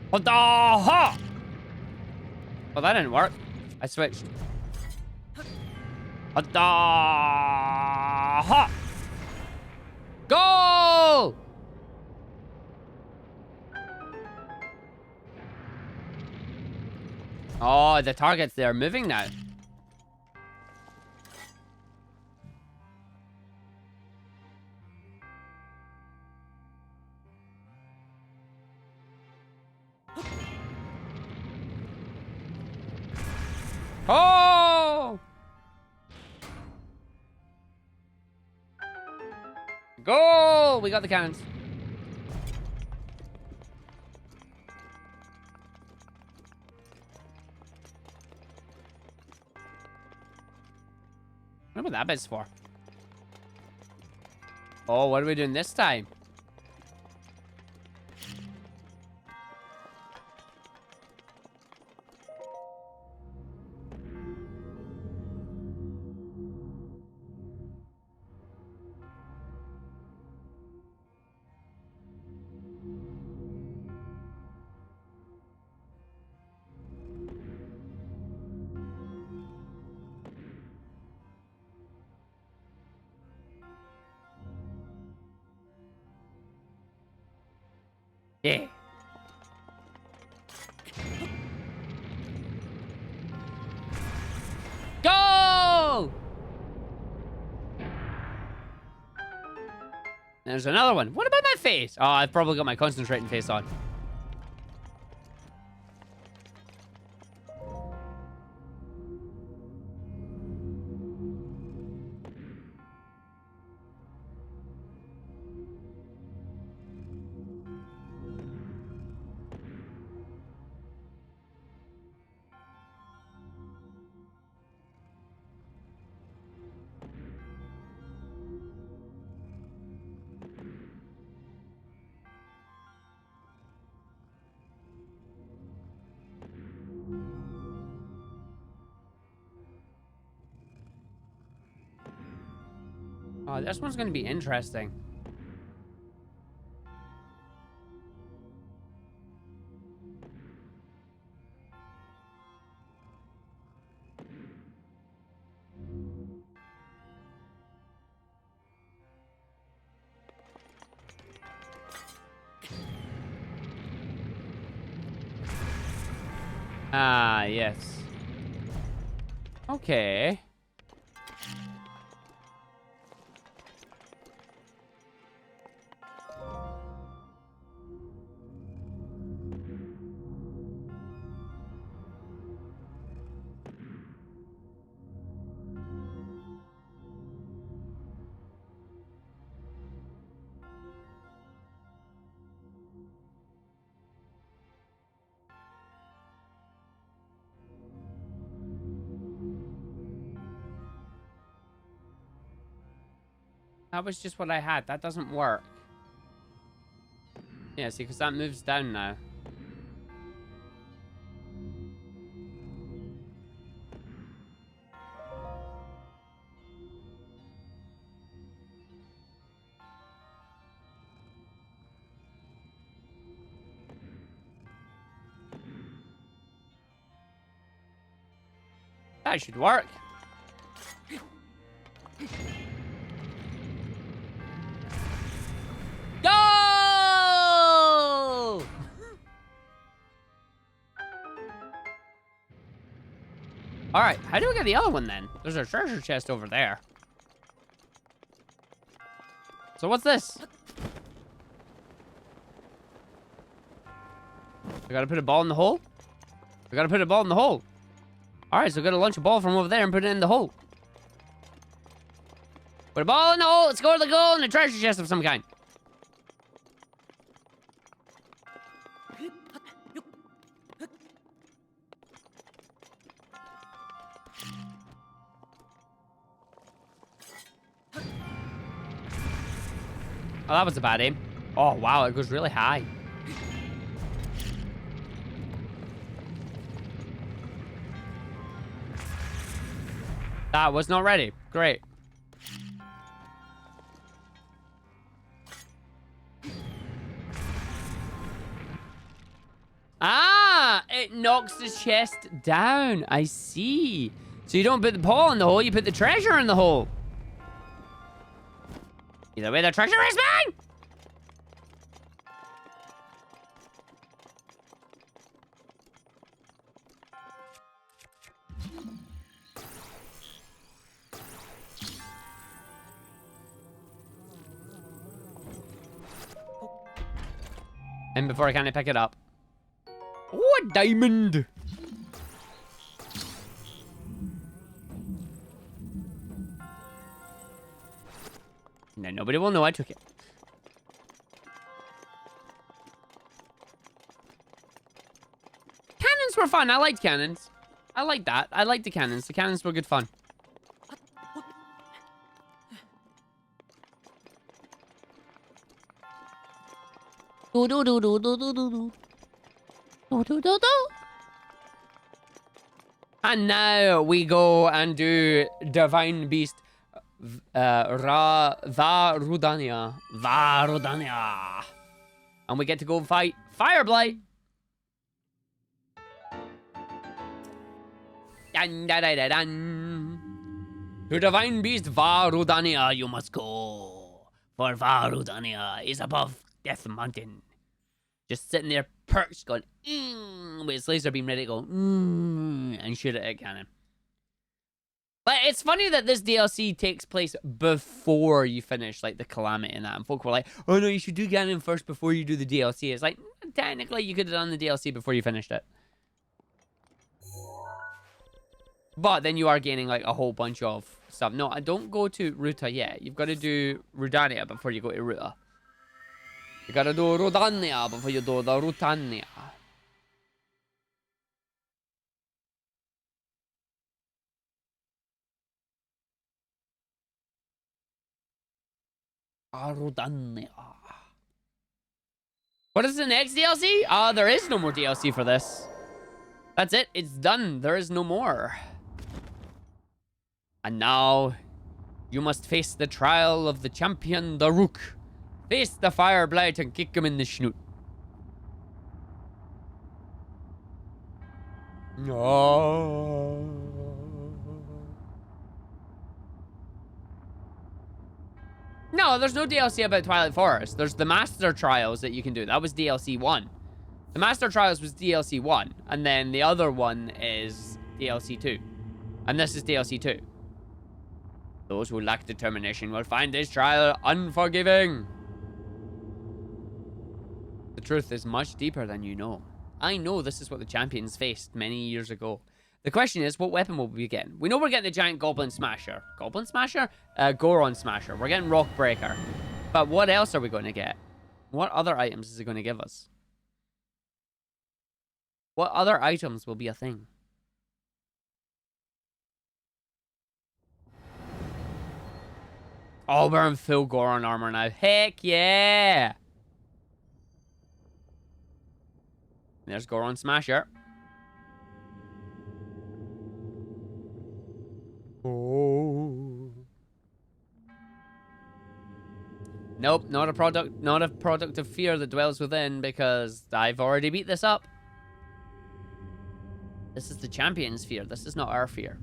What? Oh, that didn't work. I switched. Goal! Oh, the targets, they're moving now. Oh! Goal! We got the cannons. I wonder what that bit's for. Oh, what are we doing this time? Yeah. Go! There's another one. What about my face? Oh, I've probably got my concentrating face on. Oh, this one's gonna be interesting. Ah, yes. Okay. That was just what I had. That doesn't work. Yeah, see, because that moves down now. That should work. Go! All right, how do we get the other one then? There's a treasure chest over there. So what's this? I gotta put a ball in the hole? I gotta put a ball in the hole. All right, so I gotta launch a ball from over there and put it in the hole. Put a ball in the hole. Let's go to the goal in a treasure chest of some kind. Oh, that was a bad aim. Oh, wow, it goes really high. That was not ready. Great. Ah, it knocks the chest down. I see. So you don't put the ball in the hole, you put the treasure in the hole. Either way, the treasure is mine! And before I can pick it up. Oh, a diamond! No, nobody will know I took it. Cannons were fun. I liked cannons. I liked that. I liked the cannons. The cannons were good fun. Do do do do do do do do do do do. And now we go and do Divine Beast Varudania. Varudania. And we get to go fight Fireblight. Dun, dun, dun, dun, dun. To Divine Beast Varudania you must go. For Varudania is above Death Mountain. Just sitting there perched going, with his laser beam ready to go, and shoot it at cannon. But it's funny that this DLC takes place before you finish, like, the Calamity and that. And folk were like, oh no, you should do Ganon first before you do the DLC. It's like, technically, you could have done the DLC before you finished it. But then you are gaining, like, a whole bunch of stuff. No, don't go to Ruta yet. You've got to do Rudania before you go to Ruta. You gotta do Rudania before you do the Rutania. Rudania. What is the next DLC? There is no more DLC for this. That's it. It's done. There is no more. And now, You must face the trial of the champion, the Rook. Face the fire blight and kick him in the snoot. No. No, there's no DLC about Twilight Forest. There's the Master Trials that you can do. That was DLC 1. The Master Trials was DLC 1. And then the other one is DLC 2. And this is DLC 2. Those who lack determination will find this trial unforgiving. The truth is much deeper than you know. I know this is what the champions faced many years ago. The question is, what weapon will we get? We know we're getting the giant Goblin Smasher. Goblin Smasher? Goron Smasher. We're getting Rock Breaker. But what else are we going to get? What other items is it going to give us? What other items will be a thing? Oh, we're in full Goron armor now. Heck yeah! There's Goron Smasher. Oh. Nope, not a product of fear that dwells within, because I've already beat this up. This is the champion's fear. This is not our fear.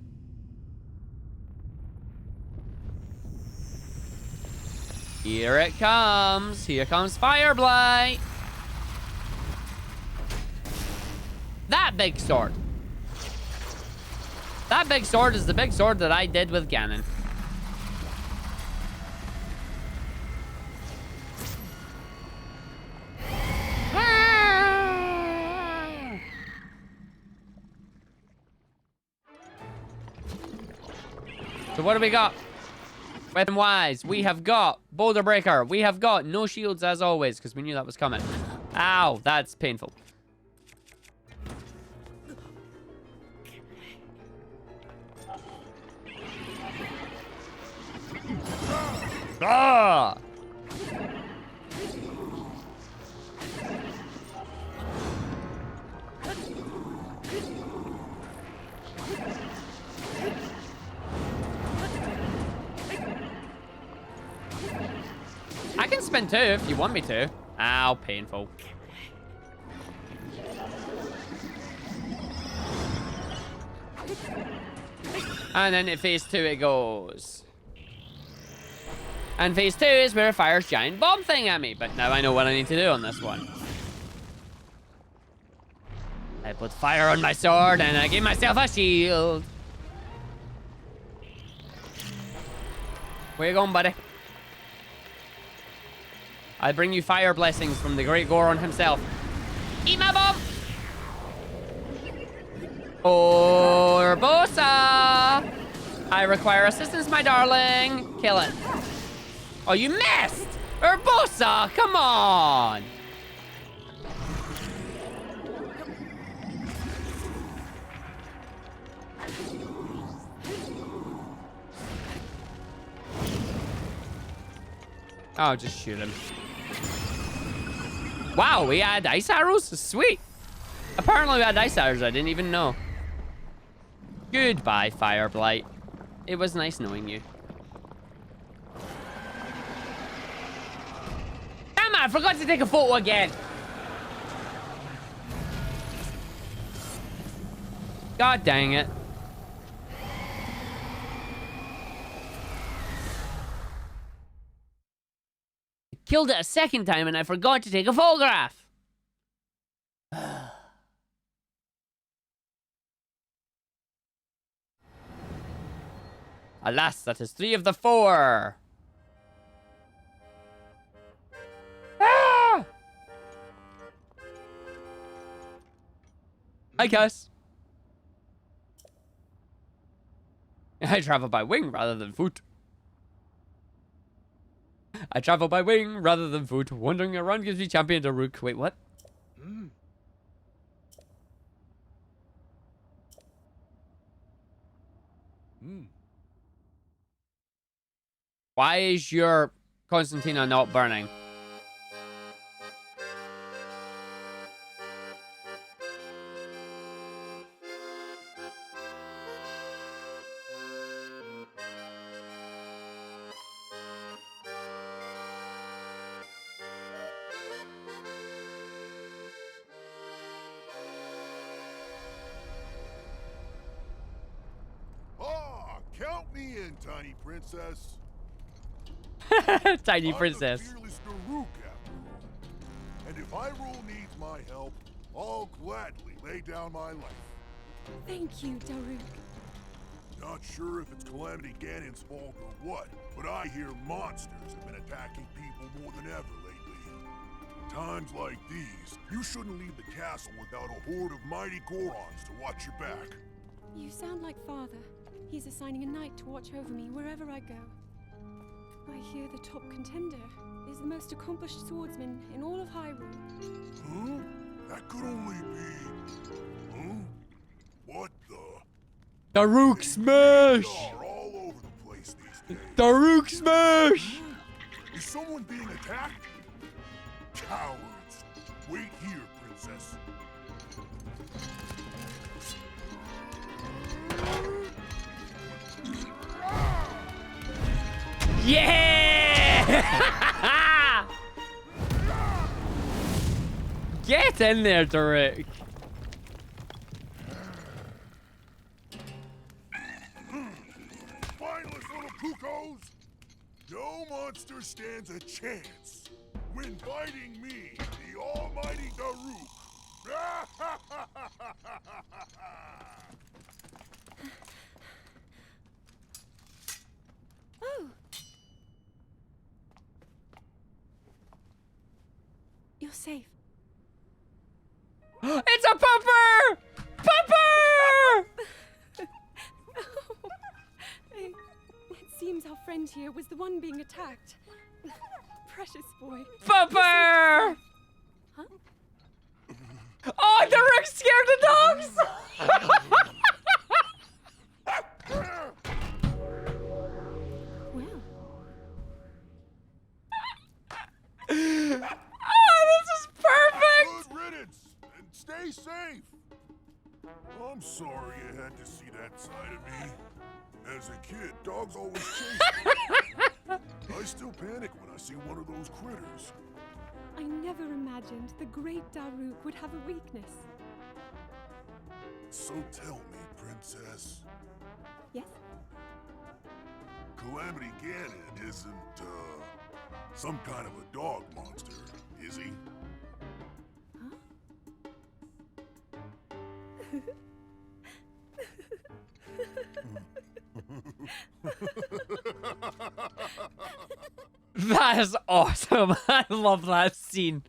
Here it comes. Here comes Fire Blight. That big sword. That big sword is the big sword that I did with Ganon. So what do we got? Weapon-wise, we have got Boulder Breaker. We have got no shields as always, because we knew that was coming. Ow, that's painful. Ah! I can spin too if you want me to. Ow, painful. And then at phase 2 it goes. And phase 2 is where it fires giant bomb thing at me. But now I know what I need to do on this one. I put fire on my sword and I give myself a shield. Where you going, buddy? I bring you fire blessings from the great Goron himself. Eat my bomb! Urbosa! I require assistance, my darling. Kill it. Oh, you missed! Urbosa, come on! Oh, just shoot him. Wow, we had ice arrows? Sweet. Apparently we had ice arrows. I didn't even know. Goodbye, Fire Blight. It was nice knowing you. Damn it, I forgot to take a photo again. God dang it. Killed it a second time and I forgot to take a photograph. Alas, that is 3 of the 4. Ah! Hi, Cass. I travel by wing rather than foot. I travel by wing rather than foot. Wandering around gives me champion to Rook. Wait, what? Why is your Constantina not burning? me in, tiny princess. Tiny I'm princess. the fearless Daruk, after all. And if Hyrule needs my help, I'll gladly lay down my life. Thank you, Daruk. Not sure if it's Calamity Ganon's fault or what, but I hear monsters have been attacking people more than ever lately. Times like these, you shouldn't leave the castle without a horde of mighty Gorons to watch your back. You sound like Father. He's assigning a knight to watch over me wherever I go. I hear the top contender is the most accomplished swordsman in all of Hyrule. Huh? That could only be... Huh? What the... Daruk smash! They are all over the place these days. Daruk smash! Is someone being attacked? Cowards! Wait here, princess. Yeah! Get in there, Daruk. Spineless little cuckoos! No monster stands a chance when fighting me, the almighty Daruk. Oh! You're safe. It's a pupper! Pupper! It seems our friend here was the one being attacked. Precious boy. Pupper! Huh? Oh, Daruk scared the dogs! Well, Oh, this is perfect! Good riddance, and stay safe. I'm sorry you had to see that side of me. As a kid, dogs always chase me. I still panic when I see one of those critters. I never imagined the great Daruk would have a weakness. So tell me, princess, Yes? Calamity Ganon isn't, some kind of a dog monster, is he? That is awesome. I love that scene.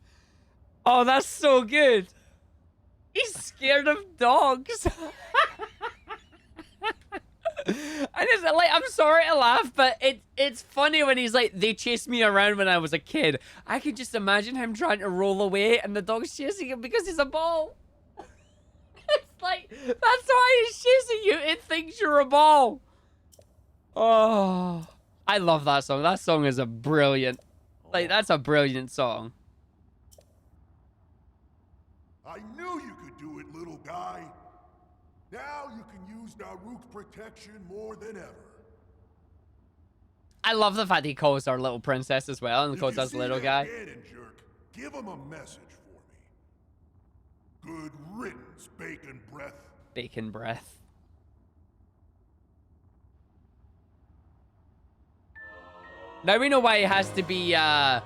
Oh, that's so good. He's scared of dogs. And it's like, I'm sorry to laugh, but it's funny when he's like, they chased me around when I was a kid. I could just imagine him trying to roll away and the dog's chasing him because he's a ball. It's like, that's why he's chasing you. It thinks you're a ball. Oh, I love that song. That song is a brilliant, like, that's a brilliant song. I knew you could do it, little guy. Now you can use Daruk's protection more than ever. I love the fact he calls her little princess as well and If calls you us see little that guy. Ganon jerk, give him a message for me. Good riddance, bacon breath. Bacon breath. Now we know why he has to be, Now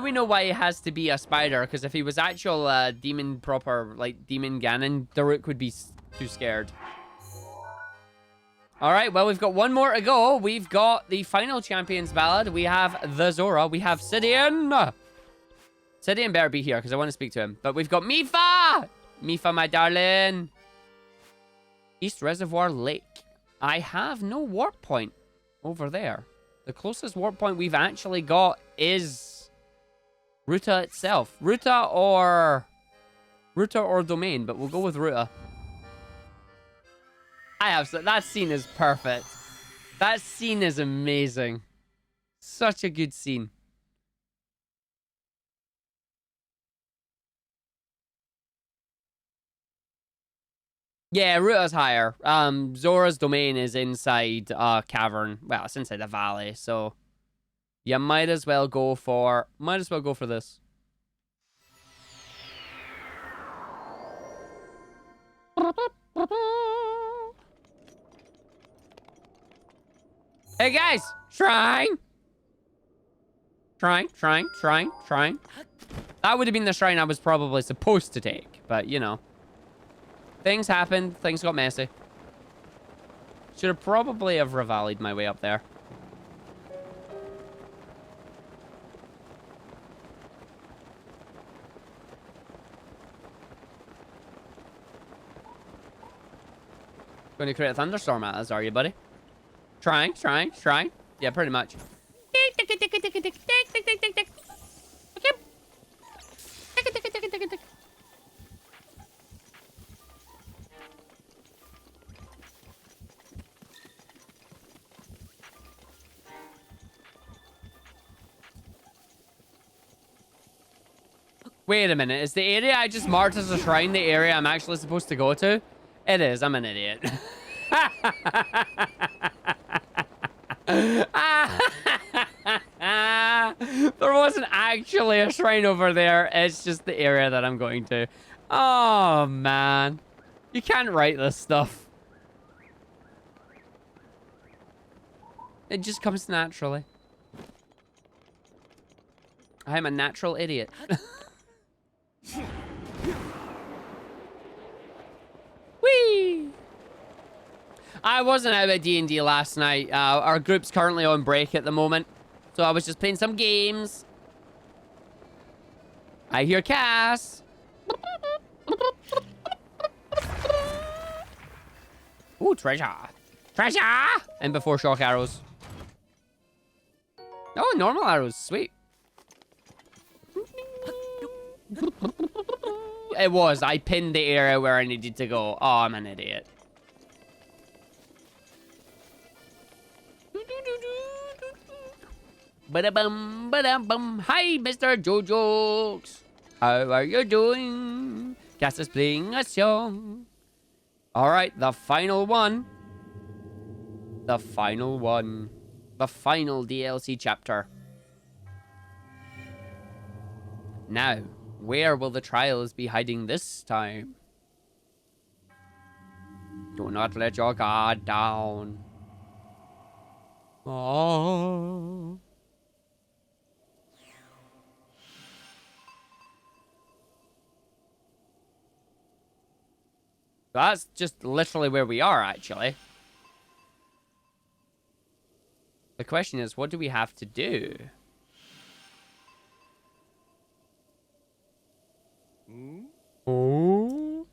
we know why he has to be a spider, because if he was actual, demon proper, like, demon Ganon, Daruk would be too scared. Alright, well, we've got one more to go. We've got the final champions ballad. We have the Zora. We have Sidian. Sidian better be here, because I want to speak to him. But we've got Mifa! Mifa, my darling. East Reservoir Lake. I have no warp point over there. The closest warp point we've actually got is Ruta itself. Ruta or Domain, but we'll go with Ruta. That scene is perfect. That scene is amazing. Such a good scene. Yeah, Ruta's higher. Zora's Domain is inside a cavern. Well, it's inside a valley, so you might as well go for this. Hey guys, shrine. Shrine. That would have been the shrine I was probably supposed to take, but you know. Things happened, things got messy. Should have probably have revallied my way up there. Going to create a thunderstorm at us, are you, buddy? Trying. Yeah, pretty much. Wait a minute, is the area I just marked as a shrine the area I'm actually supposed to go to? It is, I'm an idiot. There wasn't actually a shrine over there, it's just the area that I'm going to. Oh, man. You can't write this stuff. It just comes naturally. I'm a natural idiot. Whee! I wasn't out at D&D last night. Our group's currently on break at the moment. So I was just playing some games. I hear Cass. Ooh, treasure. Treasure! And before shock arrows. Oh, normal arrows. Sweet. It was. I pinned the area where I needed to go. Oh, I'm an idiot. Ba-da-bum, ba-da-bum. Hi, Mr. Jojokes. How are you doing? Cass is playing a song. All right, the final one. The final one. The final DLC chapter. Now, where will the trials be hiding this time? Do not let your guard down. Oh. That's just literally where we are, actually. The question is, what do we have to do? Oh.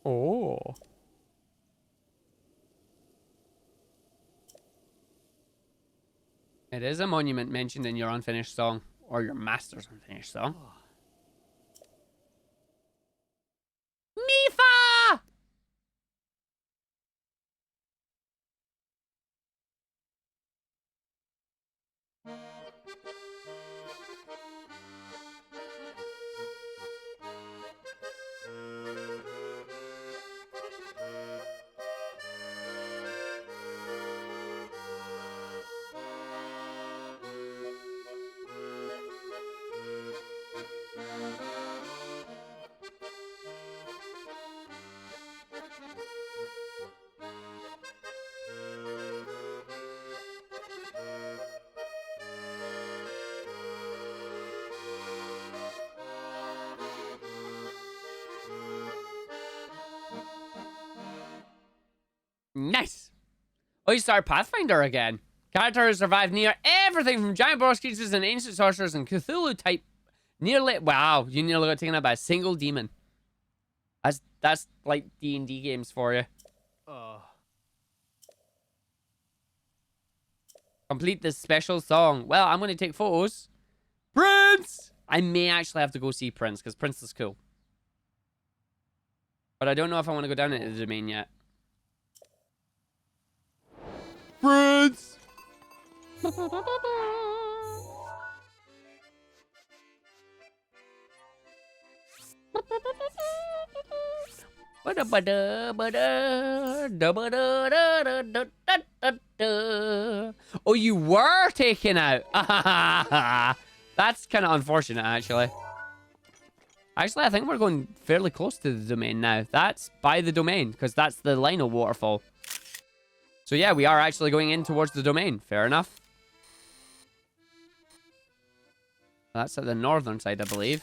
Oh. It is a monument mentioned in your unfinished song, or your master's unfinished song. Mifa! Nice! Oh, you start Pathfinder again. Characters survive near everything from giant boss creatures and ancient sorcerers and Cthulhu type. Nearly, wow, you nearly got taken out by a single demon. That's like D&D games for you. Complete this special song. Well, I'm going to take photos. Prince! I may actually have to go see Prince, because Prince is cool. But I don't know if I want to go down into the domain yet. Prince! Oh, you were taken out. That's kind of unfortunate, actually. Actually, I think we're going fairly close to the domain now. That's by the domain, because that's the Lino waterfall. So yeah, we are actually going in towards the domain. Fair enough. That's at the northern side, I believe.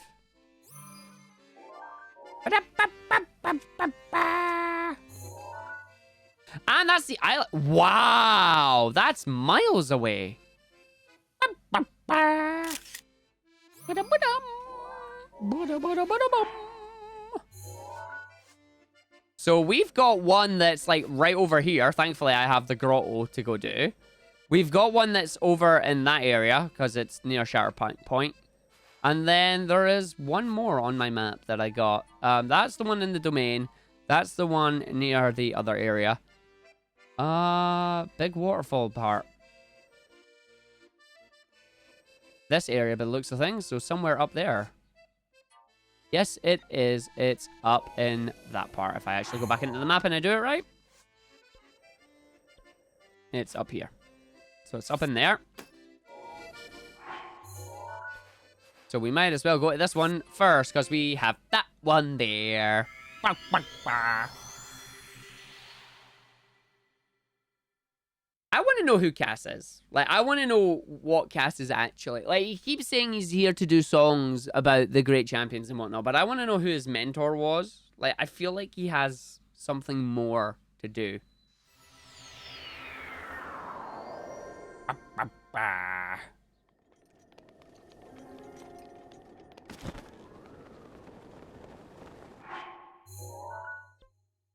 And that's the island. Wow, that's miles away. So we've got one that's like right over here. Thankfully, I have the grotto to go do. We've got one that's over in that area because it's near Shatter Point. And then there is one more on my map that I got. That's the one in the domain. That's the one near the other area. Big waterfall part. This area, by the looks of things. So somewhere up there. Yes, it is. It's up in that part. If I actually go back into the map and I do it right. It's up here. So it's up in there. So we might as well go to this one first, because we have that one there. I want to know who Cass is. Like, I want to know what Cass is actually. Like, he keeps saying he's here to do songs about the great champions and whatnot, but I want to know who his mentor was. Like, I feel like he has something more to do.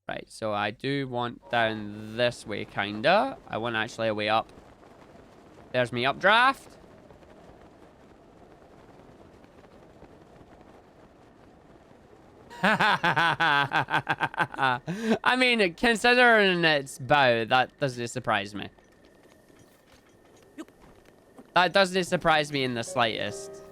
Right, so I do want down this way, kinda. I want actually a way up. There's me updraft. I mean, considering its bow, that doesn't surprise me. That doesn't surprise me in the slightest.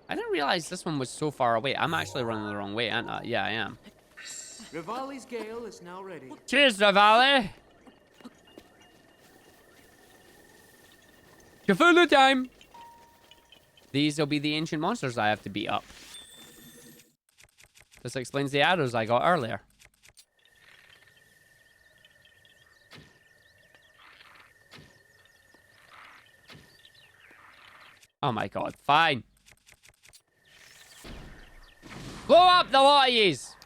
I didn't realize this one was so far away. I'm actually running the wrong way, aren't I? Yeah, I am. Rivali's gale is now ready. Cheers, Rivali! Cthulhu time! These will be the ancient monsters I have to beat up. This explains the arrows I got earlier. Oh my god, fine. Blow up the lot of yous!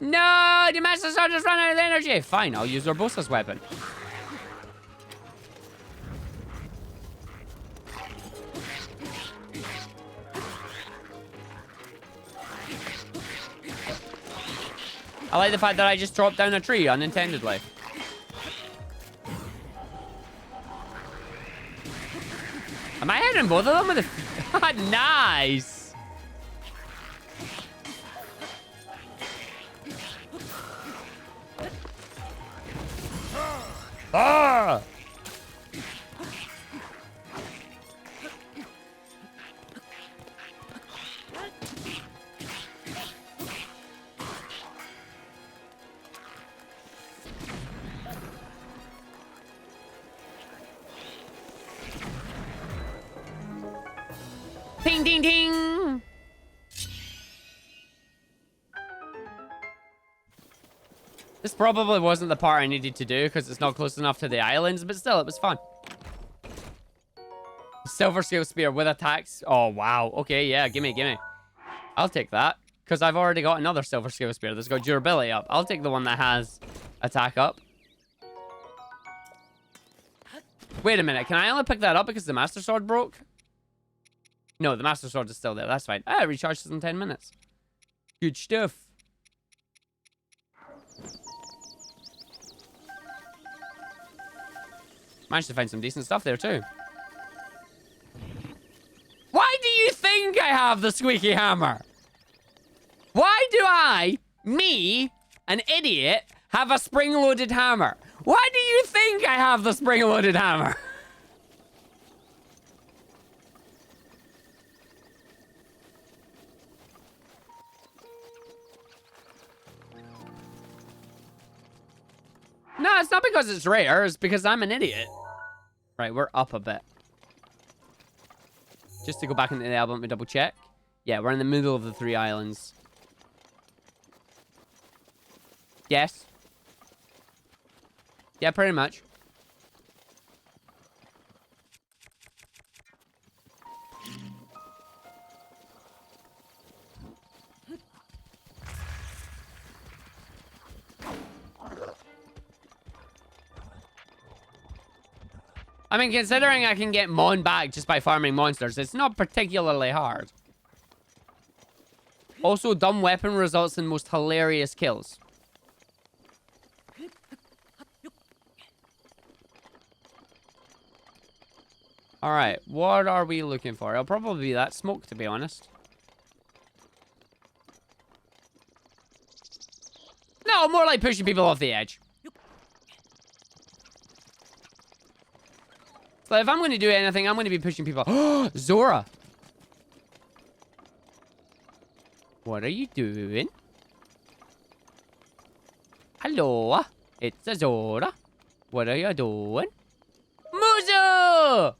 No, the Master Sword just ran out of energy. Fine, I'll use Urbosa's weapon. I like the fact that I just dropped down a tree unintendedly. Am I hitting both of them with a... Nice! Ah! Ting, ting, ting! This probably wasn't the part I needed to do because it's not close enough to the islands, but still, it was fun. Silver scale spear with attacks. Oh, wow. Okay, yeah, gimme. I'll take that because I've already got another silver scale spear that's got durability up. I'll take the one that has attack up. Wait a minute. Can I only pick that up because the Master Sword broke? No, the Master Sword is still there. That's fine. Ah, it recharges in 10 minutes. Good stuff. Managed to find some decent stuff there, too. Why do you think I have the squeaky hammer? Why do I, me, an idiot, have a spring-loaded hammer? Why do you think I have the spring-loaded hammer? No, it's not because it's rare. It's because I'm an idiot. Right, we're up a bit. Just to go back into the album to double check. Yeah, we're in the middle of the 3 islands. Yes. Yeah, pretty much. I mean, considering I can get Mon back just by farming monsters, it's not particularly hard. Also, dumb weapon results in most hilarious kills. Alright, what are we looking for? It'll probably be that smoke, to be honest. No, more like pushing people off the edge. So if I'm going to do anything, I'm going to be pushing people. Oh, Zora. What are you doing? Hello. It's a Zora. What are you doing? Muzo!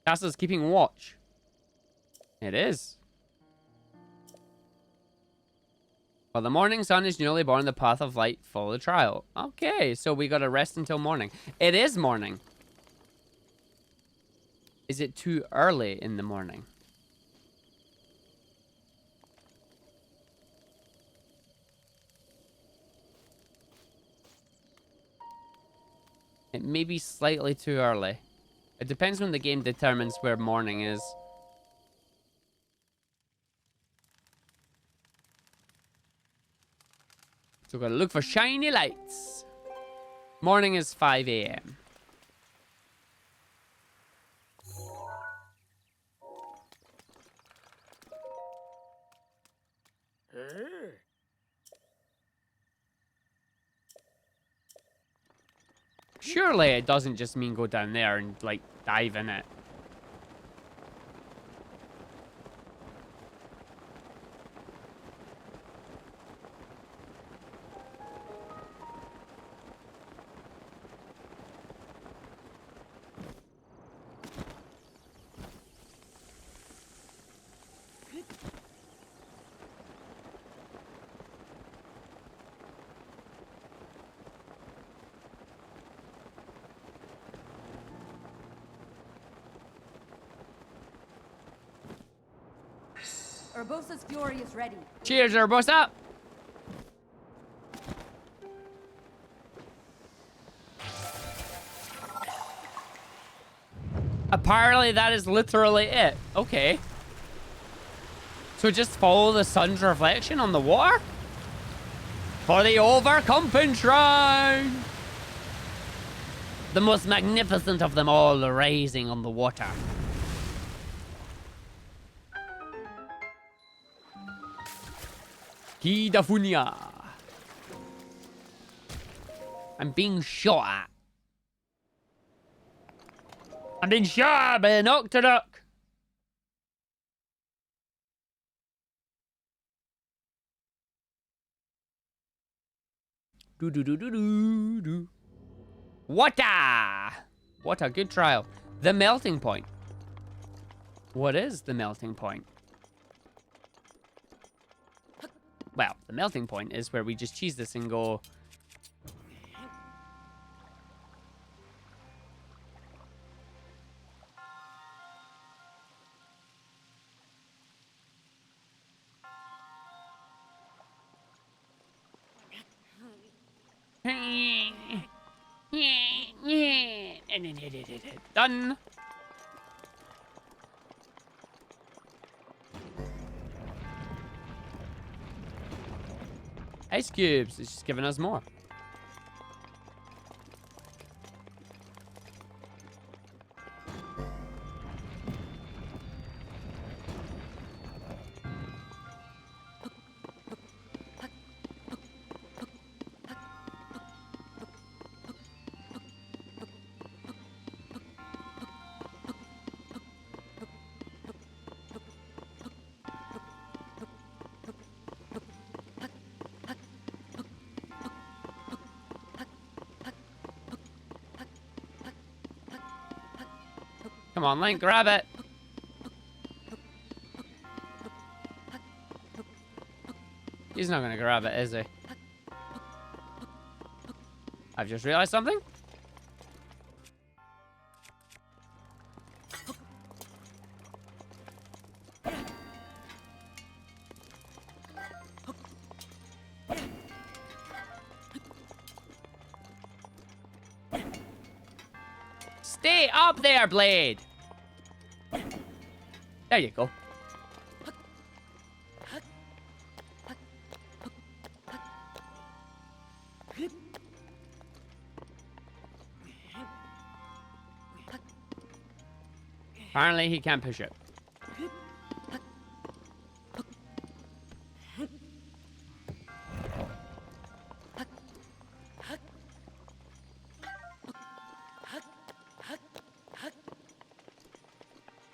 Castle's keeping watch. It is. While the morning sun is newly born, the path of light follow the trial. Okay, so we gotta rest until morning. It is morning. Is it too early in the morning? It may be slightly too early. It depends when the game determines where morning is. So we're gonna look for shiny lights. Morning is 5 a.m. Surely it doesn't just mean go down there and, like, dive in it. Urbosa's fury is ready. Cheers, Urbosa! Apparently that is literally it. Okay. So just follow the sun's reflection on the water? For the overcoming shrine! The most magnificent of them all rising on the water. Kidafunia. I'm being shot at. I'm being shot at by an octorock. Do do do do do do. What a good trial. The melting point. What is the melting point? Well, the melting point is where we just cheese this and go. Done. ice cubes. It's just giving us more. Come on, Link, grab it. He's not gonna grab it, is he? I've just realized something. Stay up there, Blade. There you go. Apparently, he can't push it.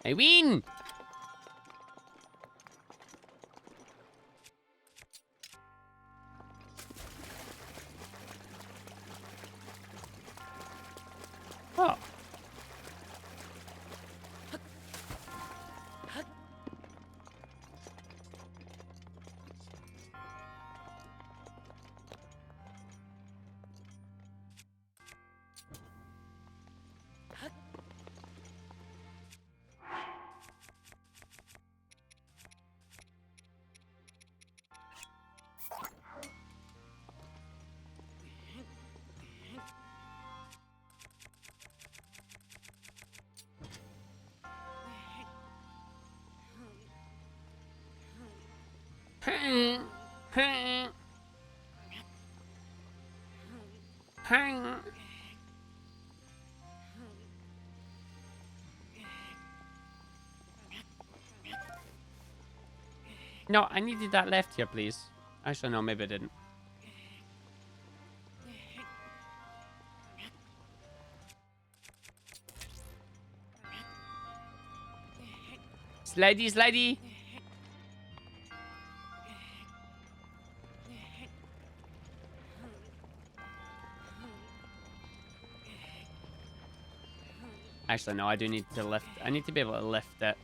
I win! Oh. No, I needed that left here, please. Actually, no, maybe I didn't. Slidey, slidey. Actually, no, I do need to lift. I need to be able to lift it.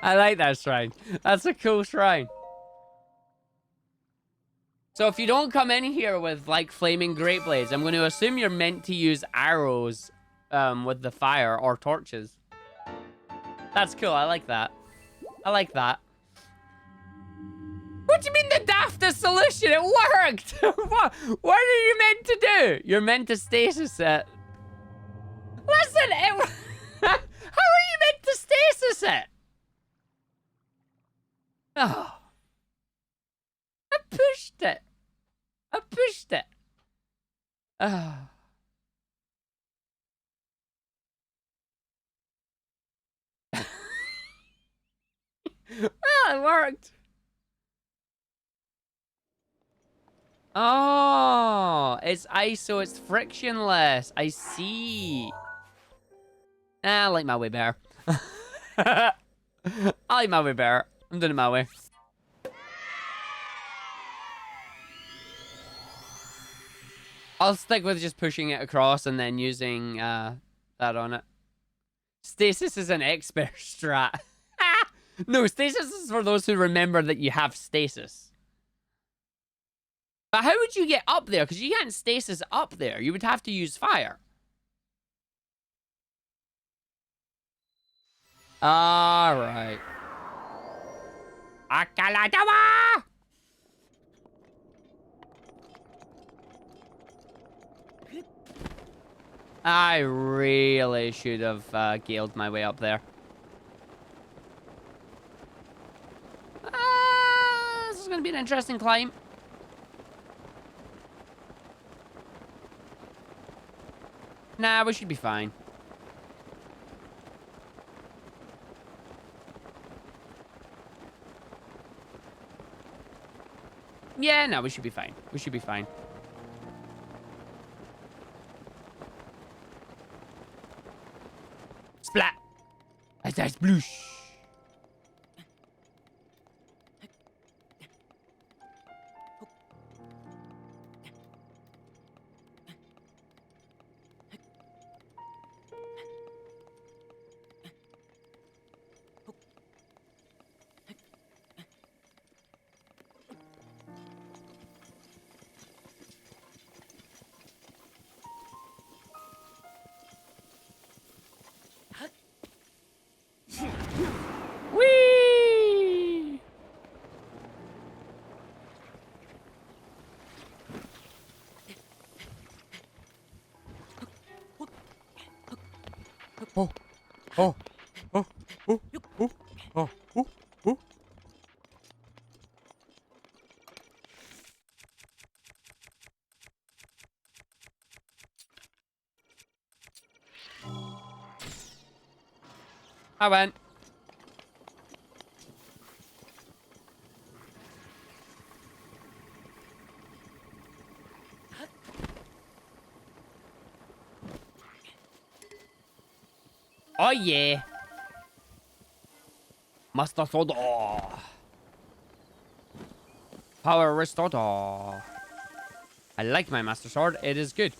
I like that shrine. That's a cool shrine. So if you don't come in here with like flaming great blades, I'm going to assume you're meant to use arrows with the fire or torches. That's cool. I like that. I like that. What do you mean the daftest solution? It worked. What are you meant to do? You're meant to stasis it. Listen, it... How are you meant to stasis it? Oh. I pushed it. I pushed it. Oh. Well, it worked. Oh, it's ice, so it's frictionless. I see. I like my way better. I like my way better. I'm doing it my way. I'll stick with just pushing it across and then using that on it. Stasis is an expert strat. No, stasis is for those who remember that you have stasis. But how would you get up there? Because you can't stasis up there. You would have to use fire. Alright. Akaladawa! I really should have galed my way up there. This is going to be an interesting climb. Nah, we should be fine. Yeah, no, we should be fine. We should be fine. Splat! That's sploosh! Whee! Oh, oh, oh, oh, oh, oh, oh, oh. I went. Oh yeah. Master Sword. Power restored. I like my Master Sword. It is good.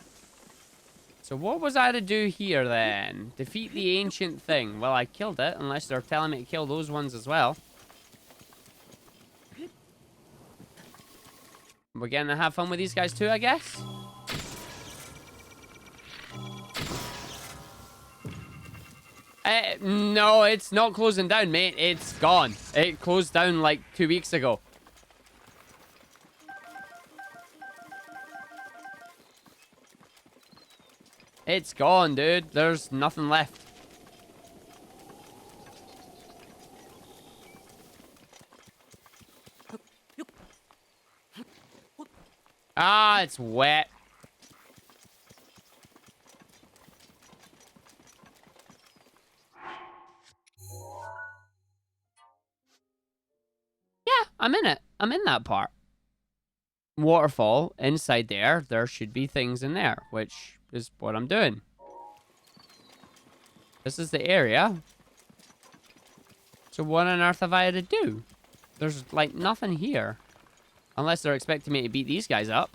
So what was I to do here then? Defeat the ancient thing. Well, I killed it, unless they're telling me to kill those ones as well. We're getting to have fun with these guys too, I guess. No, it's not closing down, mate. It's gone. It closed down like 2 weeks ago. It's gone, dude. There's nothing left. Ah, it's wet. Yeah, I'm in it. I'm in that part. Waterfall. Inside there, there should be things in there, which is what I'm doing. This is the area. So what on earth have I to do? There's, like, nothing here. Unless they're expecting me to beat these guys up.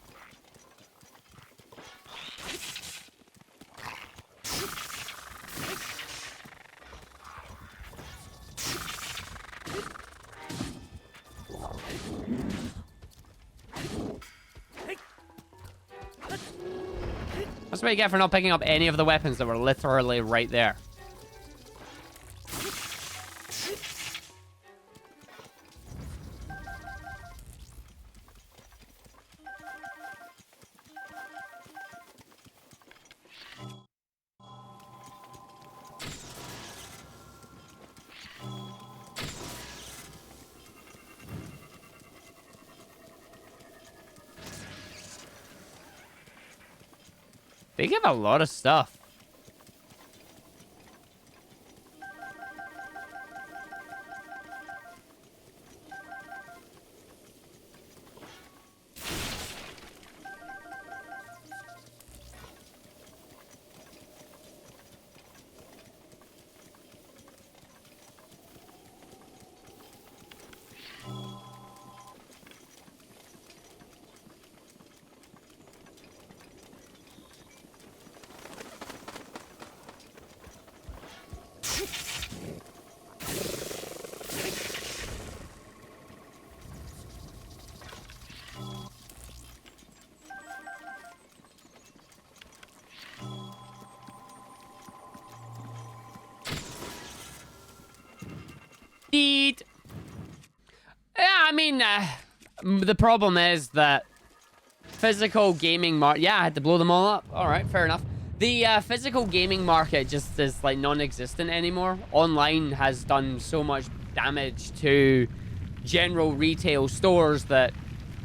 That's what you get for not picking up any of the weapons that were literally right there. They give a lot of stuff. Indeed. Yeah, I mean, the problem is that physical gaming market... Yeah, I had to blow them all up. All right, fair enough. The physical gaming market just is, like, non-existent anymore. Online has done so much damage to general retail stores that,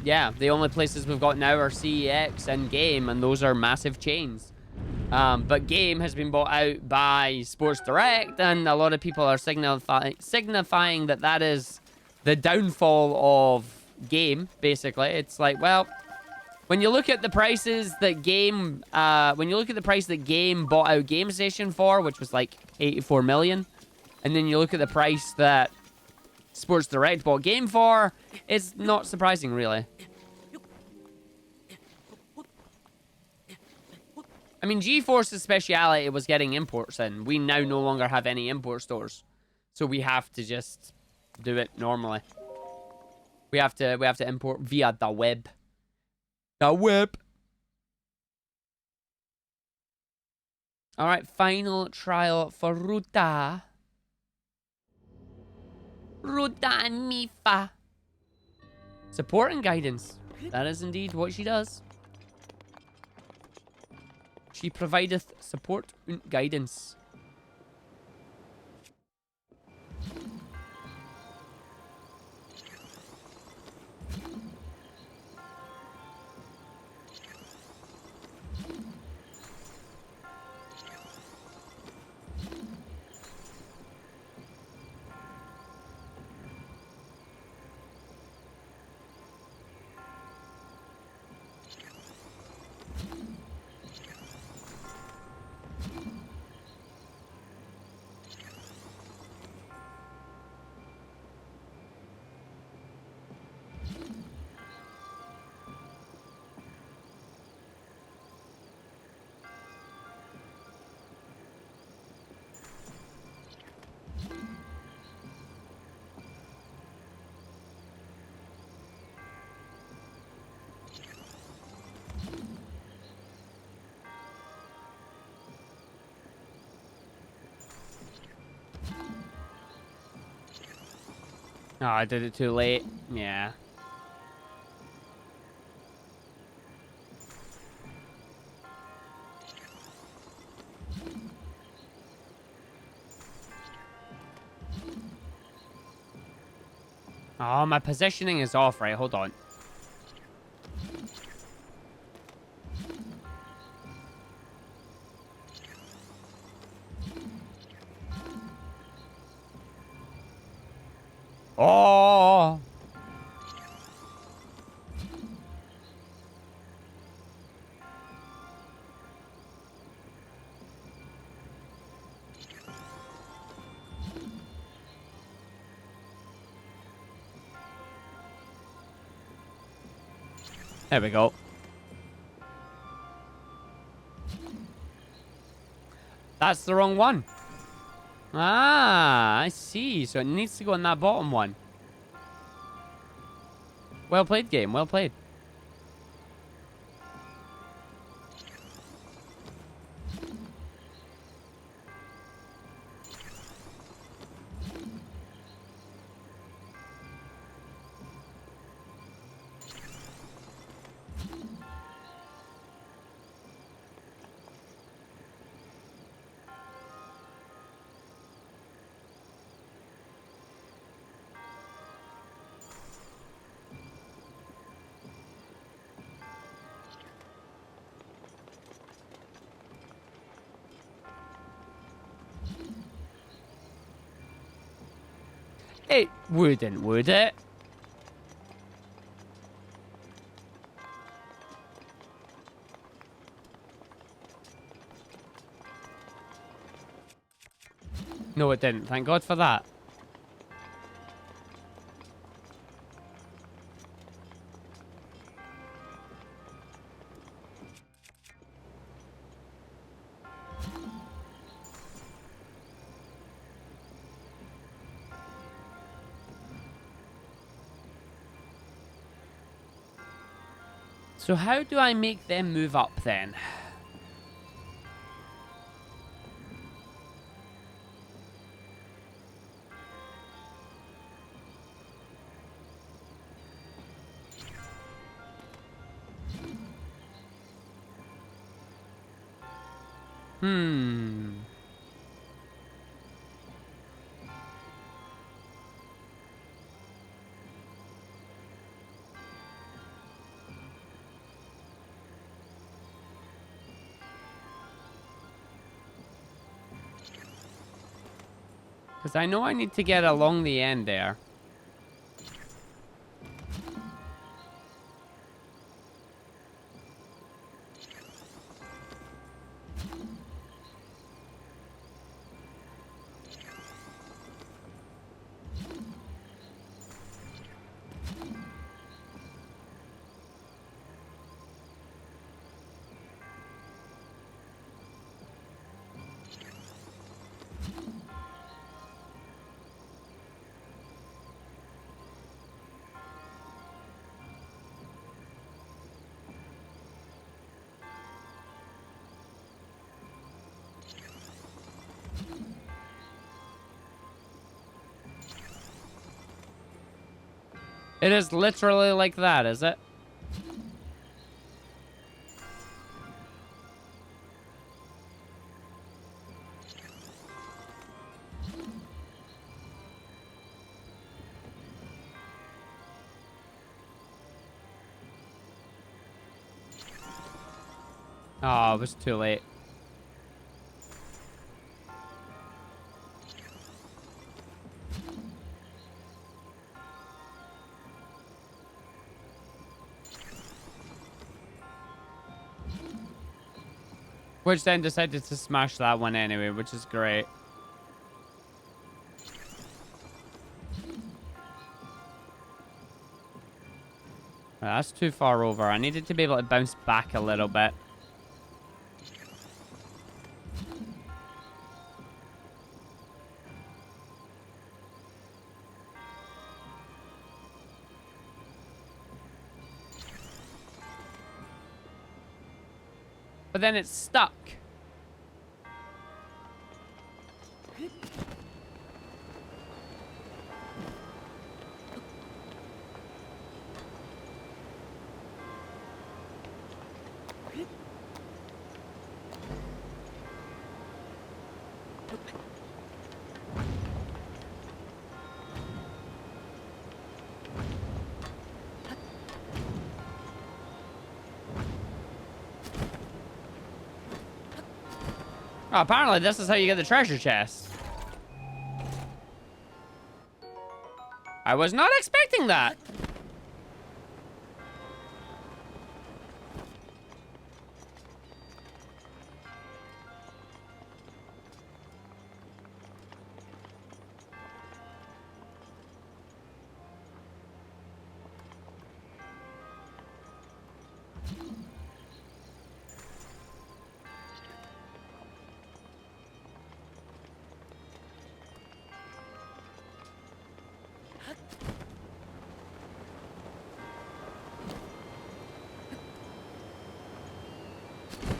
yeah, the only places we've got now are CEX and Game, and those are massive chains. But Game has been bought out by Sports Direct, and a lot of people are signifying that that is the downfall of Game, basically. It's like, well, when you look at the prices that Game, when you look at the price that Game bought out Game Station for, which was like 84 million, and then you look at the price that Sports Direct bought Game for, it's not surprising, really. I mean, GeForce's speciality was getting imports in. We now no longer have any import stores, so we have to just do it normally. We have to import via the web. The web. All right, final trial for Ruta. Ruta and Mifa. Support and guidance. That is indeed what she does. She provideth support and guidance. Oh, I did it too late. Yeah. Oh, my positioning is off, right? Hold on. Oh! There we go. That's the wrong one. Ah, I see. So it needs to go in that bottom one. Well played, game. Well played. It wouldn't, would it? No, it didn't. Thank God for that. So how do I make them move up then? Hmm. Because I know I need to get along the end there. It is literally like that, is it? Oh, it was too late. Which then decided to smash that one anyway, which is great. Right, that's too far over. I needed to be able to bounce back a little bit. But then it's stuck. Oh, apparently this is how you get the treasure chest. I was not expecting that.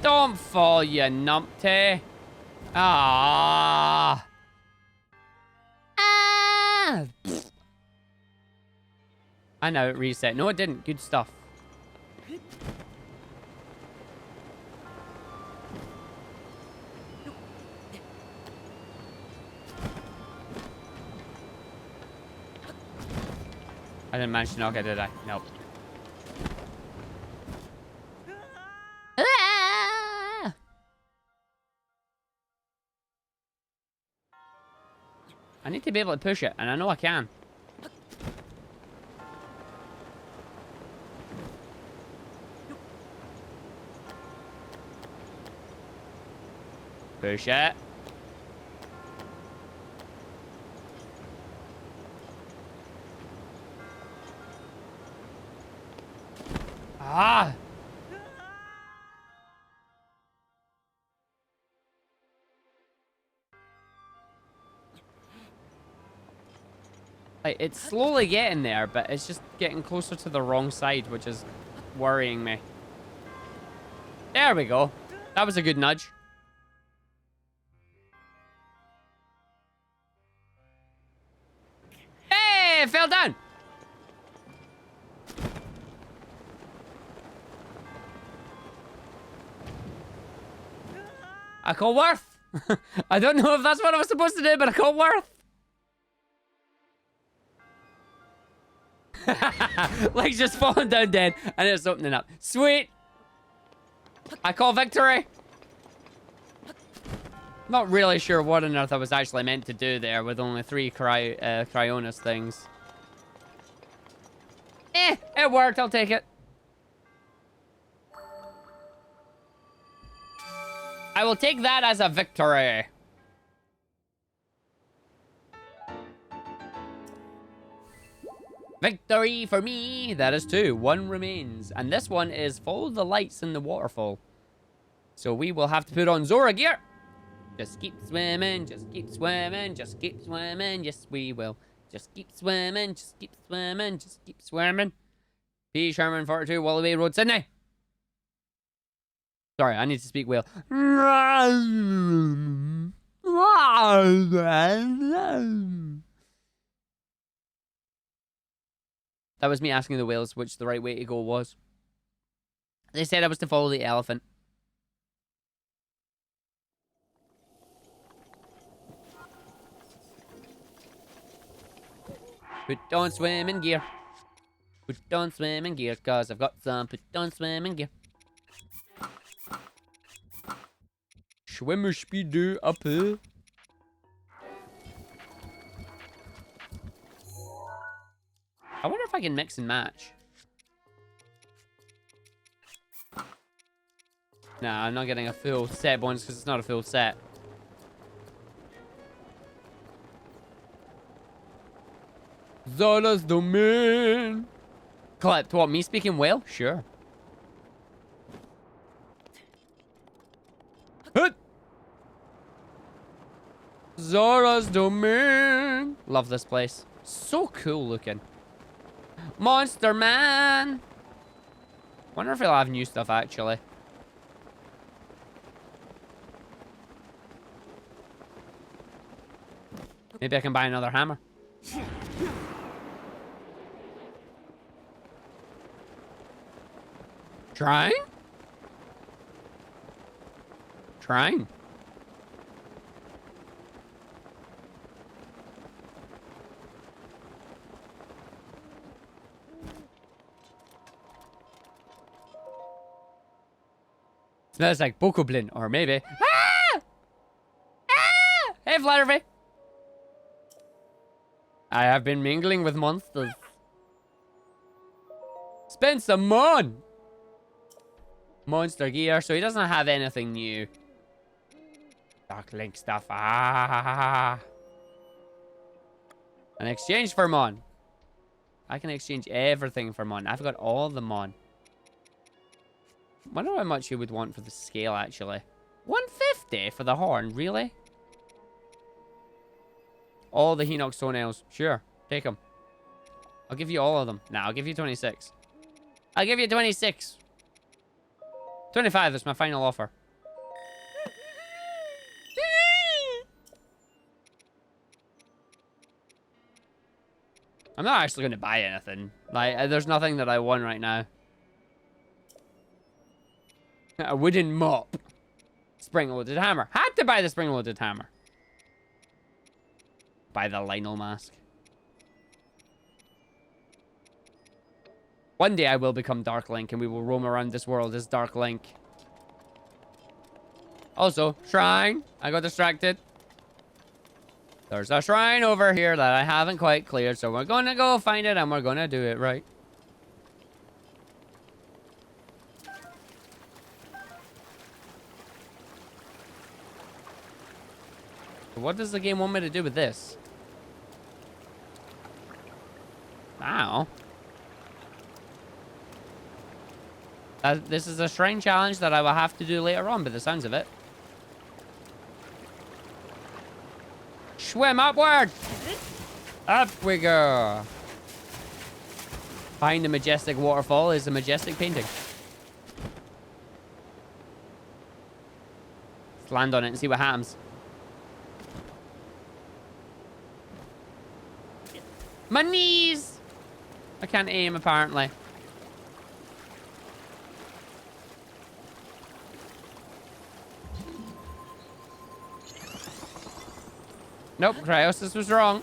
Don't fall, you numpty. Ah. Ah. I know it reset. No, it didn't. Good stuff. I didn't manage to knock it, did I? Nope. Ah! I need to be able to push it, and I know I can. Push it. Ah! Like, it's slowly getting there, but it's just getting closer to the wrong side, which is worrying me. There we go. That was a good nudge. Hey, it fell down. I call worth. I don't know if that's what I was supposed to do, but I call worth. Like just falling down dead, and it's opening up. Sweet. I call victory. Not really sure what on earth I was actually meant to do there with only 3 Cryonis things. It worked. I'll take it. I will take that as a victory. Victory for me. That is 2. 1 remains. And this one is follow the lights in the waterfall. So we will have to put on Zora gear. Just keep swimming. Just keep swimming. Just keep swimming. Yes, we will. Just keep swimming. Just keep swimming. Just keep swimming. P. Sherman 42 Wallaby Road, Sydney. Sorry, I need to speak whale. That was me asking the whales which the right way to go was. They said I was to follow the elephant. Put on swimming gear. Put on swimming gear, cause I've got some put on swimming gear. Swimmer speed up here. I wonder if I can mix and match. Nah, I'm not getting a full set bonus because it's not a full set. Zora's domain. Clipped. What, me speaking whale? Sure. Hut! Zora's domain. Love this place. So cool looking. Monster Man. Wonder if he'll have new stuff actually. Maybe I can buy another hammer. Trying? Trying. Smells like Bokoblin, or maybe. Ah! Ah! Hey, Flutterby. I have been mingling with monsters. Spend some mon. Monster gear, so he doesn't have anything new. Dark Link stuff. Ah. An exchange for mon. I can exchange everything for mon. I've got all the mon. Wonder how much you would want for the scale, actually. 150 for the horn, really? All the Hinox toenails. Sure, take them. I'll give you all of them. Nah, I'll give you 26. I'll give you 26. 25 is my final offer. I'm not actually going to buy anything. Like, there's nothing that I want right now. A wooden mop. Spring-loaded hammer. Had to buy the spring-loaded hammer. Buy the Lionel mask. One day I will become Dark Link and we will roam around this world as Dark Link. Also, shrine. I got distracted. There's a shrine over here that I haven't quite cleared, so we're gonna go find it and we're gonna do it right. What does the game want me to do with this? Ow. This is a shrine challenge that I will have to do later on by the sounds of it. Swim upward! Up we go! Behind the majestic waterfall is a majestic painting. Let's land on it and see what happens. My knees! I can't aim, apparently. Nope, Cryosis was wrong.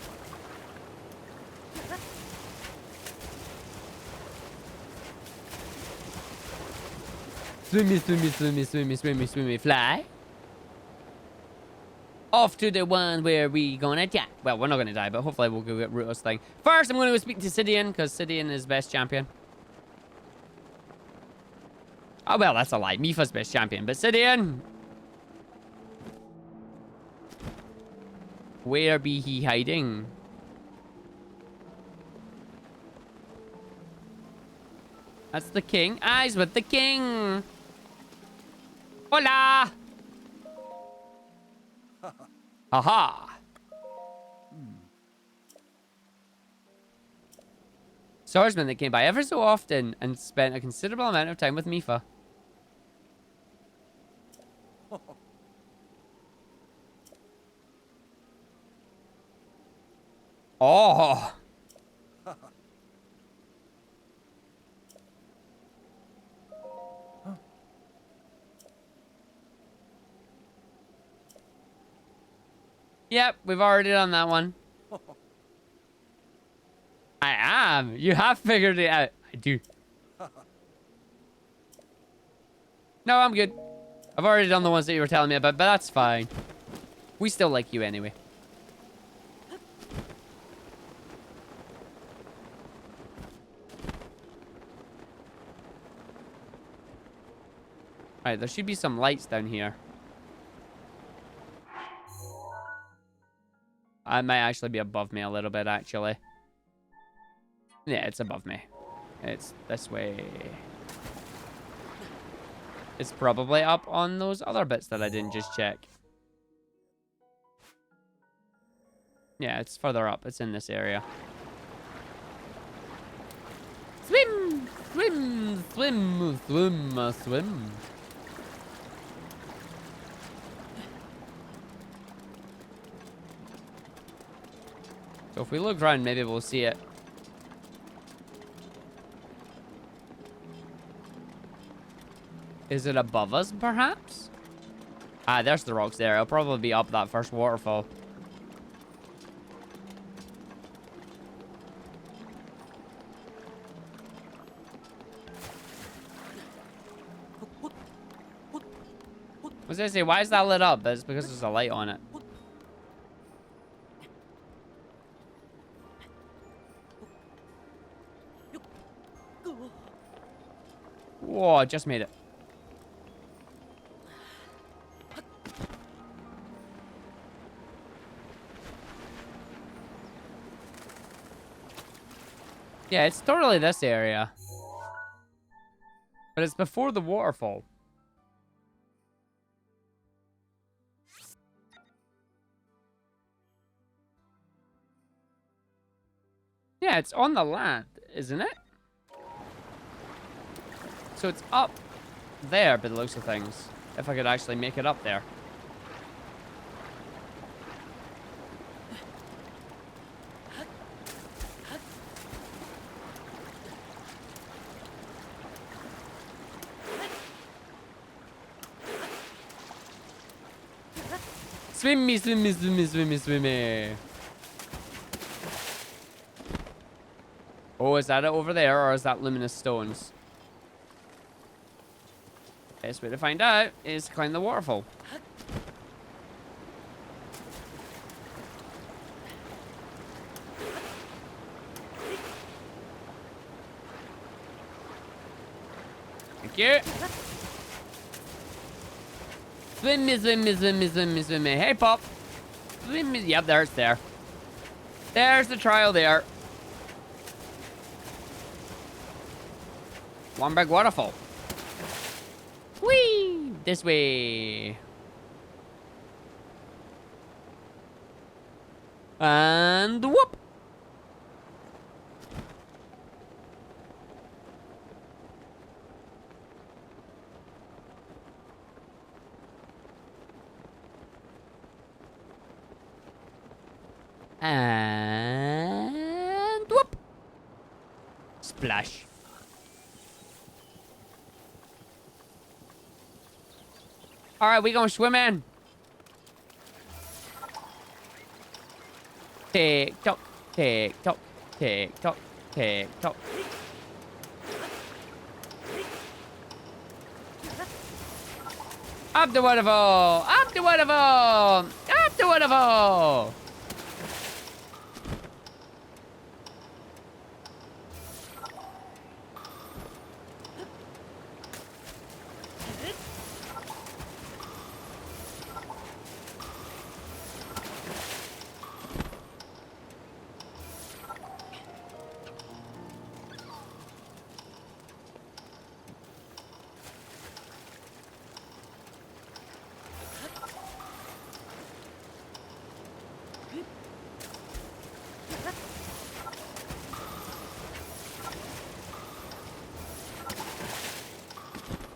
Swimmy, swimmy, swimmy, swimmy, swimmy, swimmy, fly. Off to the one where we gonna die. Well, we're not gonna die, but hopefully we'll go get Ruta's thing. First, I'm gonna go speak to Sidian, because Sidian is best champion. Oh, well, that's a lie. Mifa's best champion, but Sidian! Where be he hiding? That's the king. Eyes with the king! Hola! Aha! Swordsman that came by ever so often and spent a considerable amount of time with Mifa. Oh! Yep, we've already done that one. I am. You have figured it out. I do. No, I'm good. I've already done the ones that you were telling me about, but that's fine. We still like you anyway. Right, there should be some lights down here. I might actually be above me a little bit, actually. Yeah, it's above me. It's this way. It's probably up on those other bits that I didn't just check. Yeah, it's further up. It's in this area. Swim! Swim! Swim! Swim! Swim! So if we look around, maybe we'll see it. Is it above us, perhaps? Ah, there's the rocks there. It'll probably be up that first waterfall. I was gonna say, why is that lit up? But it's because there's a light on it. Whoa, I just made it. Yeah, it's totally this area. But it's before the waterfall. Yeah, it's on the land, isn't it? So it's up there by the looks of things. If I could actually make it up there. Swimmy, swimmy, swimmy, swimmy, swimmy. Oh, is that it over there, or is that luminous stones? Best way to find out is to climb the waterfall. Thank you. Swimmy, swimmy, swimmy, swimmy, swimmy. Hey, Pop. Swimmy. Yep, there it's there. There's the trial there. One big waterfall. Whee! This way. And whoop! And whoop! Splash. All right, we gonna swim in. Tick tock, tick tock, tick tock, tick tock. Up the waterfall! Up the waterfall! Up the waterfall!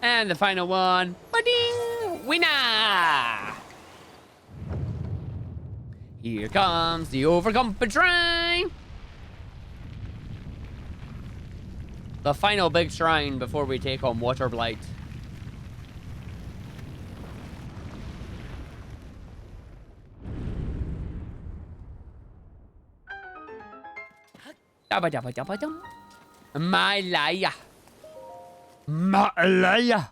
And the final one. Ba-ding! Winner! Here comes the overconfident train. The final big shrine before we take on Water Blight. Dabba-dabba-dabba-dum. Malaya. Malaya.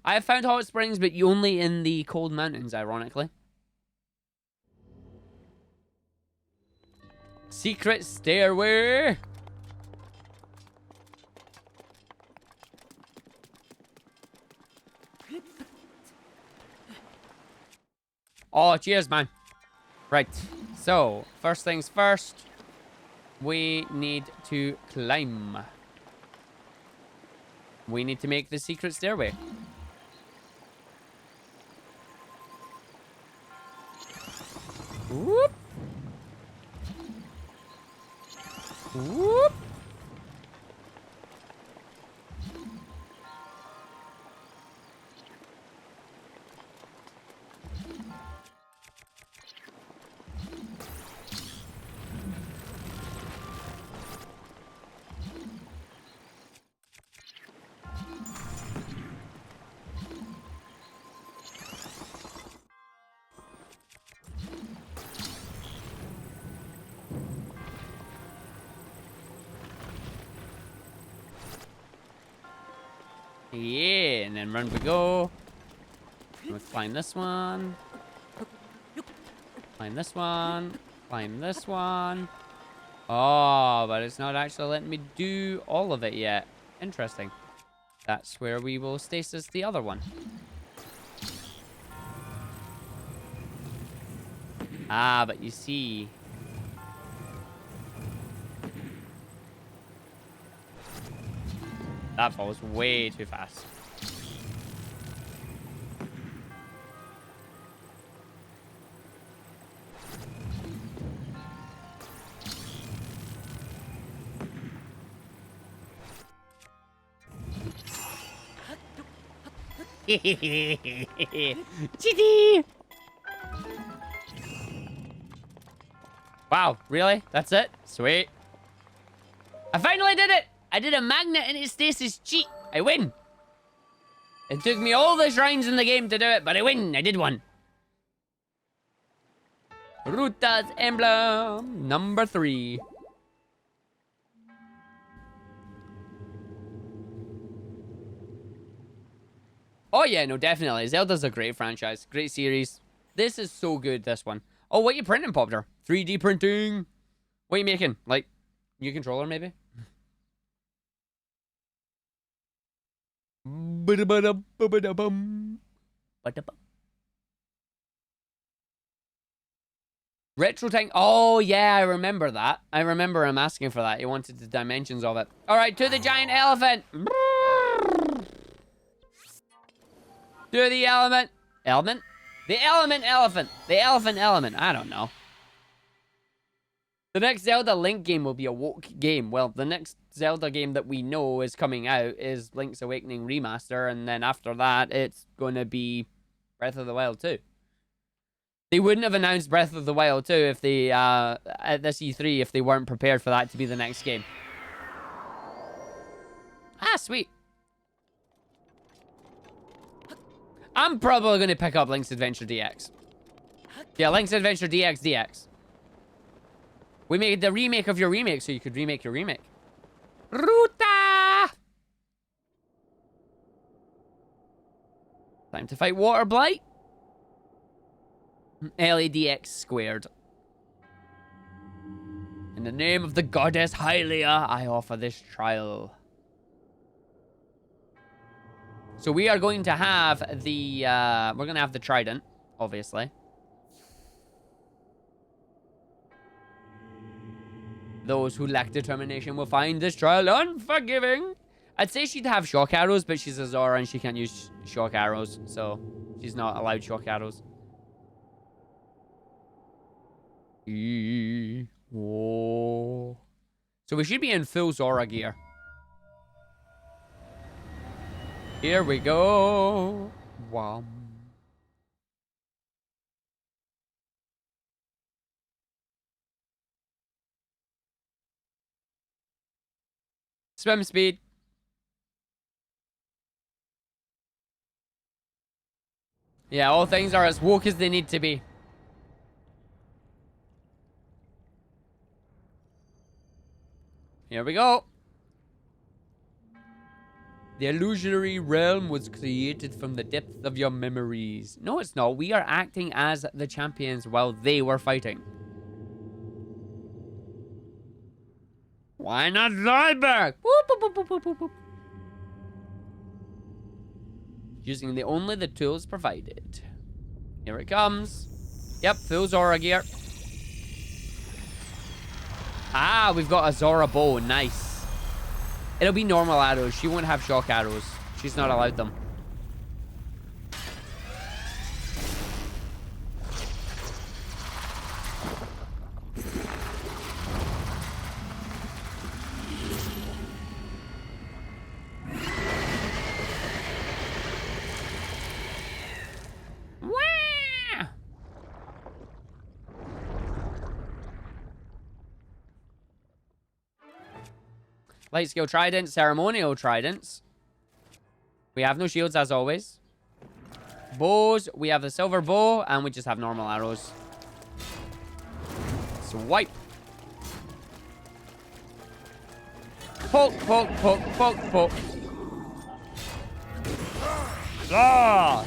I have found hot springs, but only in the cold mountains, ironically. Secret stairway. Oh, cheers, man. Right. So, first things first. We need to climb. We need to make the secret stairway. Whoop. Whoop. Yeah, and then run we go. Let's climb this one. Climb this one. Climb this one. Oh, but it's not actually letting me do all of it yet. Interesting. That's where we will stasis the other one. Ah, but you see... That falls way too fast. Chitty! Wow, really? That's it? Sweet. I finally did it! I did a magnet and its stasis cheat. I win. It took me all the shrines in the game to do it, but I win. I did one. Ruta's emblem number 3. Oh yeah, no, definitely. Zelda's a great franchise. Great series. This is so good, this one. Oh, what are you printing, Popter? 3D printing. What are you making? Like, new controller, maybe? Retro tank. Oh, yeah, I remember that. I remember him asking for that. He wanted the dimensions of it. All right, to the giant elephant. To the element. Element? The element elephant. The elephant element. I don't know. The next Zelda Link game will be a woke game. Well, the next Zelda game that we know is coming out is Link's Awakening Remaster, and then after that, it's going to be Breath of the Wild 2. They wouldn't have announced Breath of the Wild 2 if they, at this E3 if they weren't prepared for that to be the next game. Ah, sweet. I'm probably going to pick up Link's Adventure DX. Yeah, Link's Adventure DX. We made the remake of your remake, so you could remake your remake. Ruta! Time to fight Water Blight. LADX squared. In the name of the goddess Hylia, I offer this trial. So we are going to have the, we're going to have the trident, obviously. Those who lack determination will find this trial unforgiving. I'd say she'd have shock arrows, but she's a Zora and she can't use shock arrows. So she's not allowed shock arrows. Oh. So we should be in full Zora gear. Here we go. Wow. Swim speed. Yeah, all things are as woke as they need to be. Here we go. The illusionary realm was created from the depth of your memories. No, it's not. We are acting as the champions while they were fighting. Why not fly back? Whoop, whoop, whoop, whoop, whoop, whoop. Using only the tools provided. Here it comes. Yep, full Zora gear. Ah, we've got a Zora bow. Nice. It'll be normal arrows. She won't have shock arrows. She's not allowed them. Light skill trident, ceremonial tridents. We have no shields as always. Bows, we have the silver bow, and we just have normal arrows. Swipe. Poke, poke, poke, poke, poke. Ah!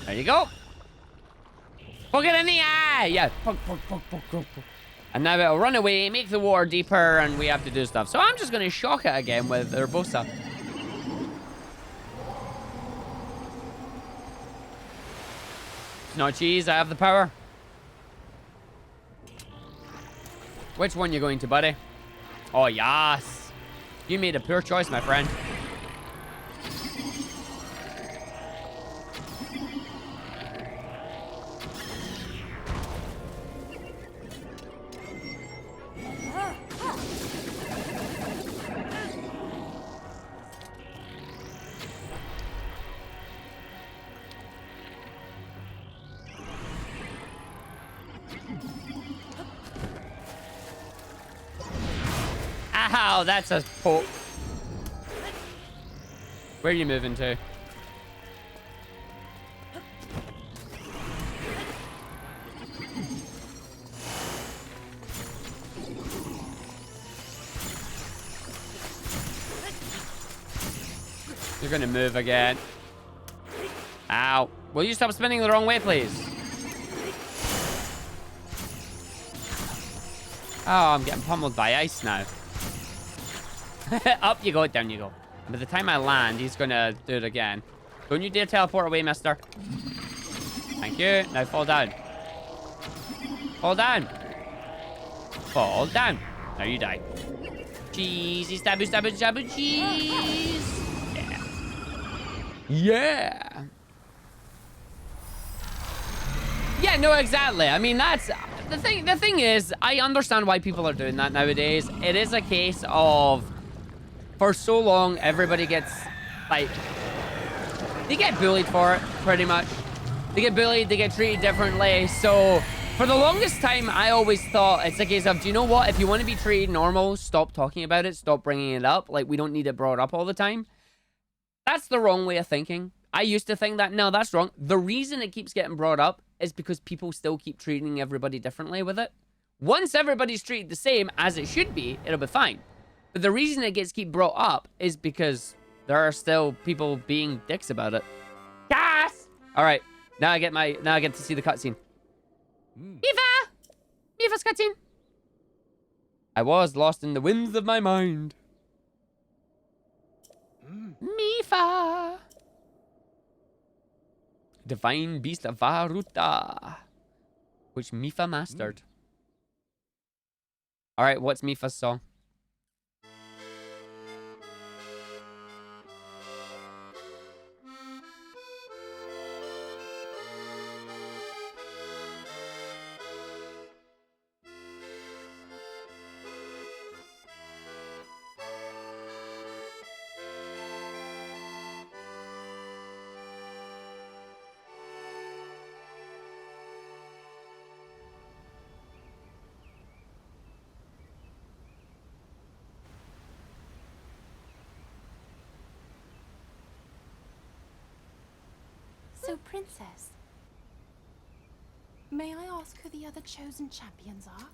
There you go. Poke it in the eye. Yeah. Poke, poke, poke, poke, poke, poke. And now it'll run away, make the water deeper, and we have to do stuff. So I'm just going to shock it again with Urbosa. It's not cheese. I have the power. Which one you going to, buddy? Oh, yes. You made a poor choice, my friend. Ow, that's a poke. Where are you moving to? You're gonna move again. Ow. Will you stop spinning the wrong way, please? Oh, I'm getting pummeled by ice now. Up you go, down you go. By the time I land, he's gonna do it again. Don't you dare teleport away, mister. Thank you. Now fall down. Fall down. Fall down. Now you die. Cheesy, stabby, stabby, stabby, cheese. Yeah. Yeah. Yeah, no, exactly. I mean, that's... The thing is, I understand why people are doing that nowadays. It is a case of... For so long, everybody gets, like... They get bullied for it, pretty much. They get bullied, they get treated differently. So for the longest time, I always thought it's a case of, do you know what? If you want to be treated normal, stop talking about it. Stop bringing it up. Like, we don't need it brought up all the time. That's the wrong way of thinking. I used to think that. No, that's wrong. The reason it keeps getting brought up is because people still keep treating everybody differently with it. Once everybody's treated the same, as it should be, it'll be fine. But the reason it gets keep brought up is because there are still people being dicks about it. Yes! All right. Now I get to see the cutscene. Mifa's cutscene. I was lost in the winds of my mind. Mifa. Divine Beast of Ruta, which Mifa mastered. All right, what's Mifa's song? So, Princess, may I ask who the other chosen champions are?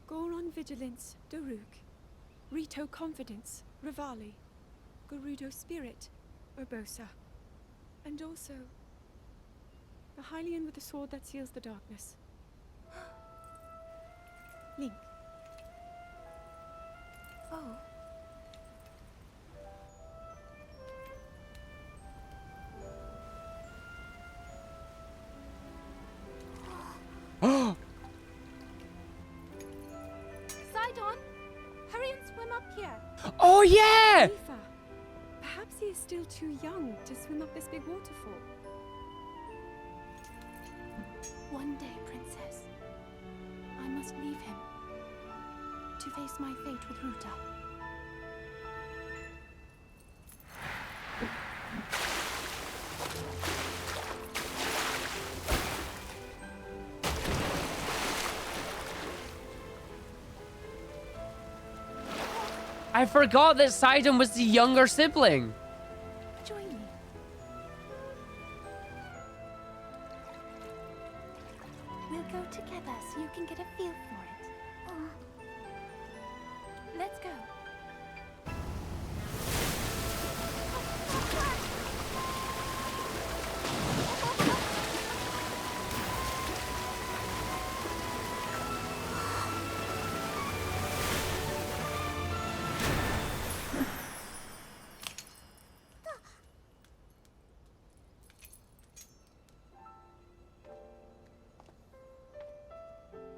Goron Vigilance, Daruk. Rito Confidence, Rivali. Gerudo Spirit, Urbosa. And also, the Hylian with the sword that seals the darkness. Link. Oh. Sidon, hurry and swim up here. Oh, yeah! Mifa. Perhaps he is still too young to swim up this big waterfall. One day, Princess, I must leave him to face my fate with Ruta. I forgot that Sidon was the younger sibling. Join me. We'll go together so you can get a feel for it. Let's go.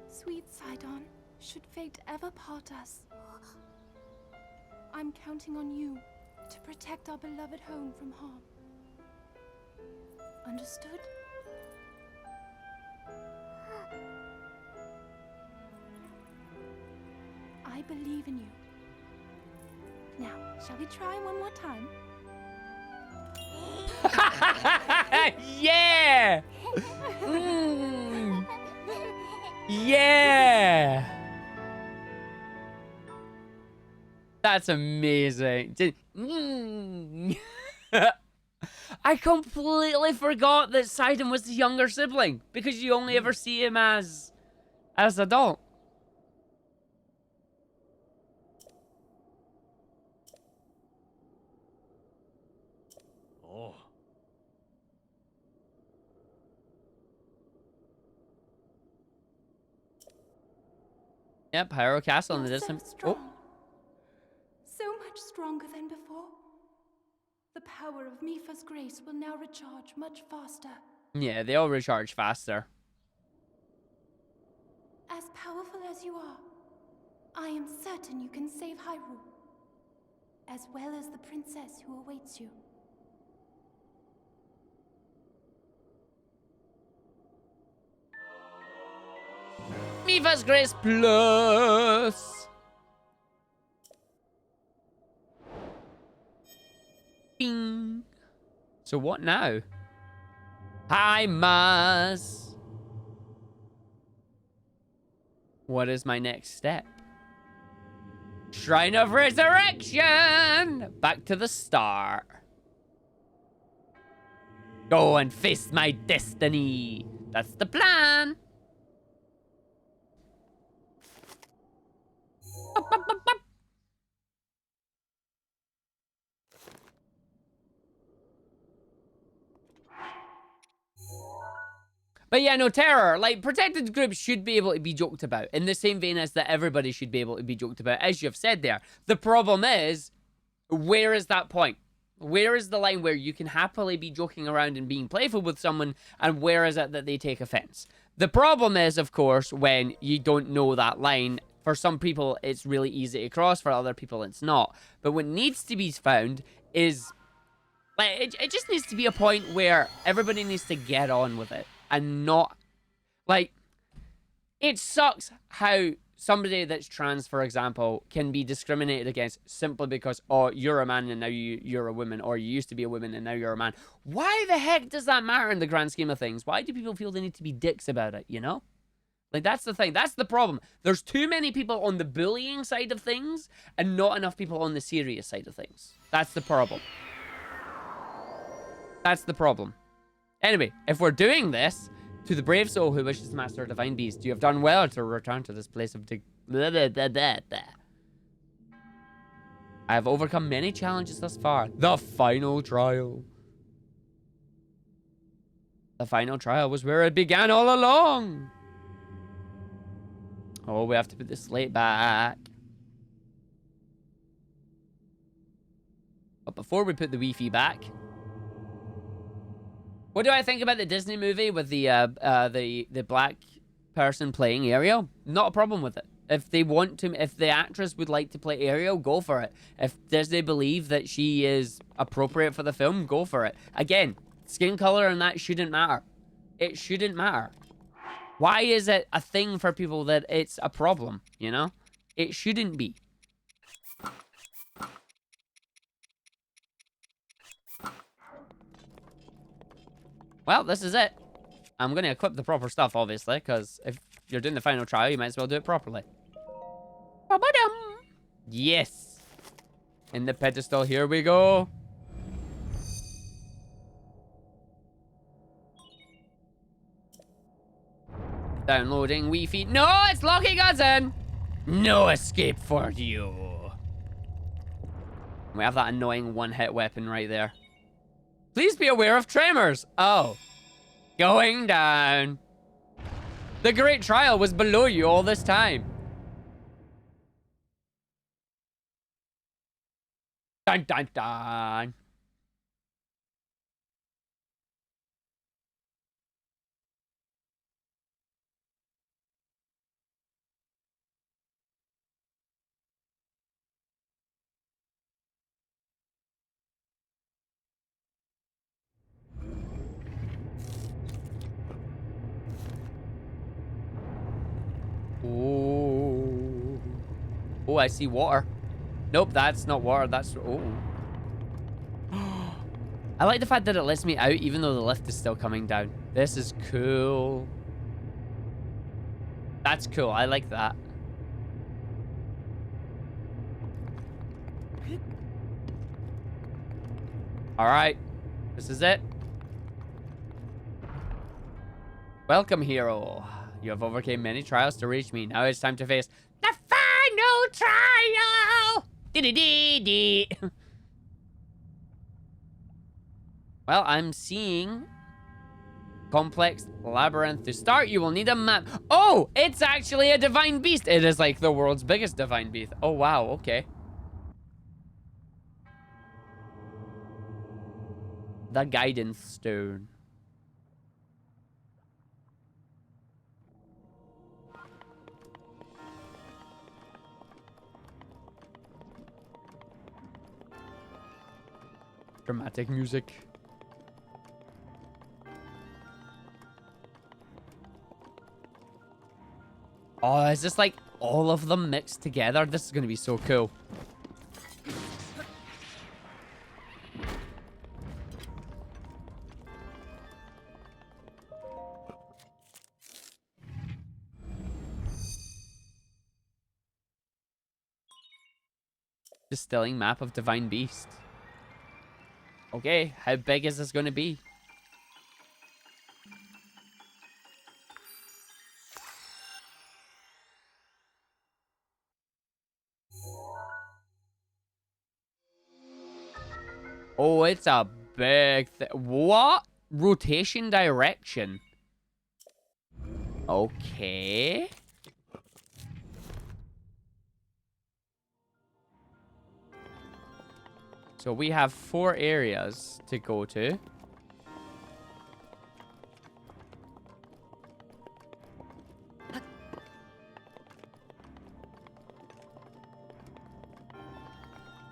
Sweet Sidon, should fate ever part us, I'm counting on you to protect our beloved home from harm. Understood? I believe in you. Now, shall we try one more time? Yeah! Mm. Yeah! That's amazing. Mm. I completely forgot that Sidon was the younger sibling because you only ever see him as adult. Oh. Yep, Pyro Castle in the You're so distance. strong. So much stronger than before. The power of Mifa's grace will now recharge much faster. Yeah, they all recharge faster. As powerful as you are, I am certain you can save Hyrule, as well as the princess who awaits you. Mifa's Grace Plus. Bing. So what now? Hi, Maz. What is my next step? Shrine of Resurrection! Back to the start. Go and face my destiny. That's the plan. But yeah, no, terror. Like, protected groups should be able to be joked about in the same vein as that everybody should be able to be joked about, as you've said there. The problem is, where is that point? Where is the line where you can happily be joking around and being playful with someone, and where is it that they take offense? The problem is, of course, when you don't know that line. For some people, it's really easy to cross. For other people, it's not. But what needs to be found is, like, it just needs to be a point where everybody needs to get on with it. And not, like, it sucks how somebody that's trans, for example, can be discriminated against simply because, oh, you're a man and now you're a woman, or you used to be a woman and now you're a man. Why the heck does that matter in the grand scheme of things? Why do people feel they need to be dicks about it, you know? Like, that's the thing. That's the problem. There's too many people on the bullying side of things and not enough people on the serious side of things. That's the problem. That's the problem. Anyway, if we're doing this, to the brave soul who wishes to master a divine beast, you have done well to return to this place of I have overcome many challenges thus far. The final trial. The final trial was where it began all along. Oh, we have to put the slate back. But before we put the Wi-Fi back, what do I think about the Disney movie with the black person playing Ariel? Not a problem with it. If they want to, if the actress would like to play Ariel, go for it. If Disney believe that she is appropriate for the film, go for it. Again, skin color and that shouldn't matter. It shouldn't matter. Why is it a thing for people that it's a problem, you know? It shouldn't be. Well, this is it. I'm going to equip the proper stuff, obviously, because if you're doing the final trial, you might as well do it properly. Yes. In the pedestal, here we go. Downloading Wi-Fi. No, it's locking us in. No escape for you. We have that annoying one-hit weapon right there. Please be aware of tremors. Oh. Going down. The great trial was below you all this time. Dun dun dun. Oh. Oh, I see water. Nope, that's not water. That's... Oh. I like the fact that it lets me out even though the lift is still coming down. This is cool. That's cool. I like that. Alright. This is it. Welcome, hero. You have overcame many trials to reach me. Now it's time to face the final trial! Dee-dee-dee-dee. Well, I'm seeing complex labyrinth. To start, you will need a map. Oh, it's actually a divine beast. It is like the world's biggest divine beast. Oh, wow. Okay. The guidance stone. Dramatic music. Oh, is this like all of them mixed together? This is going to be so cool. Distilling map of Divine Beast. Okay, how big is this going to be? Oh, it's a big thing. What? Rotation direction. Okay. So we have 4 areas to go to.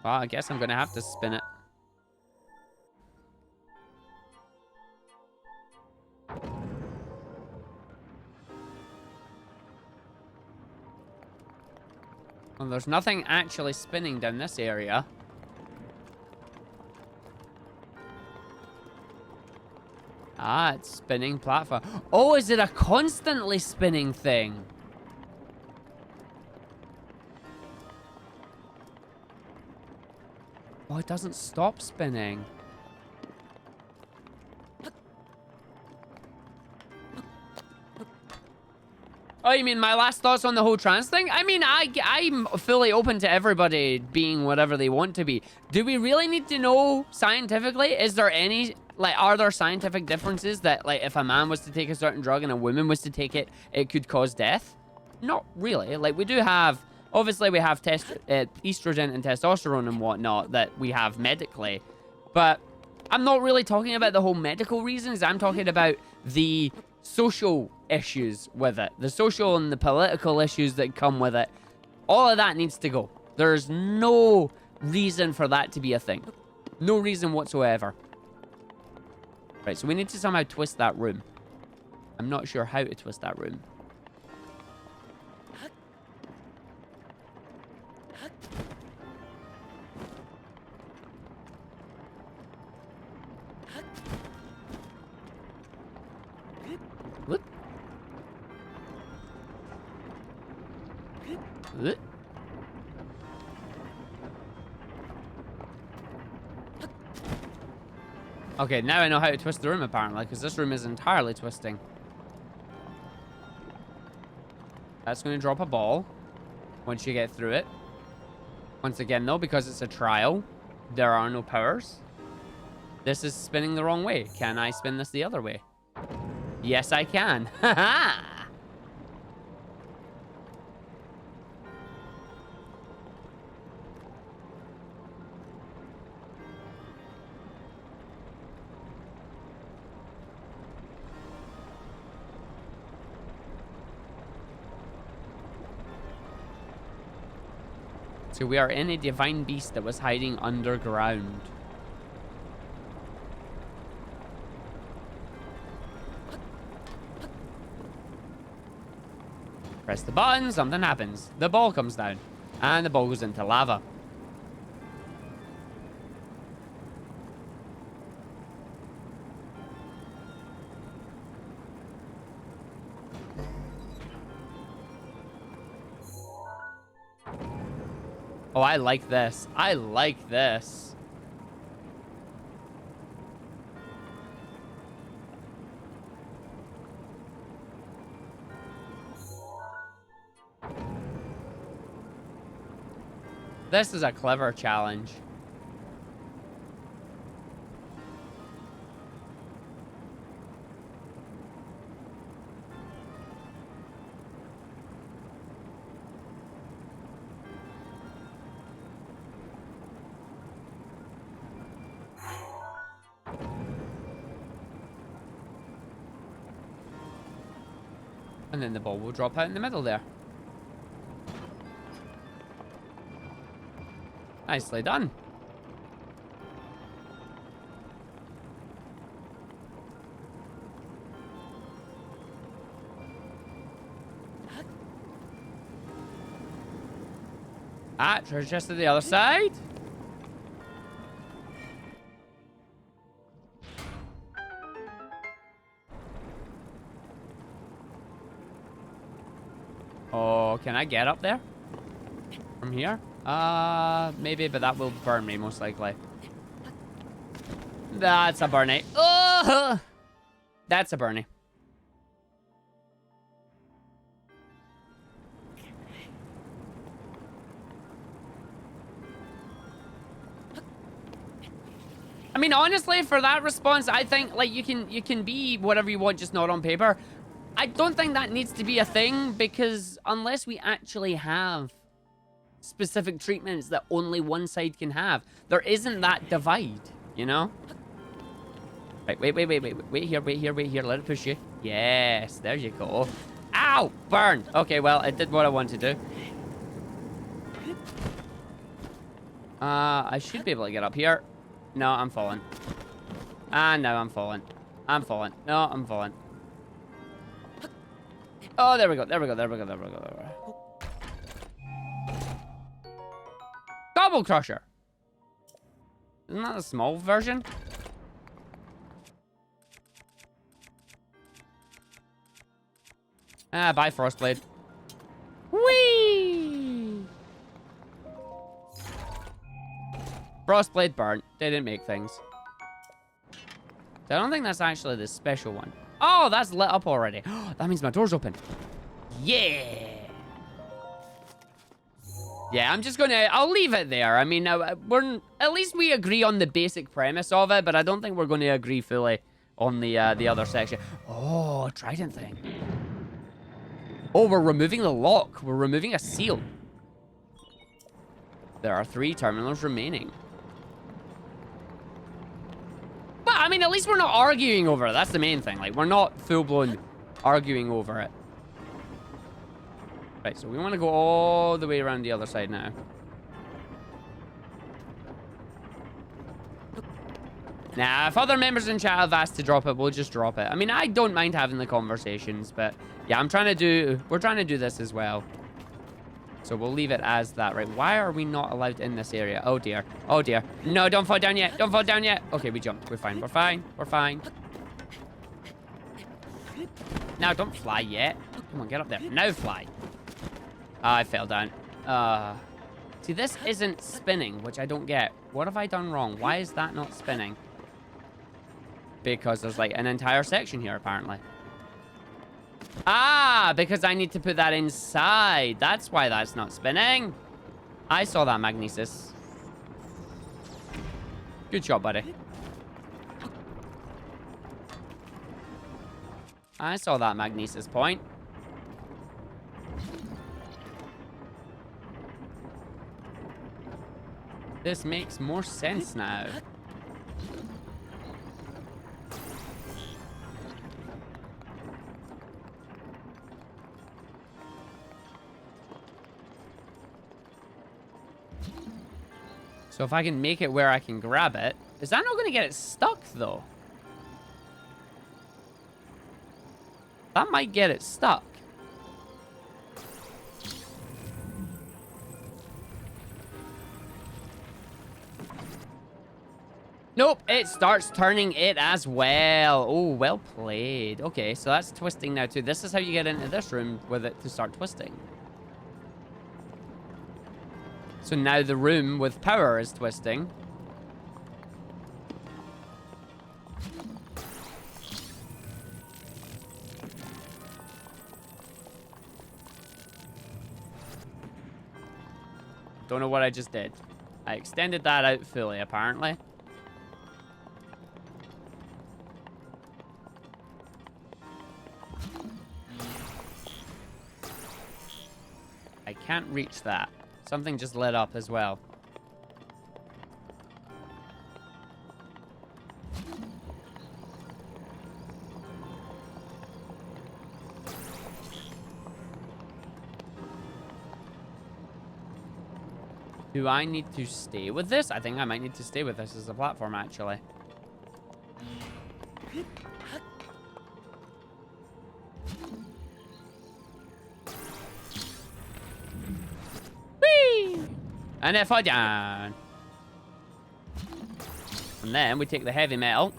Well, I guess I'm gonna have to spin it. Well, there's nothing actually spinning down this area. Ah, it's spinning platform. Oh, is it a constantly spinning thing? Oh, it doesn't stop spinning. Oh, you mean my last thoughts on the whole trans thing? I mean, I'm fully open to everybody being whatever they want to be. Do we really need to know scientifically? Is there any, like, are there scientific differences that, like, if a man was to take a certain drug and a woman was to take it, it could cause death? Not really. Like, we do have, obviously we have estrogen and testosterone and whatnot that we have medically. But I'm not really talking about the whole medical reasons. I'm talking about the social issues with it. The social and the political issues that come with it. All of that needs to go. There's no reason for that to be a thing. No reason whatsoever. Right, so we need to somehow twist that room. I'm not sure how to twist that room. What? What? Okay, now I know how to twist the room, apparently, because this room is entirely twisting. That's going to drop a ball once you get through it. Once again, though, because it's a trial, there are no powers. This is spinning the wrong way. Can I spin this the other way? Yes, I can. Haha! So we are in a divine beast that was hiding underground. Press the button, something happens. The ball comes down, and the ball goes into lava. Oh, I like this. I like this. This is a clever challenge. And then the ball will drop out in the middle there. Nicely done. Ah, treasure chest to the other side. Oh, can I get up there? From here? Maybe, but that will burn me, most likely. That's a burnie. Oh! That's a burnie. I mean, honestly, for that response, I think, like, you can be whatever you want, just not on paper. I don't think that needs to be a thing, because unless we actually have specific treatments that only one side can have, there isn't that divide, you know? Right, wait here, let it push you. Yes, there you go. Ow, burned. Okay, well, it did what I wanted to do. I should be able to get up here. No, I'm falling. Ah, no, I'm falling. I'm falling. No, I'm falling. Oh, there we go. Gobble Crusher. Isn't that a small version? Ah, bye, Frostblade. Whee! Frostblade burnt. They didn't make things. So I don't think that's actually the special one. Oh, that's lit up already. That means my door's open. Yeah! Yeah, I'm just gonna... I'll leave it there. I mean, at least we agree on the basic premise of it, but I don't think we're going to agree fully on the other section. Oh, trident thing. Oh, we're removing the lock. We're removing a seal. There are 3 terminals remaining. But, I mean, at least we're not arguing over it. That's the main thing. Like, we're not full-blown arguing over it. Right, so we want to go all the way around the other side now. Nah, if other members in chat have asked to drop it, we'll just drop it. I mean, I don't mind having the conversations, but yeah, we're trying to do this as well. So we'll leave it as that, right? Why are we not allowed in this area? Oh dear. Oh dear. No, don't fall down yet. Don't fall down yet. Okay, we jumped. We're fine. We're fine. We're fine. Now, don't fly yet. Come on, get up there. Now fly. I fell down. See, this isn't spinning, which I don't get. What have I done wrong? Why is that not spinning? Because there's like an entire section here, apparently. Ah, because I need to put that inside. That's why that's not spinning. I saw that, Magnesis. Good job, buddy. I saw that Magnesis point. This makes more sense now. So if I can make it where I can grab it, is that not going to get it stuck, though? That might get it stuck. Nope, it starts turning it as well. Oh, well played. Okay, so that's twisting now, too. This is how you get into this room with it to start twisting. So now the room with power is twisting. Don't know what I just did. I extended that out fully, apparently. I can't reach that. Something just lit up as well. Do I need to stay with this? I think I might need to stay with this as a platform, actually. And if I down. And then we take the heavy metal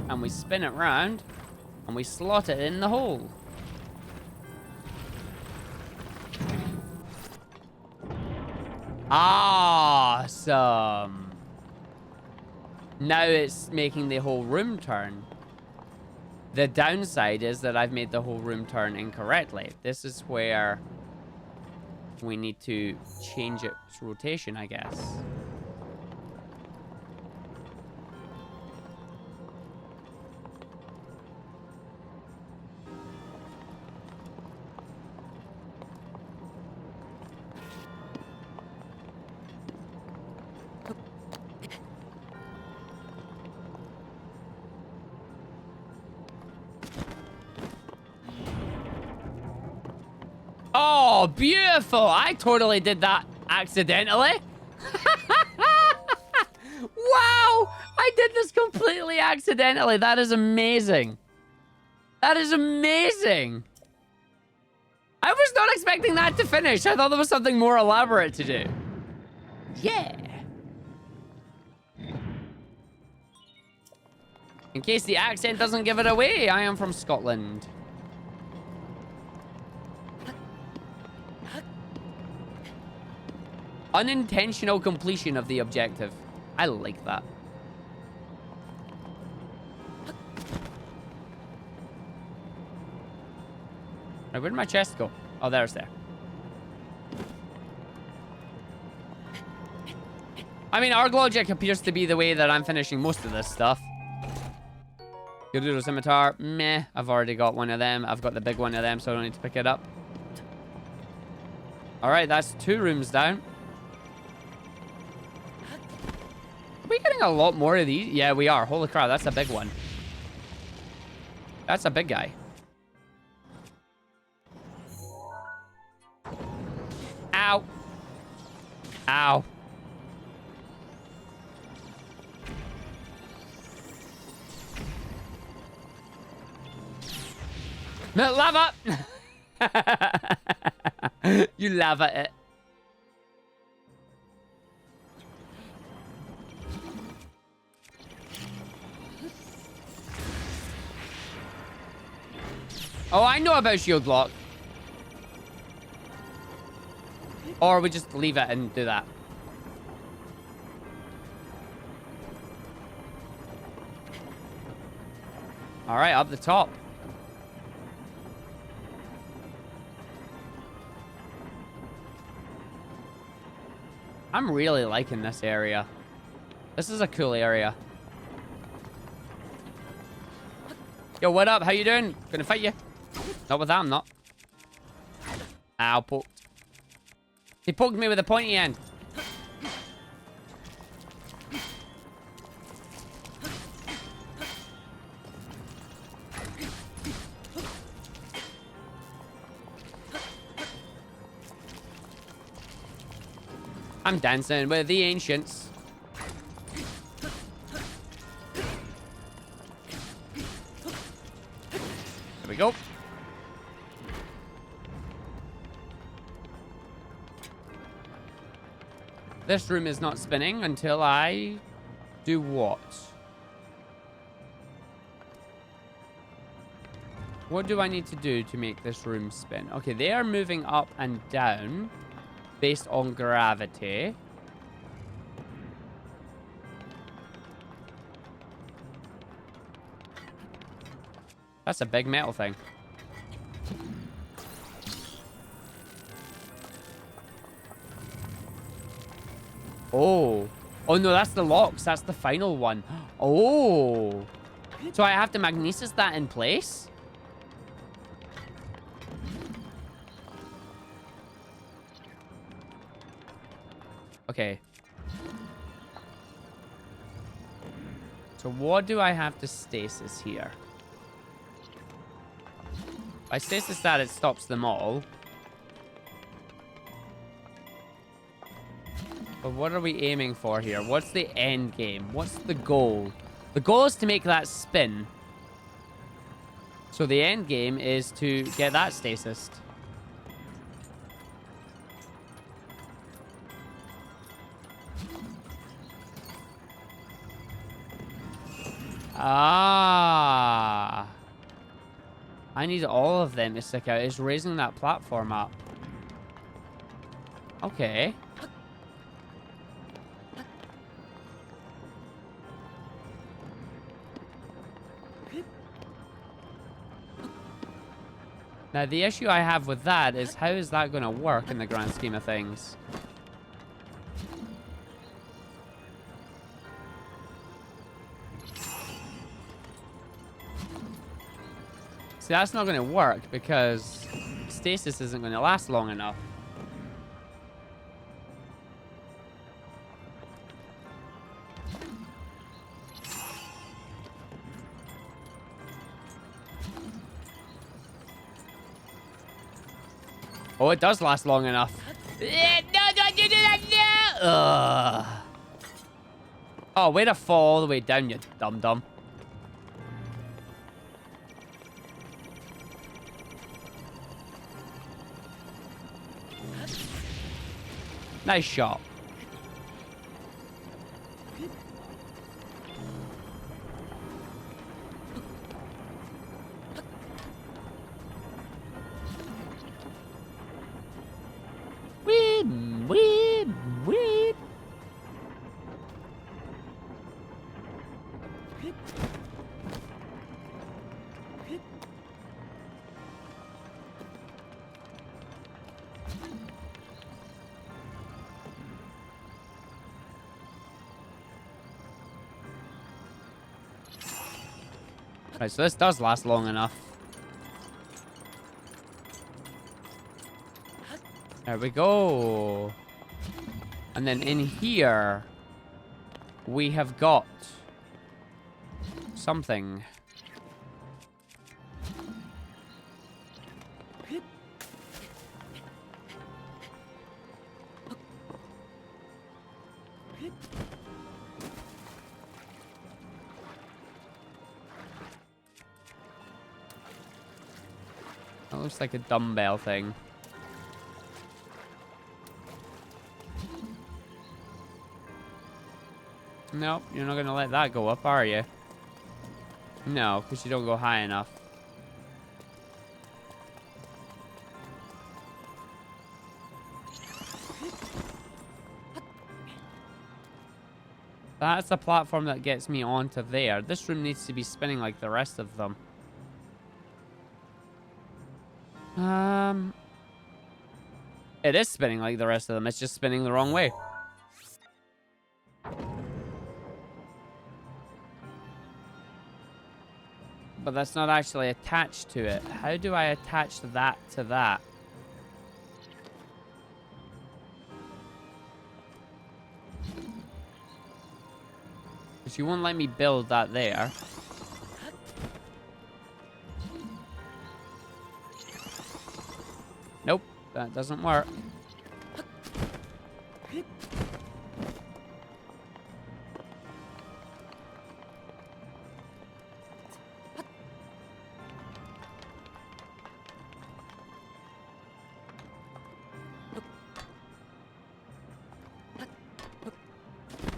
and we spin it round and we slot it in the hole. Awesome. Now it's making the whole room turn. The downside is that I've made the whole room turn incorrectly. This is where we need to change its rotation, I guess. Oh, beautiful. I totally did that accidentally. Wow. I did this completely accidentally. That is amazing. That is amazing. I was not expecting that to finish. I thought there was something more elaborate to do. Yeah. In case the accent doesn't give it away, I am from Scotland. Unintentional completion of the objective. I like that. Right, where did my chest go? Oh, there's there. I mean, Arglogic appears to be the way that I'm finishing most of this stuff. Gerudo Scimitar, meh. I've already got one of them. I've got the big one of them, so I don't need to pick it up. Alright, that's 2 rooms down. Are we getting a lot more of these? Yeah, we are. Holy crap, that's a big one. That's a big guy. Ow. Ow. No, lava! You lava it. Oh, I know about shield block. Or we just leave it and do that. Alright, up the top. I'm really liking this area. This is a cool area. Yo, what up? How you doing? Gonna fight you? Not with that, I'm not. Ow, poked. He poked me with a pointy end. I'm dancing with the ancients. There we go. This room is not spinning until I do what? What do I need to do to make this room spin? Okay, they are moving up and down based on gravity. That's a big metal thing. Oh. Oh no, that's the locks. That's the final one. Oh. So I have to magnesis that in place? Okay. So what do I have to stasis here? If I stasis that, it stops them all. But what are we aiming for here? What's the end game? What's the goal? The goal is to make that spin. So the end game is to get that stasis. Ah. I need all of them to stick out. It's raising that platform up. Okay. Now, the issue I have with that is how is that going to work in the grand scheme of things? See, that's not going to work because stasis isn't going to last long enough. Oh, it does last long enough. No, don't you do that, no! Ugh. Oh, way to fall all the way down, you dum-dum. Nice shot. Weed. Right, so this does last long enough. There we go. And then in here, we have got something. That looks like a dumbbell thing. Nope, you're not gonna let that go up, are you? No, because you don't go high enough. That's the platform that gets me onto there. This room needs to be spinning like the rest of them. It is spinning like the rest of them. It's just spinning the wrong way. But that's not actually attached to it. How do I attach that to that? Because you won't let me build that there. Nope, that doesn't work.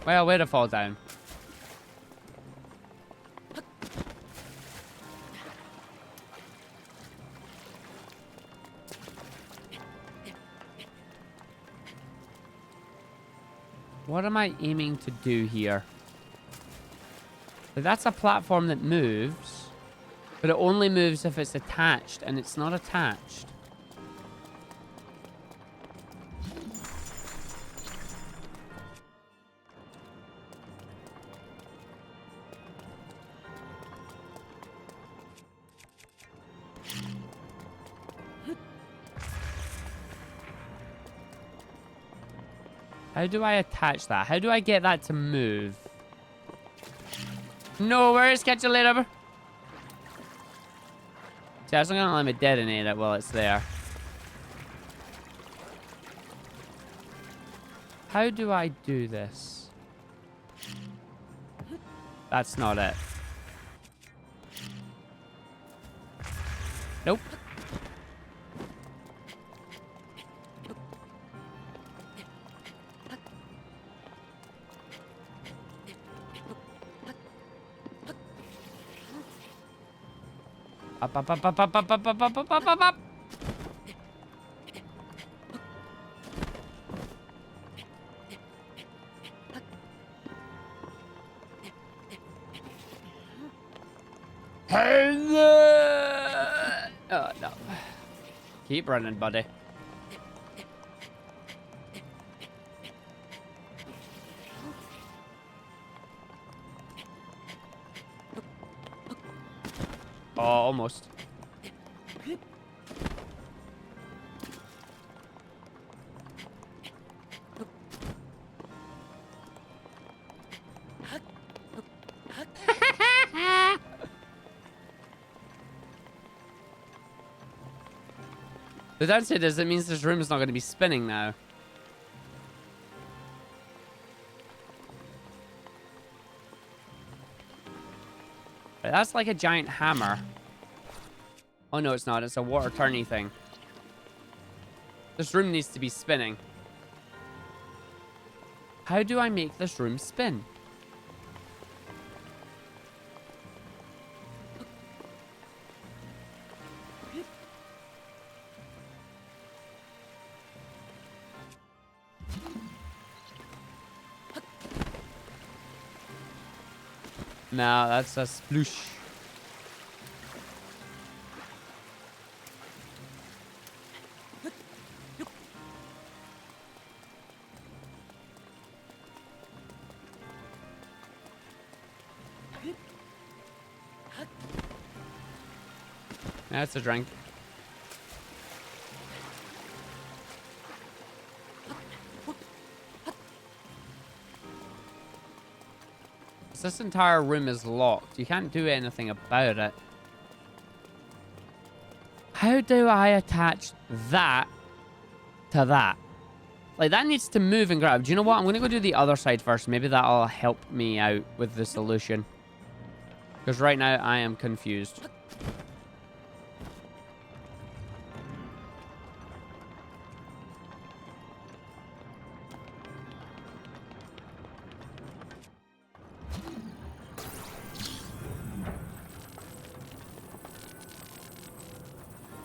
Well, way to fall down. What am I aiming to do here? That's a platform that moves, but it only moves if it's attached, and it's not attached. How do I attach that? How do I get that to move? No worries, catch you later. See, I was gonna let me detonate it while it's there. How do I do this? That's not it. Nope. Up. Oh, no. Keep running, buddy. Oh, almost. The downside is it means this room is not going to be spinning now. Right, that's like a giant hammer. Oh no, it's not. It's a water turny thing. This room needs to be spinning. How do I make this room spin? No, that's a sploosh. That's a drink. This entire room is locked. You can't do anything about it. How do I attach that to that? Like, that needs to move and grab. Do you know what? I'm going to go do the other side first. Maybe that'll help me out with the solution. Because right now, I am confused.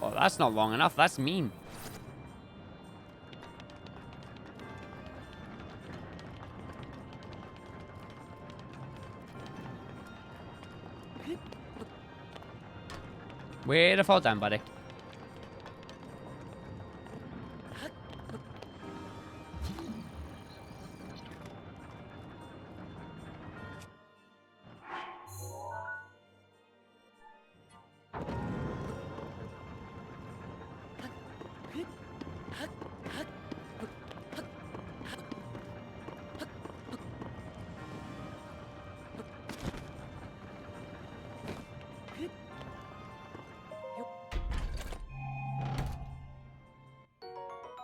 Oh, that's not long enough. That's mean. Way to fall down, buddy.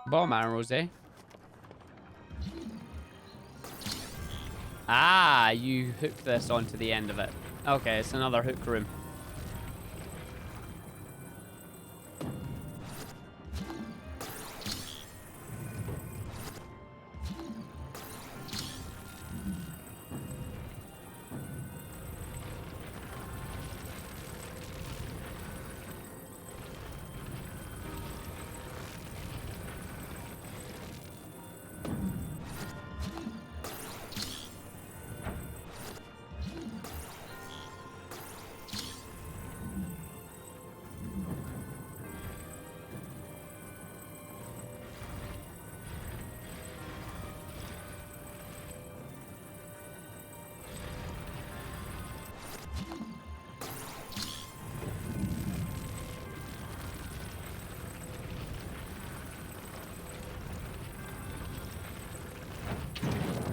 Bomb arrows, eh? Ah, you hook this onto the end of it. Okay, it's another hook room.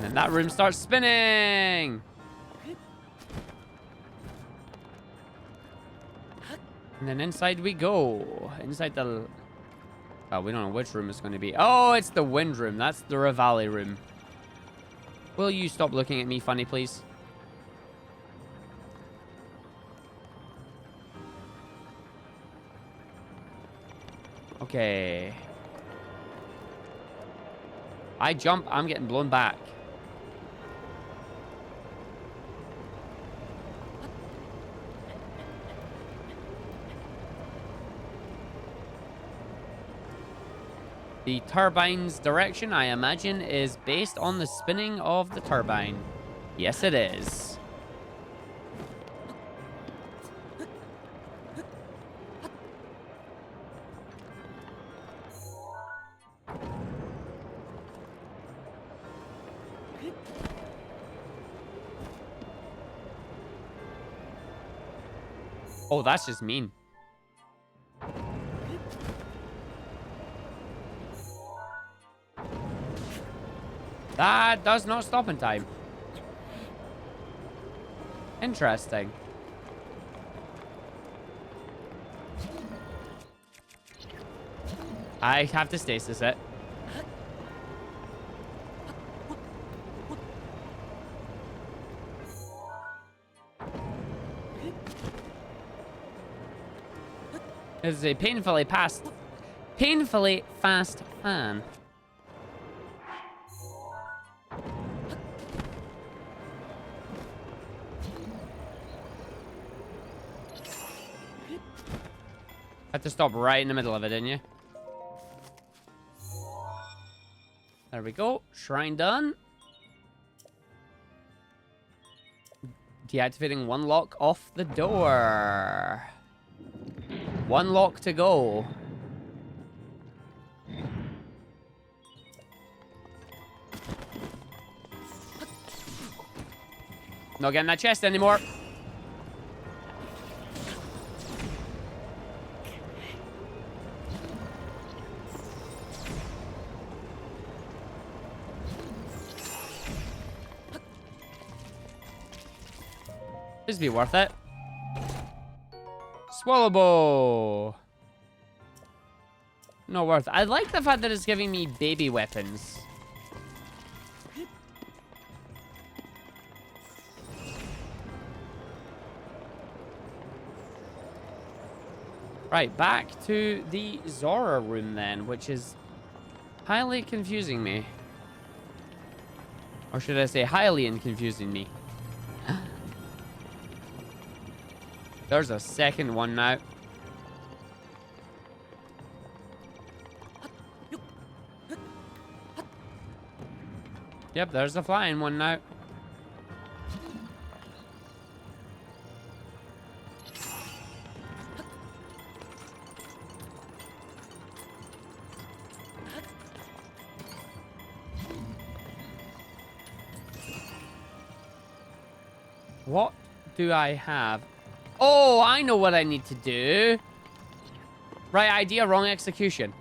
And that room starts spinning. And then inside we go. Inside the... Oh, we don't know which room it's going to be. Oh, it's the wind room. That's the Rivali room. Will you stop looking at me funny, please? Okay. I jump, I'm getting blown back. The turbine's direction, I imagine, is based on the spinning of the turbine. Yes, it is. Oh, that's just mean. That does not stop in time. Interesting. I have to stasis it. This is a painfully fast fan. Had to stop right in the middle of it, didn't you? There we go. Shrine done. Deactivating one lock off the door. One lock to go. Not getting that chest anymore. This be worth it. Swallow bow. Not worth it. I like the fact that it's giving me baby weapons. Right, back to the Zora room then, which is highly confusing me. Or should I say highly confusing me? There's a second one now. Yep, there's a flying one now. What do I have? Oh, I know what I need to do. Right idea, wrong execution.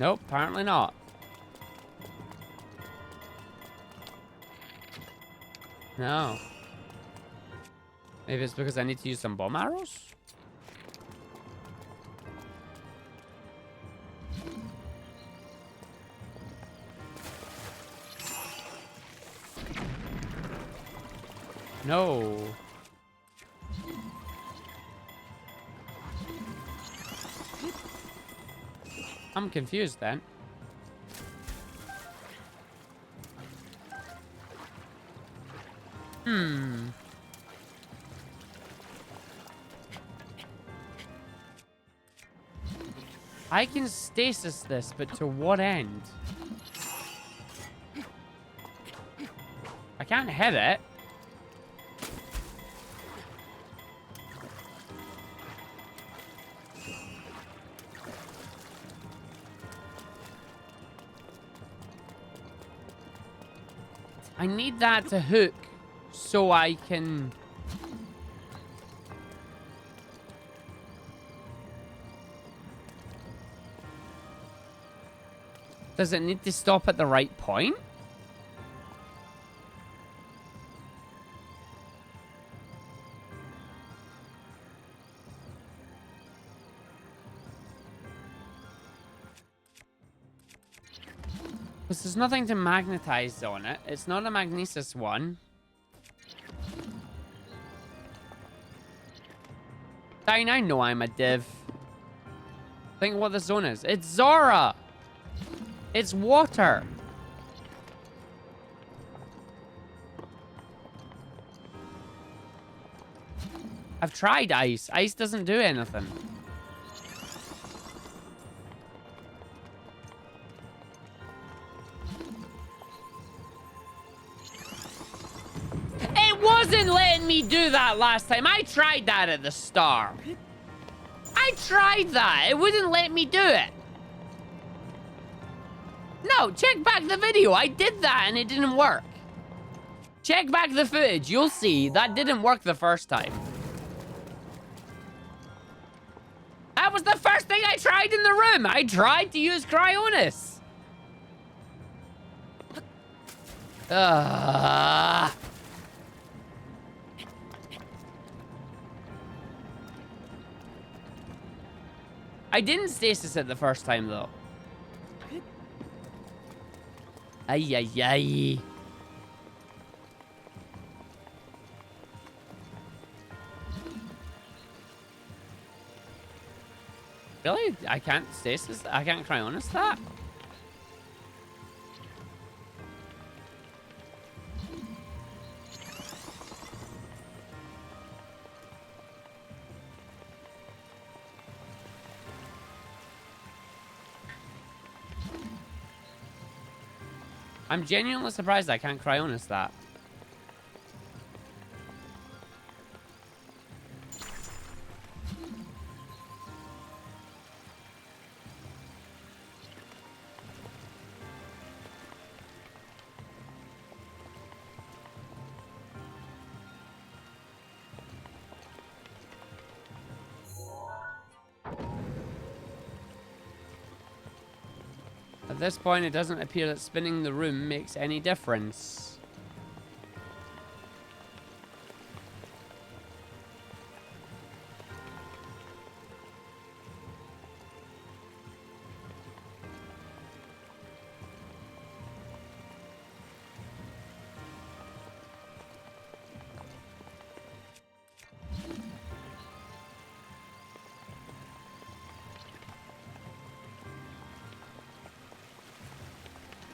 Nope, apparently not. No. Maybe it's because I need to use some bomb arrows? No. I'm confused then. I can stasis this, but to what end? I can't hit it. I need that to hook so I can... Does it need to stop at the right point? Because there's nothing to magnetize on it. It's not a magnesis one. I know I'm a div. Think what the zone is. It's Zora! It's water! I've tried ice. Ice doesn't do anything. It wasn't letting me do that last time. I tried that at the start. I tried that. It wouldn't let me do it. No, check back the video. I did that and it didn't work. Check back the footage. You'll see that didn't work the first time. That was the first thing I tried in the room. I tried to use Cryonis. I didn't stasis it the first time, though. Ay, ay, ay. Really? I can't stasis? I can't Cryonis that? I'm genuinely surprised I can't Cryonis that. At this point, it doesn't appear that spinning the room makes any difference.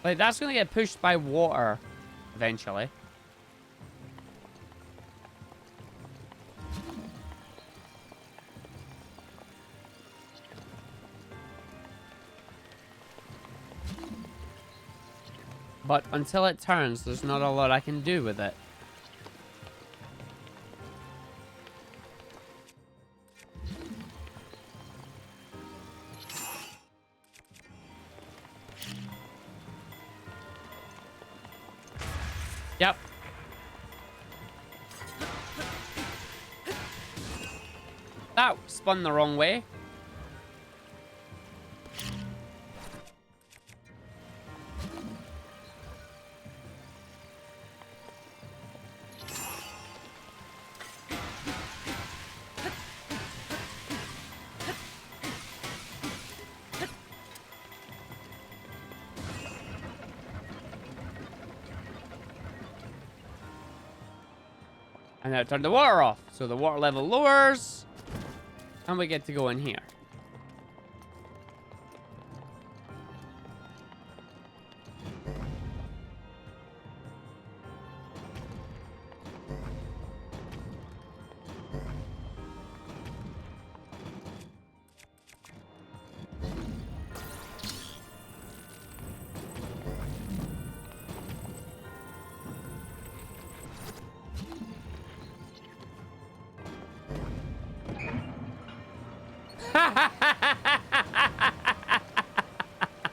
Like, that's gonna get pushed by water eventually. But until it turns, there's not a lot I can do with it. Yep. That spun the wrong way. And now turn the water off. So the water level lowers. And we get to go in here.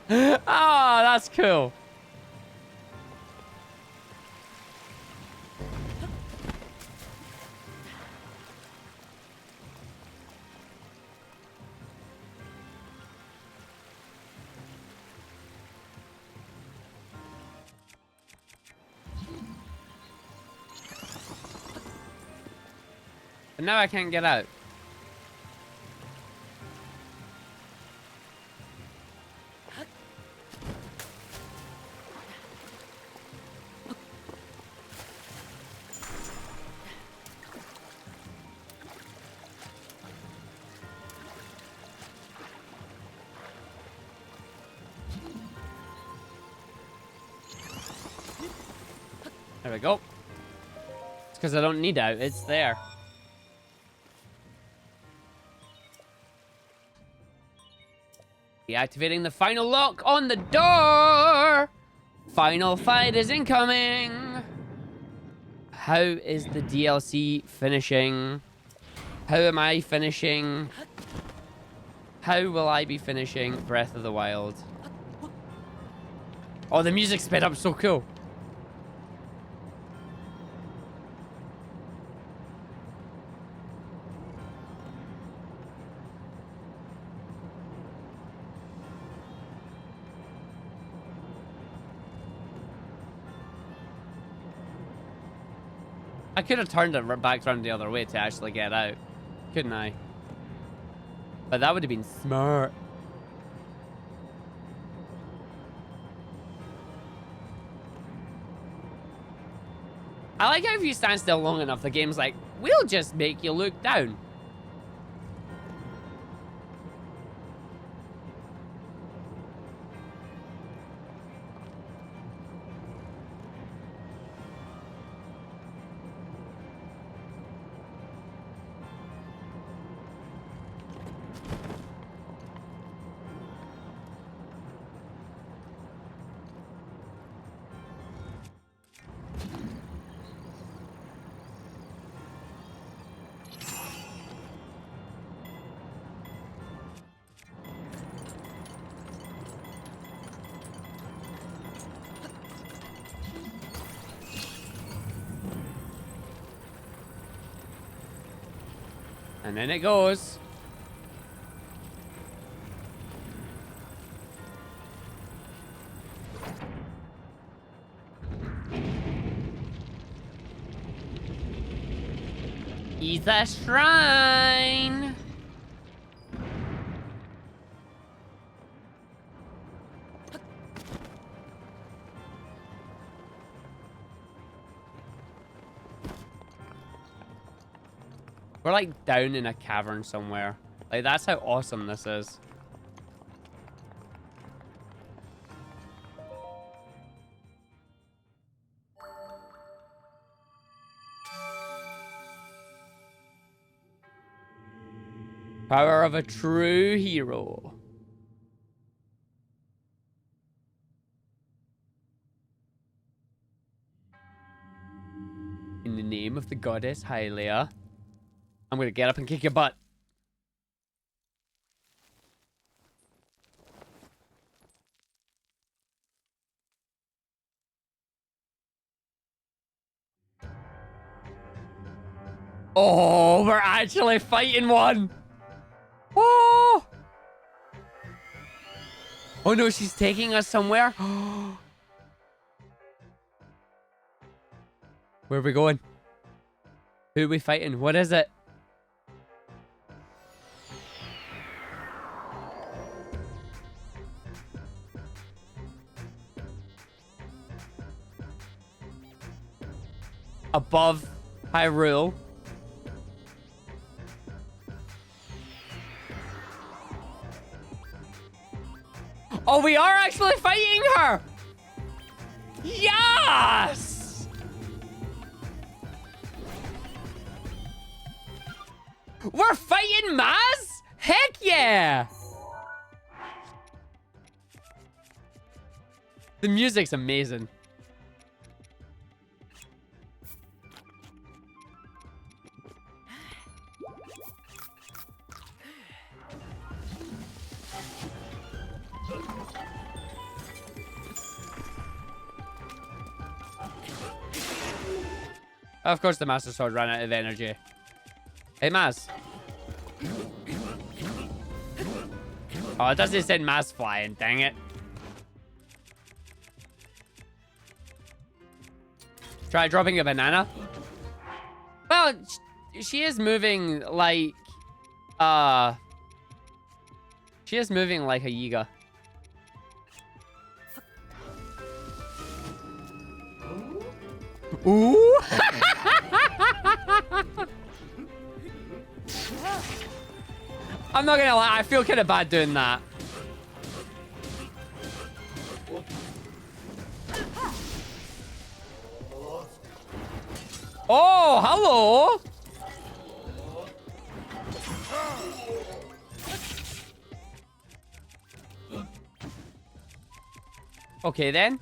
Oh, that's cool. And now I can't get out. There we go. It's because I don't need out. It's there. Deactivating the final lock on the door. Final fight is incoming. How is the DLC finishing? How am I finishing? How will I be finishing Breath of the Wild? Oh, the music sped up so cool. I could have turned it back around the other way to actually get out. Couldn't I? But that would have been smart. I like how if you stand still long enough, the game's like, we'll just make you look down. And then it goes. Ether Shrine. We're like down in a cavern somewhere. Like, that's how awesome this is. Power of a true hero. In the name of the goddess Hylia, I'm gonna get up and kick your butt. Oh, we're actually fighting one. Oh! Oh no, she's taking us somewhere. Where are we going? Who are we fighting? What is it? Above Hyrule. Oh, we are actually fighting her! Yes! We're fighting Maz? Heck yeah! The music's amazing. Of course the Master Sword ran out of energy. Hey, Maz. Oh, it doesn't say Maz flying, dang it. Try dropping a banana. Well, she is moving like... She is moving like a Yiga. Ooh! I'm not gonna lie, I feel kind of bad doing that. Oh, hello! Okay, then.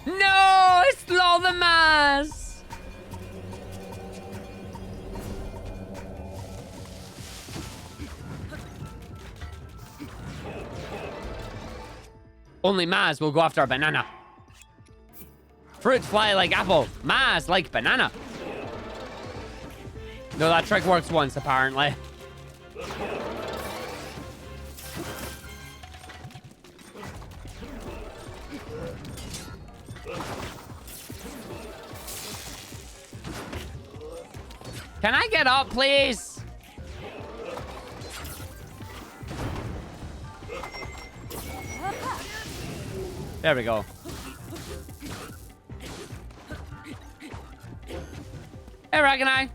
No! Slow the mass! Only Maz will go after a banana. Fruit fly like apple. Maz like banana. No, that trick works once, apparently. Can I get up, please? There we go. Hey, Ragnai.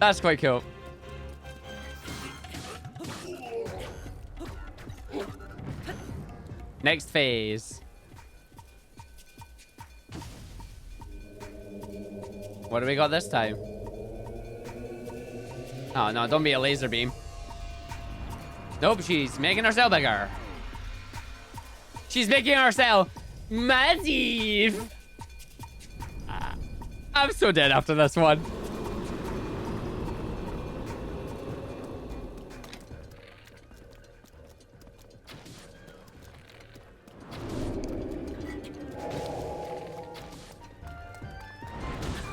That's quite cool. Next phase. What do we got this time? Oh, no, don't be a laser beam. Nope, she's making herself bigger. She's making herself massive. I'm so dead after this one.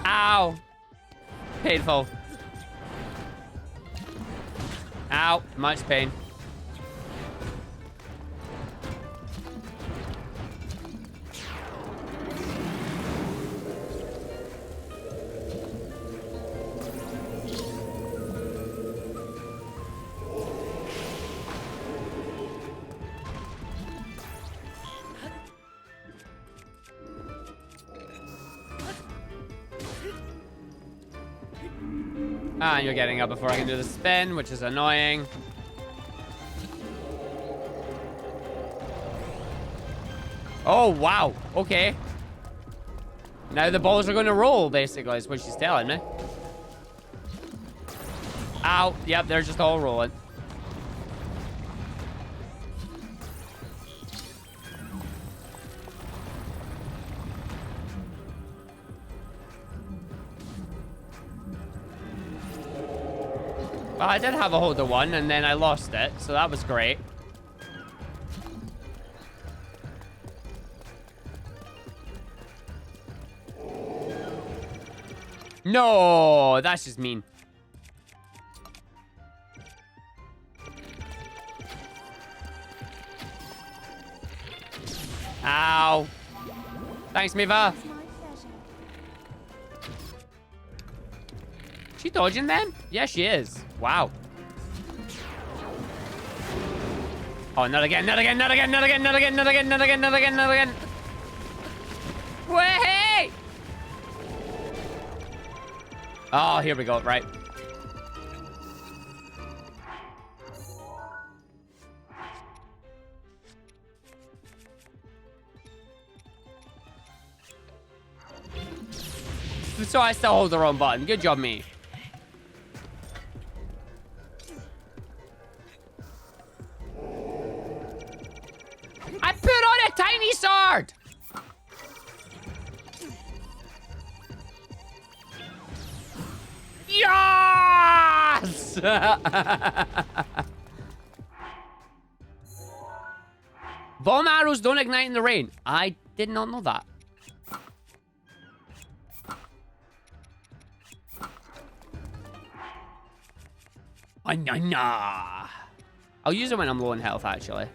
Ow. Painful. Ow. Much pain. Ah, you're getting up before I can do the spin, which is annoying. Oh, wow. Okay. Now the balls are going to roll, basically, is what she's telling me. Ow. Yep, they're just all rolling. Well, I did have a hold of one, and then I lost it, so that was great. No, that's just mean. Ow. Thanks, Miva. She dodging them? Yeah, she is. Wow. Oh, not again, not again, not again, not again, not again, not again, not again, not again, not again. Way! Oh, here we go, right. so I still hold the wrong button. Good job, me. I put on a tiny sword! Yes! Bomb arrows don't ignite in the rain. I did not know that. Nah. I'll use it when I'm low in health, actually.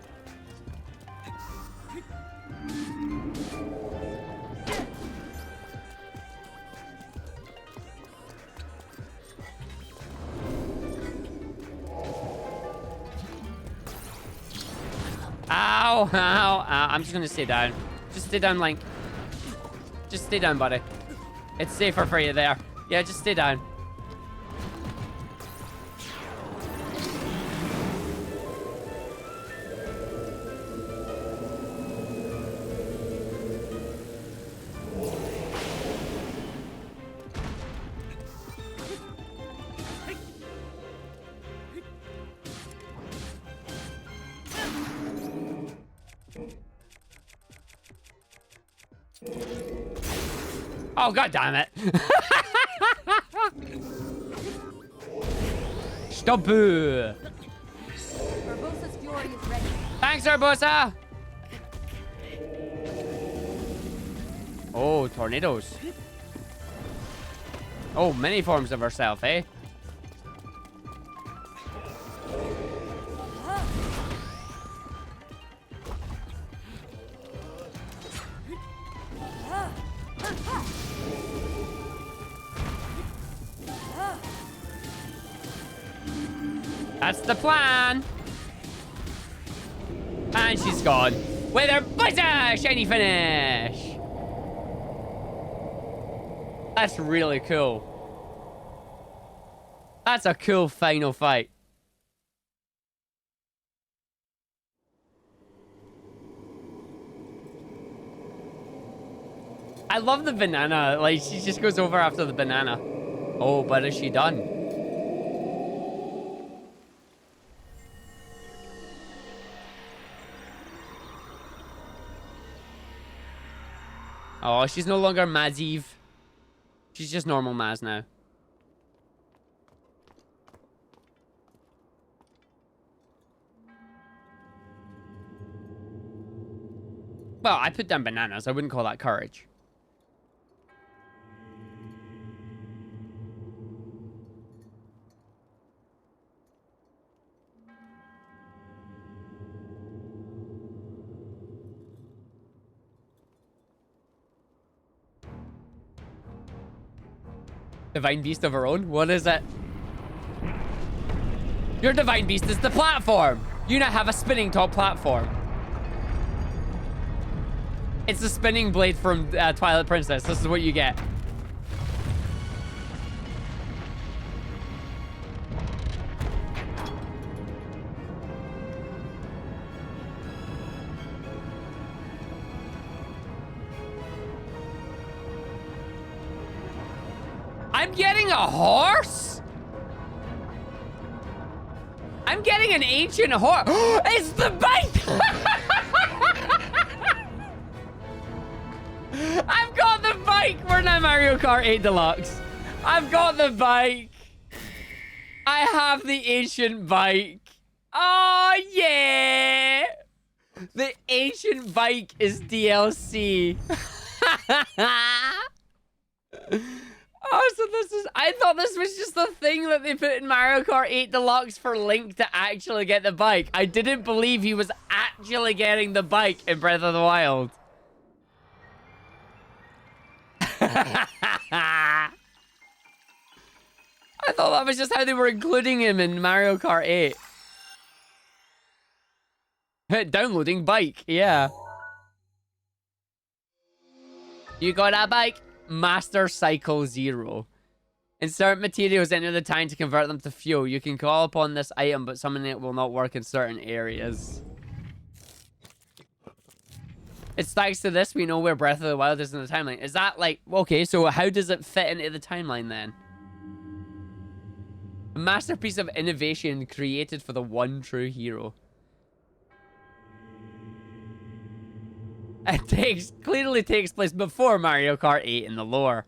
Ow, ow, ow. I'm just gonna stay down. Just stay down, Link. Just stay down, buddy. It's safer for you there. Yeah, just stay down. Oh, god damn it. Stop. Urbosa's fury is ready. Thanks, Urbosa. Oh, tornadoes. Oh, many forms of herself, eh? That's the plan. And she's gone. With her buzzer! Shiny finish! That's really cool. That's a cool final fight. I love the banana. Like, she just goes over after the banana. Oh, but is she done? Oh, she's no longer Maziv. She's just normal Maz now. Well, I put down bananas. I wouldn't call that courage. Divine Beast of her own? What is it? Your Divine Beast is the platform! You now have a spinning top platform. It's the spinning blade from Twilight Princess. This is what you get. I'm getting a horse? I'm getting an ancient horse. It's the bike! I've got the bike! We're now Mario Kart 8 Deluxe. I've got the bike. I have the ancient bike. Oh, yeah! The ancient bike is DLC. Oh, so this is... I thought this was just the thing that they put in Mario Kart 8 Deluxe for Link to actually get the bike. I didn't believe he was actually getting the bike in Breath of the Wild. I thought that was just how they were including him in Mario Kart 8. Downloading bike, yeah. You got a bike? Master Cycle Zero. Insert materials into the tank to convert them to fuel. You can call upon this item, but summoning it will not work in certain areas. It's thanks to this we know where Breath of the Wild is in the timeline. Is that like, okay, so how does it fit into the timeline then? A masterpiece of innovation created for the one true hero. It clearly takes place before Mario Kart 8 in the lore.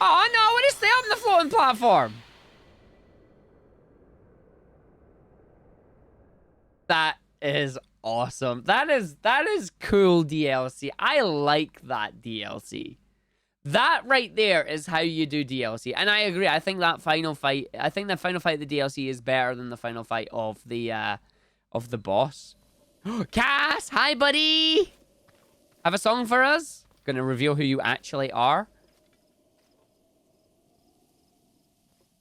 Oh no, what is that on the floating platform? That is awesome. That is cool DLC. I like that DLC. That right there is how you do DLC. And I agree. I think that final fight, the final fight of the DLC is better than the final fight of the boss. Cass, hi buddy. Have a song for us? Gonna reveal who you actually are.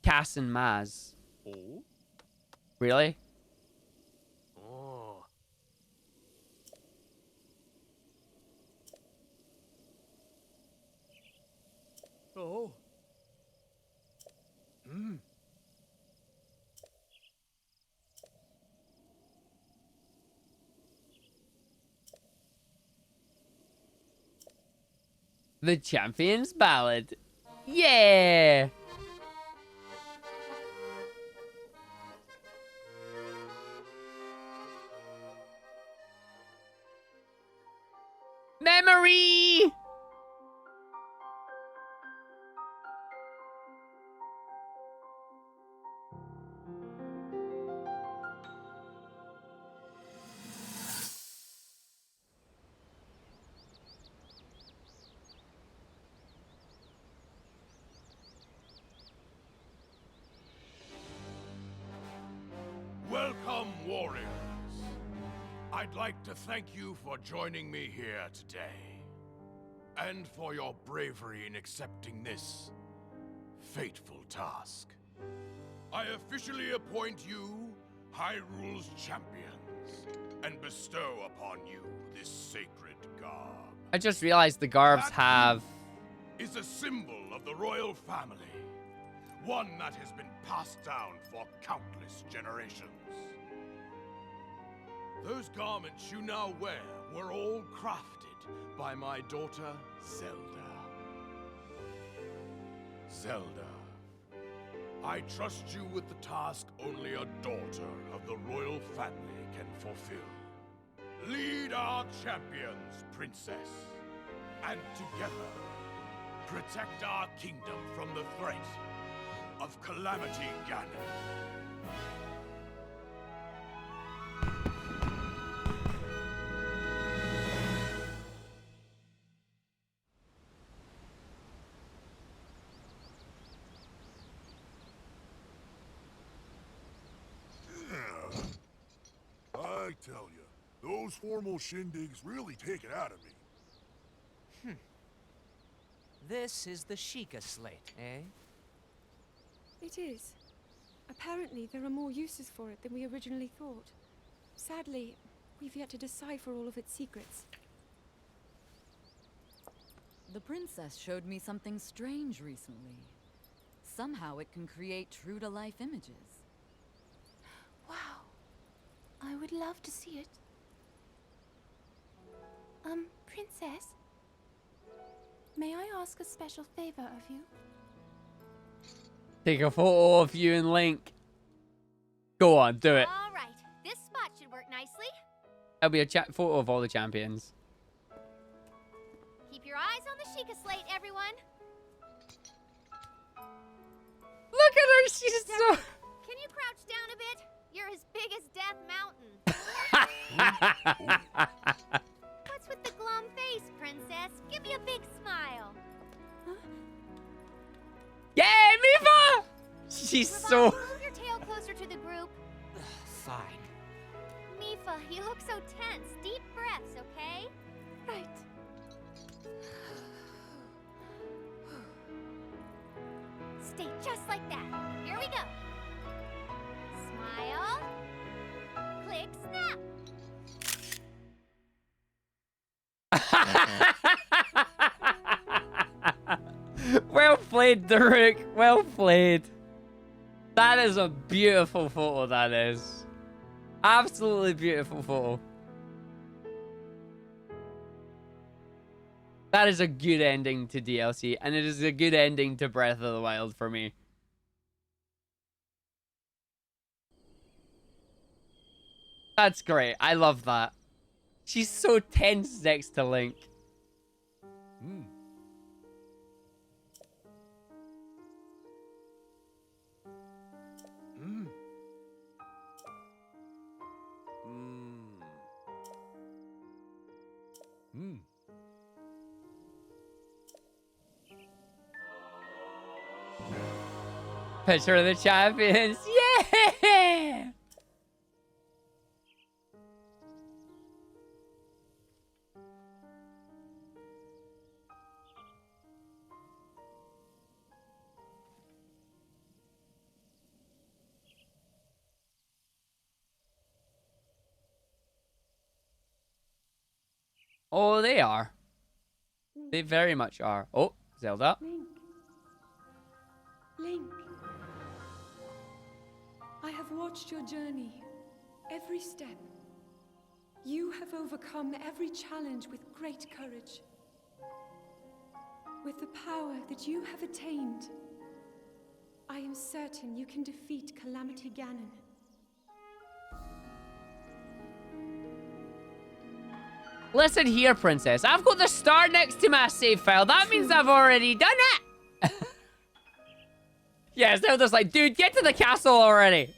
Cass and Maz. Oh? Really? Oh. Oh. Hmm. The Champion's Ballad. Yeah! Memory! Welcome, warriors. I'd like to thank you for joining me here today, and for your bravery in accepting this fateful task. I officially appoint you Hyrule's champions, and bestow upon you this sacred garb. I just realized the garbs That have... is a symbol of the royal family, one that has been passed down for countless generations. Those garments you now wear were all crafted by my daughter, Zelda. Zelda, I trust you with the task only a daughter of the royal family can fulfill. Lead our champions, princess, and together, protect our kingdom from the threat of Calamity Ganon. I tell you, those formal shindigs really take it out of me. This is the Sheikah slate, eh? It is. Apparently, there are more uses for it than we originally thought. Sadly, we've yet to decipher all of its secrets. The princess showed me something strange recently. Somehow it can create true-to-life images. Wow. I would love to see it. Princess? May I ask a special favor of you? Take a photo of you and Link. Go on, do it. All right, this spot should work nicely. That'll be a photo of all the champions. Keep your eyes on the Sheikah slate, everyone. Look at her, she's so... Can you crouch down a bit? You're as big as Death Mountain. What's with the glum face, princess? Give me a big smile. Yay, Mifa! She's so... Move your tail closer to the group. Fine. Mifa, you look so tense. Deep breaths, okay? Right. Stay just like that. Here we go. Smile. Click, snap. Well played, Daruk. Well played. That is a beautiful photo, that is. Absolutely beautiful photo. That is a good ending to DLC, and it is a good ending to Breath of the Wild for me. That's great. I love that. She's so tense next to Link. Hmm. Hmm. Hmm. Picture of the champions. Yeah! Oh, they are. They very much are. Oh, Zelda. Link. Link. I have watched your journey, every step. You have overcome every challenge with great courage. With the power that you have attained, I am certain you can defeat Calamity Ganon. Listen here, princess. I've got the star next to my save file. That means I've already done it. Yeah, Zelda's like, dude, get to the castle already.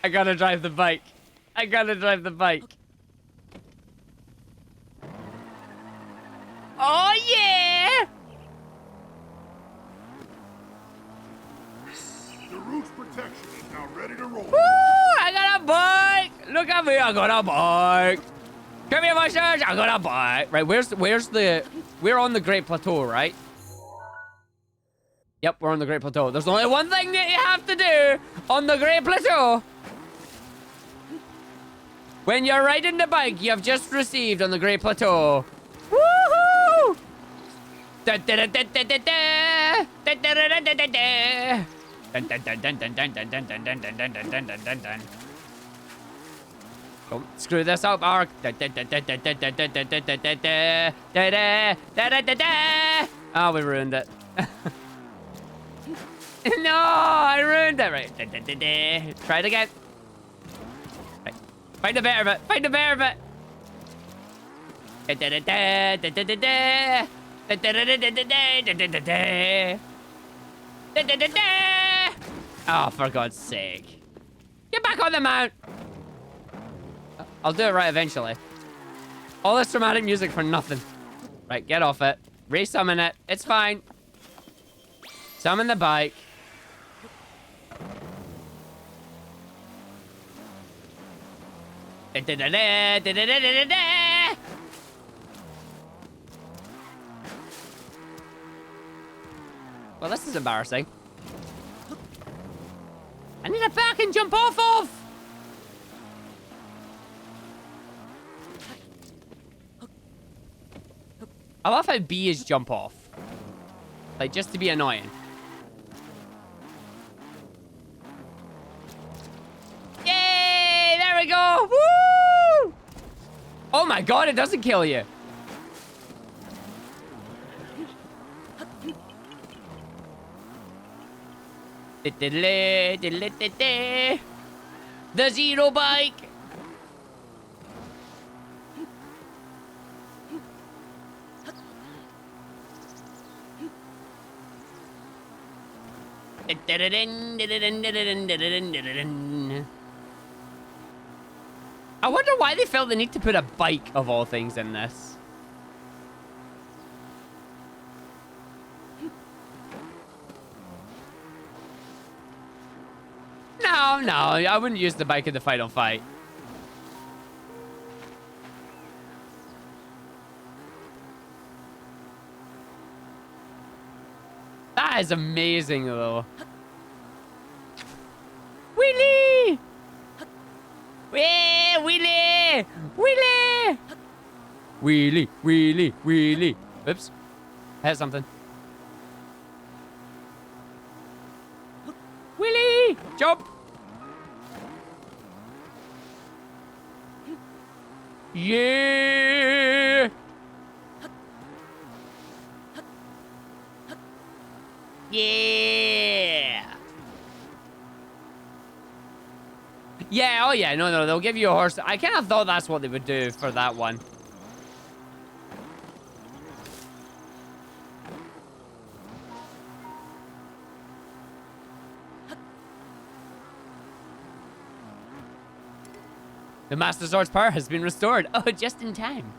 I gotta drive the bike. I gotta drive the bike. Oh, yeah! The route's protection is now ready to roll. Woo! I got a bike! Look at me, I got a bike! Come here, my sirs, I got a bike! Right, where's the... We're on the Great Plateau, right? Yep, we're on the Great Plateau. There's only one thing that you have to do on the Great Plateau. When you're riding the bike you've just received on the Great Plateau. Woohoo! Don't screw this up, Ark. Oh, we ruined it. No, I ruined it. Right. Try it again. Right. Find a better bit. Find a better bit. Oh, for God's sake. Get back on the mount. I'll do it right eventually. All this dramatic music for nothing. Right, get off it. Resummon it. It's fine. Summon the bike. Well, this is embarrassing. I need a back and jump off of. I love how B is jump off. Like, just to be annoying. Yay! There we go! Woo! Oh my God, it doesn't kill you. The Zero Bike! I wonder why they felt the need to put a bike, of all things, in this. No, I wouldn't use the bike in the final fight. That is amazing, though. Wheelie! Wheelie! Wheelie! Wheelie, wheelie, wheelie. Oops. I hit something. Wheelie! Jump! Yeah! Yeah! Yeah, oh yeah, no, they'll give you a horse. I kind of thought that's what they would do for that one. The Master Sword's power has been restored. Oh, just in time.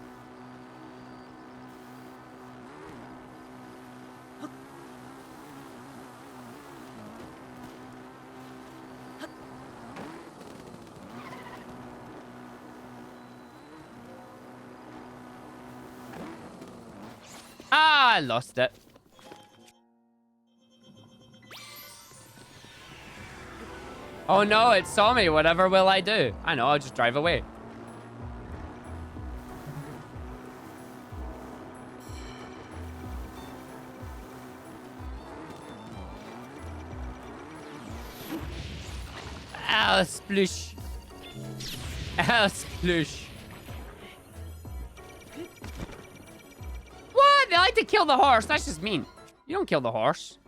Ah, I lost it. Oh no, it saw me. Whatever will I do? I know, I'll just drive away. Ow, sploosh. Ow, sploosh. What? They like to kill the horse. That's just mean. You don't kill the horse.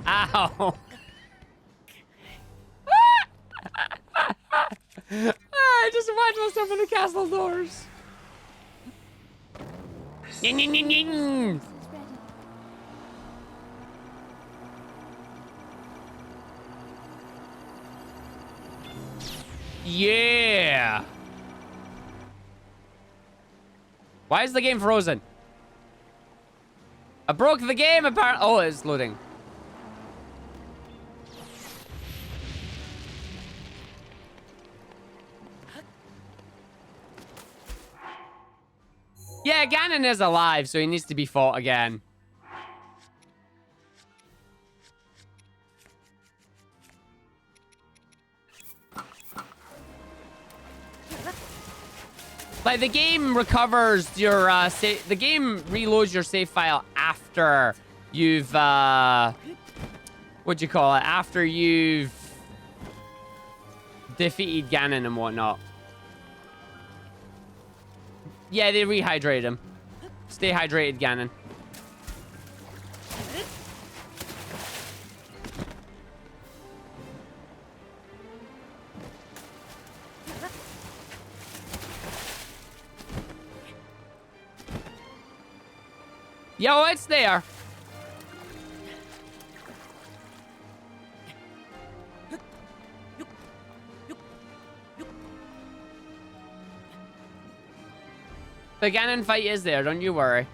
Ow. I just find myself in the castle doors. Ning, ning, ning, ning. Yeah. Why is the game frozen? I broke the game apparently. Oh, it's loading. Yeah, Ganon is alive, so he needs to be fought again. Like, the game recovers your, the game reloads your save file after you've, what'd you call it? After you've defeated Ganon and whatnot. Yeah, they rehydrate him. Stay hydrated, Ganon. Yo, it's there. The Ganon fight is there, don't you worry.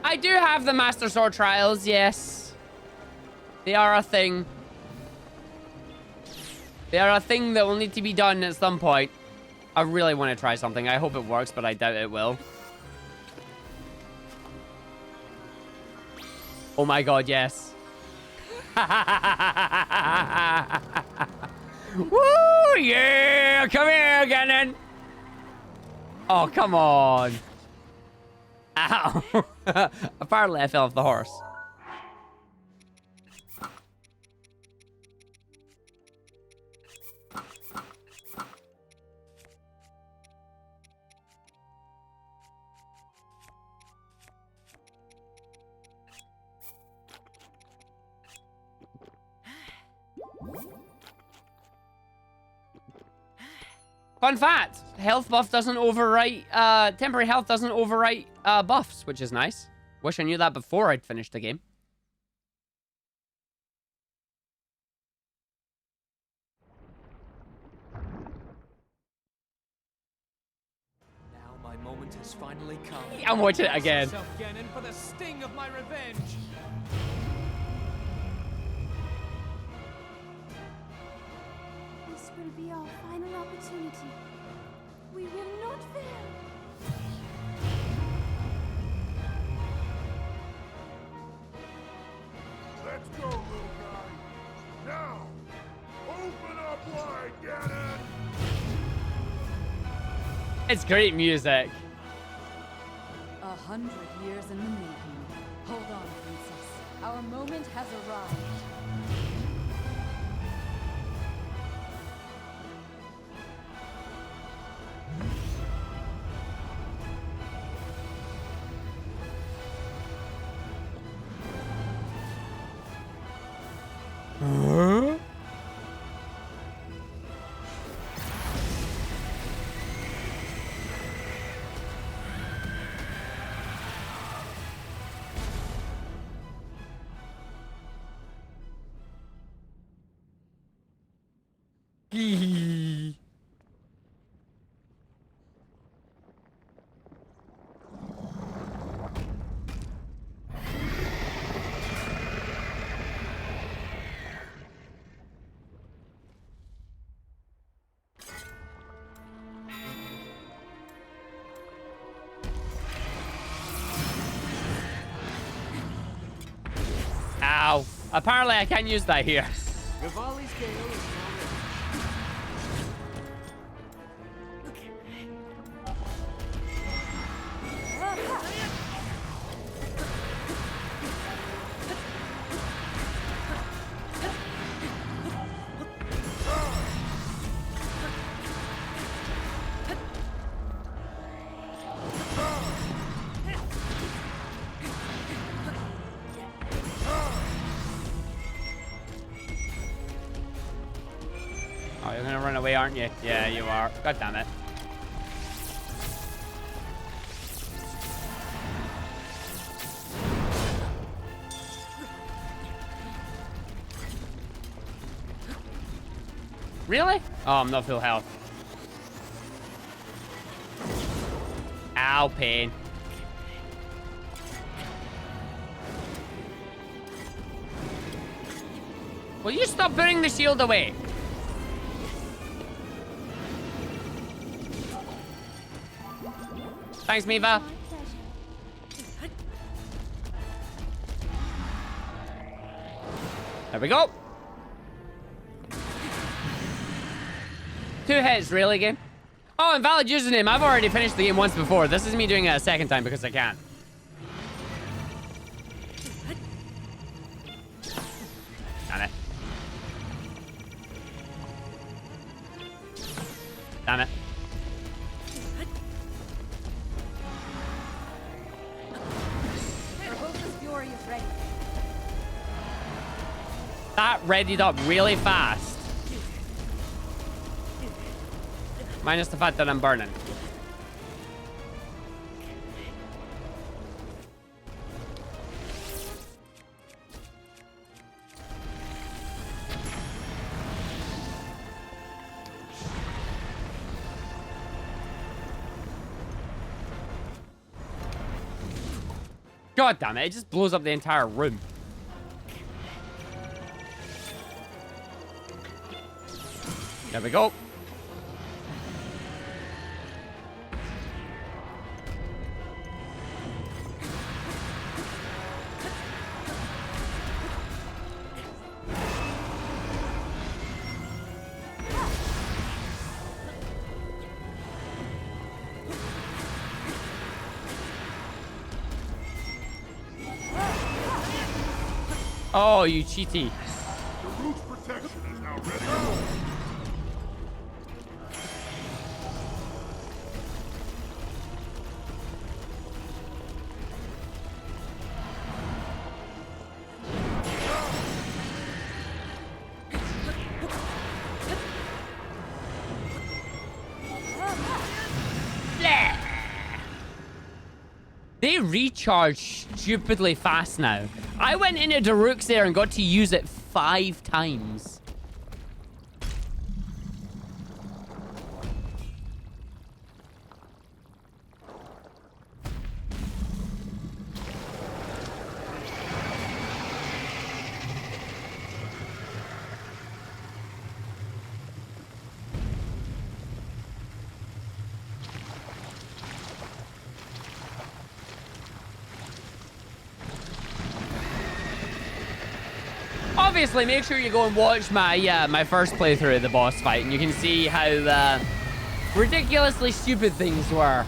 I do have the Master Sword trials, yes. They are a thing. They are a thing that will need to be done at some point. I really want to try something. I hope it works, but I doubt it will. Oh my god, yes. Woo, yeah! Come here, Ganon! Oh, come on. Ow. Apparently, I fell off the horse. Fun fact, health buff doesn't overwrite, temporary health doesn't overwrite buffs, which is nice. Wish I knew that before I'd finished the game. Now my moment has finally come. I'm watching it again. Yourself, Ganon, for the sting of my revenge. our final opportunity. We will not fail. Let's go, little guy. Now, open up wide, Ganon! It's great music. 100 years in the making. Hold on, princess. Our moment has arrived. Huh? Ow. Apparently I can't use that here. Rivali's gale is now Oh, you're gonna run away, aren't you? Yeah, you are. God damn it. Really? Oh, I'm not full health. Ow, pain. Will you stop putting the shield away? Thanks, Miva. My pleasure. There we go. 2 hits, really, game? Oh, invalid username. I've already finished the game once before. This is me doing it a second time because I can. Damn it. Damn it. That readied up really fast. Minus the fact that I'm burning. God damn it, it just blows up the entire room. There we go. Oh, you cheaty. The root's protection is now ready. They recharge stupidly fast now. I went into Daruk's there and got to use it 5 times. obviously, make sure you go and watch my my first playthrough of the boss fight, and you can see how ridiculously stupid things were.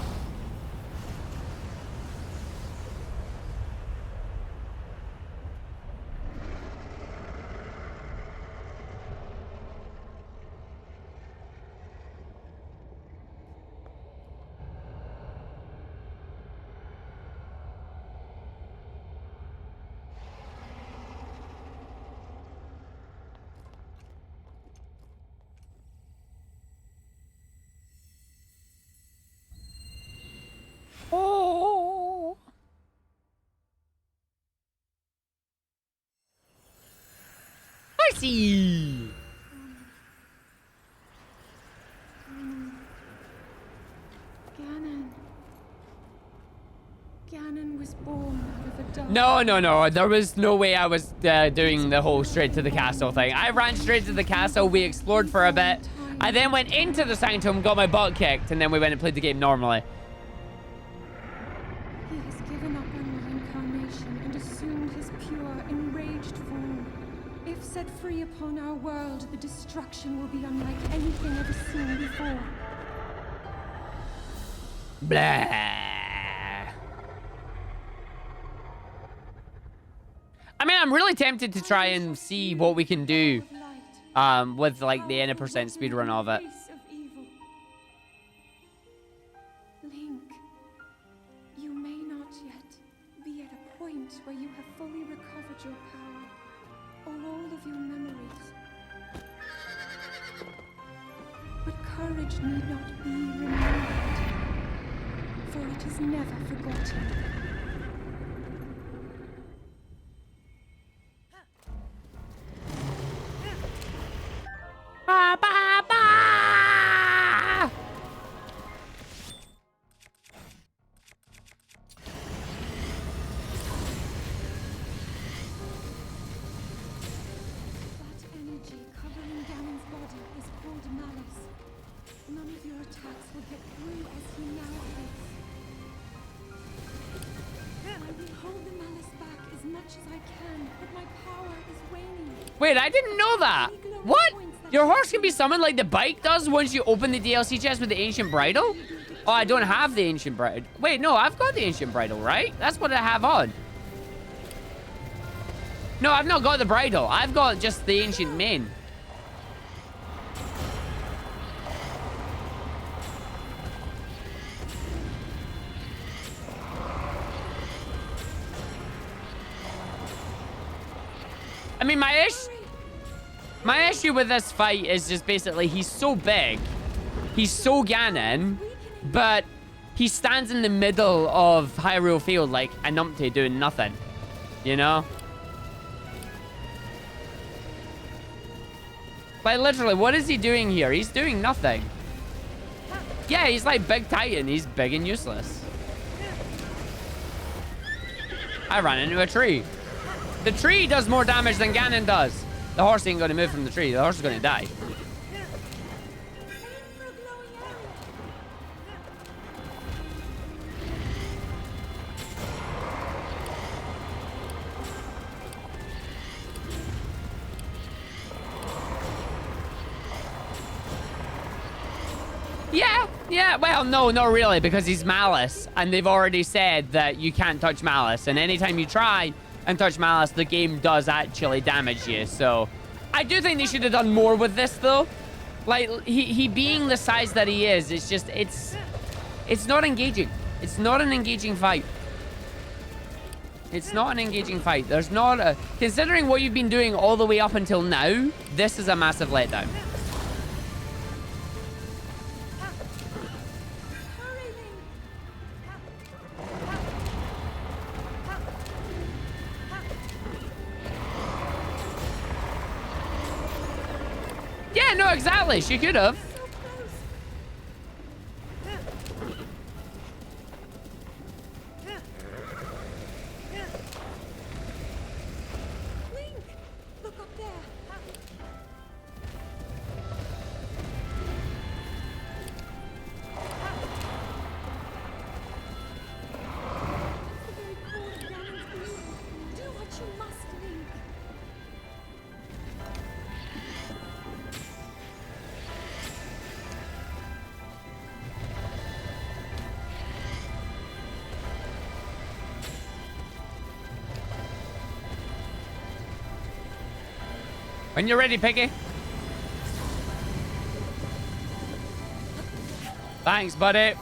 Oh. I see. Ganon was born out of a dark... No. There was no way I was doing the whole straight to the castle thing. I ran straight to the castle. We explored for a bit. I then went into the sanctum, got my butt kicked, and then we went and played the game normally. He has given up on reincarnation and assumed his pure, enraged form. If set free upon our world, the destruction will be unlike anything ever seen before. Blah. I mean, I'm really tempted to try and see what we can do with like the N% speedrun of it. Link, you may not yet be at a point where you have fully recovered your power or all of your memories. But courage need not be remembered, for it is never forgotten. Ba, ba, ba! That energy covering Ganon's body is called malice. None of your attacks will get through as he now is. I will hold the malice back as much as I can, but my power is waning. Wait, I didn't know that. What? Your horse can be summoned like the bike does once you open the DLC chest with the Ancient Bridle? Oh, I don't have the Ancient Bridle. Wait, no, I've got the Ancient Bridle, right? That's what I have on. No, I've not got the bridle. I've got just the Ancient Mane. I mean, my issue with this fight is just basically he's so big, he's so Ganon, but he stands in the middle of Hyrule Field like a numpty doing nothing, you know? Like, literally, what is he doing here? He's doing nothing. Yeah, he's like Big Titan. He's big and useless. I ran into a tree. The tree does more damage than Ganon does. The horse ain't going to move from the tree. The horse is going to die. Yeah, well, no, not really, because he's Malice, and they've already said that you can't touch Malice, and anytime you try and touch Malice, the game does actually damage you, so... I do think they should have done more with this, though. Like, he being the size that he is, it's just, it's not engaging. It's not an engaging fight. It's not an engaging fight. There's not a... Considering what you've been doing all the way up until now, this is a massive letdown. Yeah, no, exactly. She could have. Link, look up there. That's the very core of Ganon's being. Do what you must, Link. When you're ready, Piggy. Thanks, buddy. It is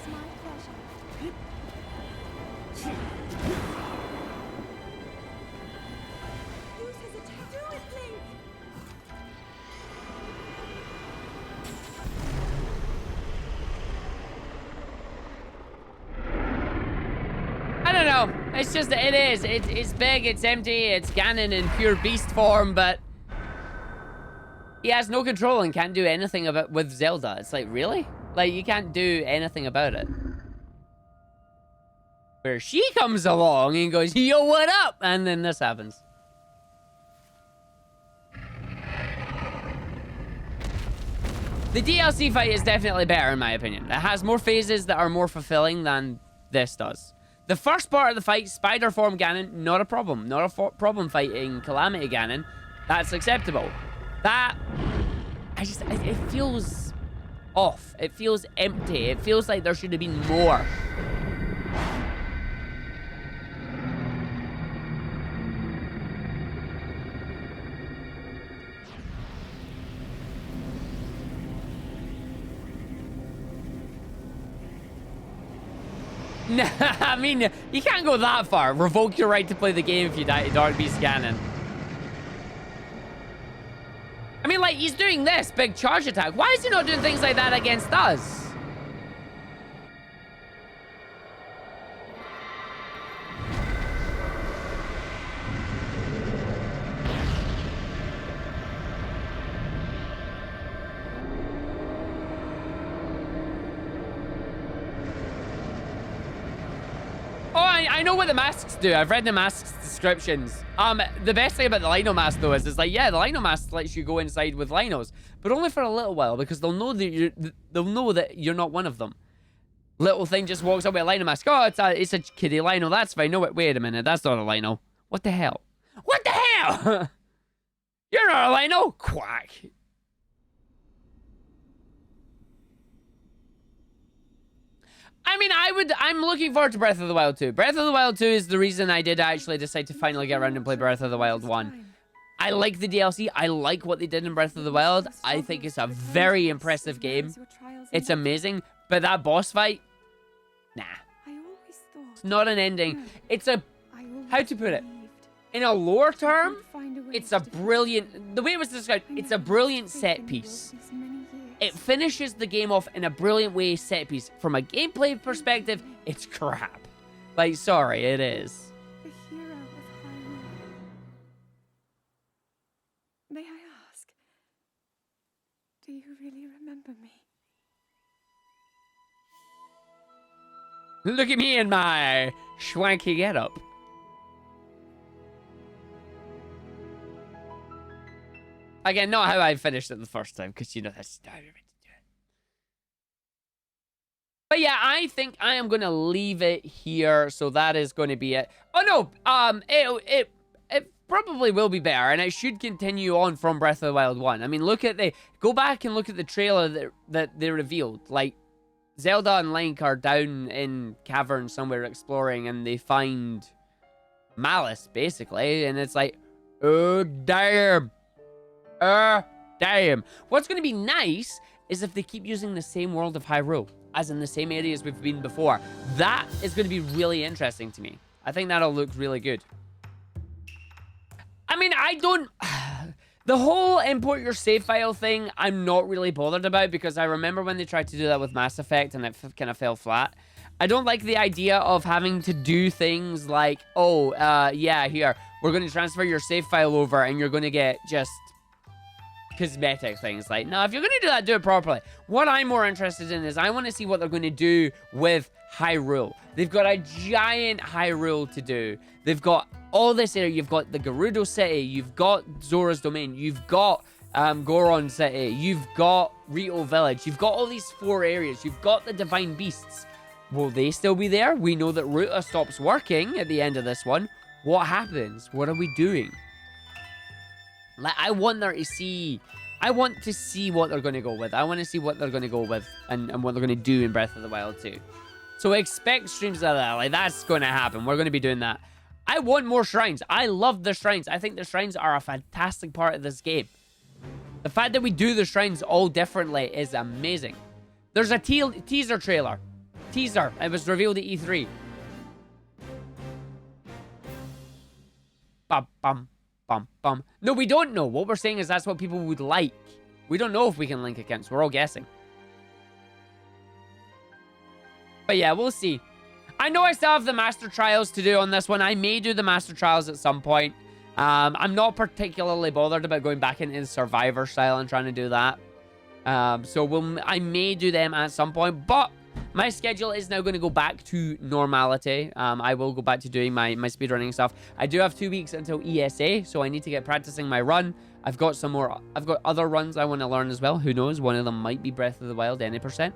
my pleasure. Use his attack. Do it, Link! I don't know. It's just, it is. It's big, it's empty, it's Ganon in pure beast form, but he has no control and can't do anything about with Zelda. It's like, really? Like, you can't do anything about it. Where she comes along and goes, yo, what up? And then this happens. The DLC fight is definitely better, in my opinion. It has more phases that are more fulfilling than this does. The first part of the fight, Spider Form Ganon, not a problem. Not a problem fighting Calamity Ganon. That's acceptable. That... it feels off. It feels empty. It feels like there should have been more. Nah, I mean, you can't go that far. Revoke your right to play the game if you die to Dark Beast Ganon. I mean, like, he's doing this big charge attack. Why is he not doing things like that against us? Oh, I know what the masks do. I've read the masks descriptions. The best thing about the Lino mask, though, is like, yeah, the Lino mask lets you go inside with Linos, but only for a little while, because they'll know that you're not one of them. Little thing just walks up with a Lino mask. Oh, it's a kiddie Lino. That's fine. No, wait a minute. That's not a Lino. What the hell? What the hell? You're not a Lino? Quack. I mean, I'm looking forward to Breath of the Wild 2. Breath of the Wild 2 is the reason I did actually decide to finally get around and play Breath of the Wild 1. I like the DLC. I like what they did in Breath of the Wild. I think it's a very impressive game. It's amazing. But that boss fight? Nah. It's not an ending. It's a... How to put it? In a lore term, it's a brilliant... The way it was described, it's a brilliant set piece. It finishes the game off in a brilliant way, set piece. From a gameplay perspective, it's crap. Like, sorry, it is. The hero of Hyrule. May I ask, do you really remember me? Look at me in my schwanky getup. Again, not how I finished it the first time, because, you know, that's how you're meant to do it. But yeah, I think I am going to leave it here, so that is going to be it. Oh, no, it probably will be better, and it should continue on from Breath of the Wild 1. I mean, go back and look at the trailer that they revealed. Like, Zelda and Link are down in caverns somewhere exploring, and they find Malice, basically, and it's like, oh, damn. Damn. What's going to be nice is if they keep using the same world of Hyrule, as in the same areas we've been before. That is going to be really interesting to me. I think that'll look really good. I mean, I don't... The whole import your save file thing, I'm not really bothered about, because I remember when they tried to do that with Mass Effect and it kind of fell flat. I don't like the idea of having to do things like, oh, yeah, here, we're going to transfer your save file over and you're going to get just cosmetic things. Like, no, if you're going to do that, do it properly. What I'm more interested in is I want to see what they're going to do with Hyrule. They've got a giant Hyrule to do. They've got all this area. You've got the Gerudo City. You've got Zora's Domain. You've got Goron City. You've got Rito Village. You've got all these 4 areas. You've got the Divine Beasts. Will they still be there? We know that Ruta stops working at the end of this one. What happens? What are we doing? Like, I want to see what they're going to go with. I want to see what they're going to go with and what they're going to do in Breath of the Wild 2. So expect streams of that. Like, that's going to happen. We're going to be doing that. I want more shrines. I love the shrines. I think the shrines are a fantastic part of this game. The fact that we do the shrines all differently is amazing. There's a teaser trailer. Teaser. It was revealed at E3. Bum, bum, bum, bum. No, we don't know. What we're saying is that's what people would like. We don't know if we can link accounts. We're all guessing. But yeah, we'll see. I know I still have the Master Trials to do on this one. I may do the Master Trials at some point. I'm not particularly bothered about going back into the Survivor style and trying to do that. So I may do them at some point. But my schedule is now going to go back to normality. I will go back to doing my speedrunning stuff. I do have 2 weeks until ESA, so I need to get practicing my run. I've got other runs I want to learn as well. Who knows? One of them might be Breath of the Wild, any percent.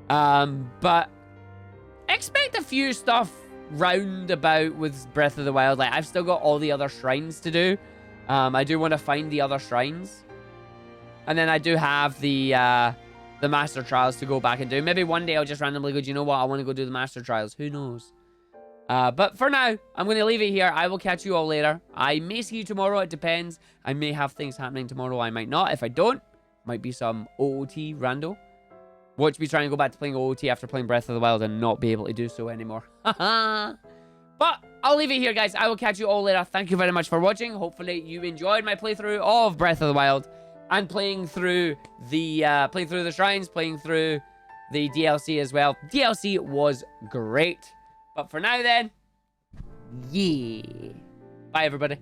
But expect a few stuff roundabout with Breath of the Wild. Like, I've still got all the other shrines to do. I do want to find the other shrines. And then I do have the Master Trials to go back and do. Maybe one day I'll just randomly go, do you know what? I want to go do the Master Trials. Who knows? But for now, I'm going to leave it here. I will catch you all later. I may see you tomorrow. It depends. I may have things happening tomorrow. I might not. If I don't, might be some OOT rando. Watch me try and go back to playing OOT after playing Breath of the Wild and not be able to do so anymore. But I'll leave it here, guys. I will catch you all later. Thank you very much for watching. Hopefully you enjoyed my playthrough of Breath of the Wild and playing through the shrines, playing through the DLC as well. DLC was great. But for now then, yeah. Bye, everybody.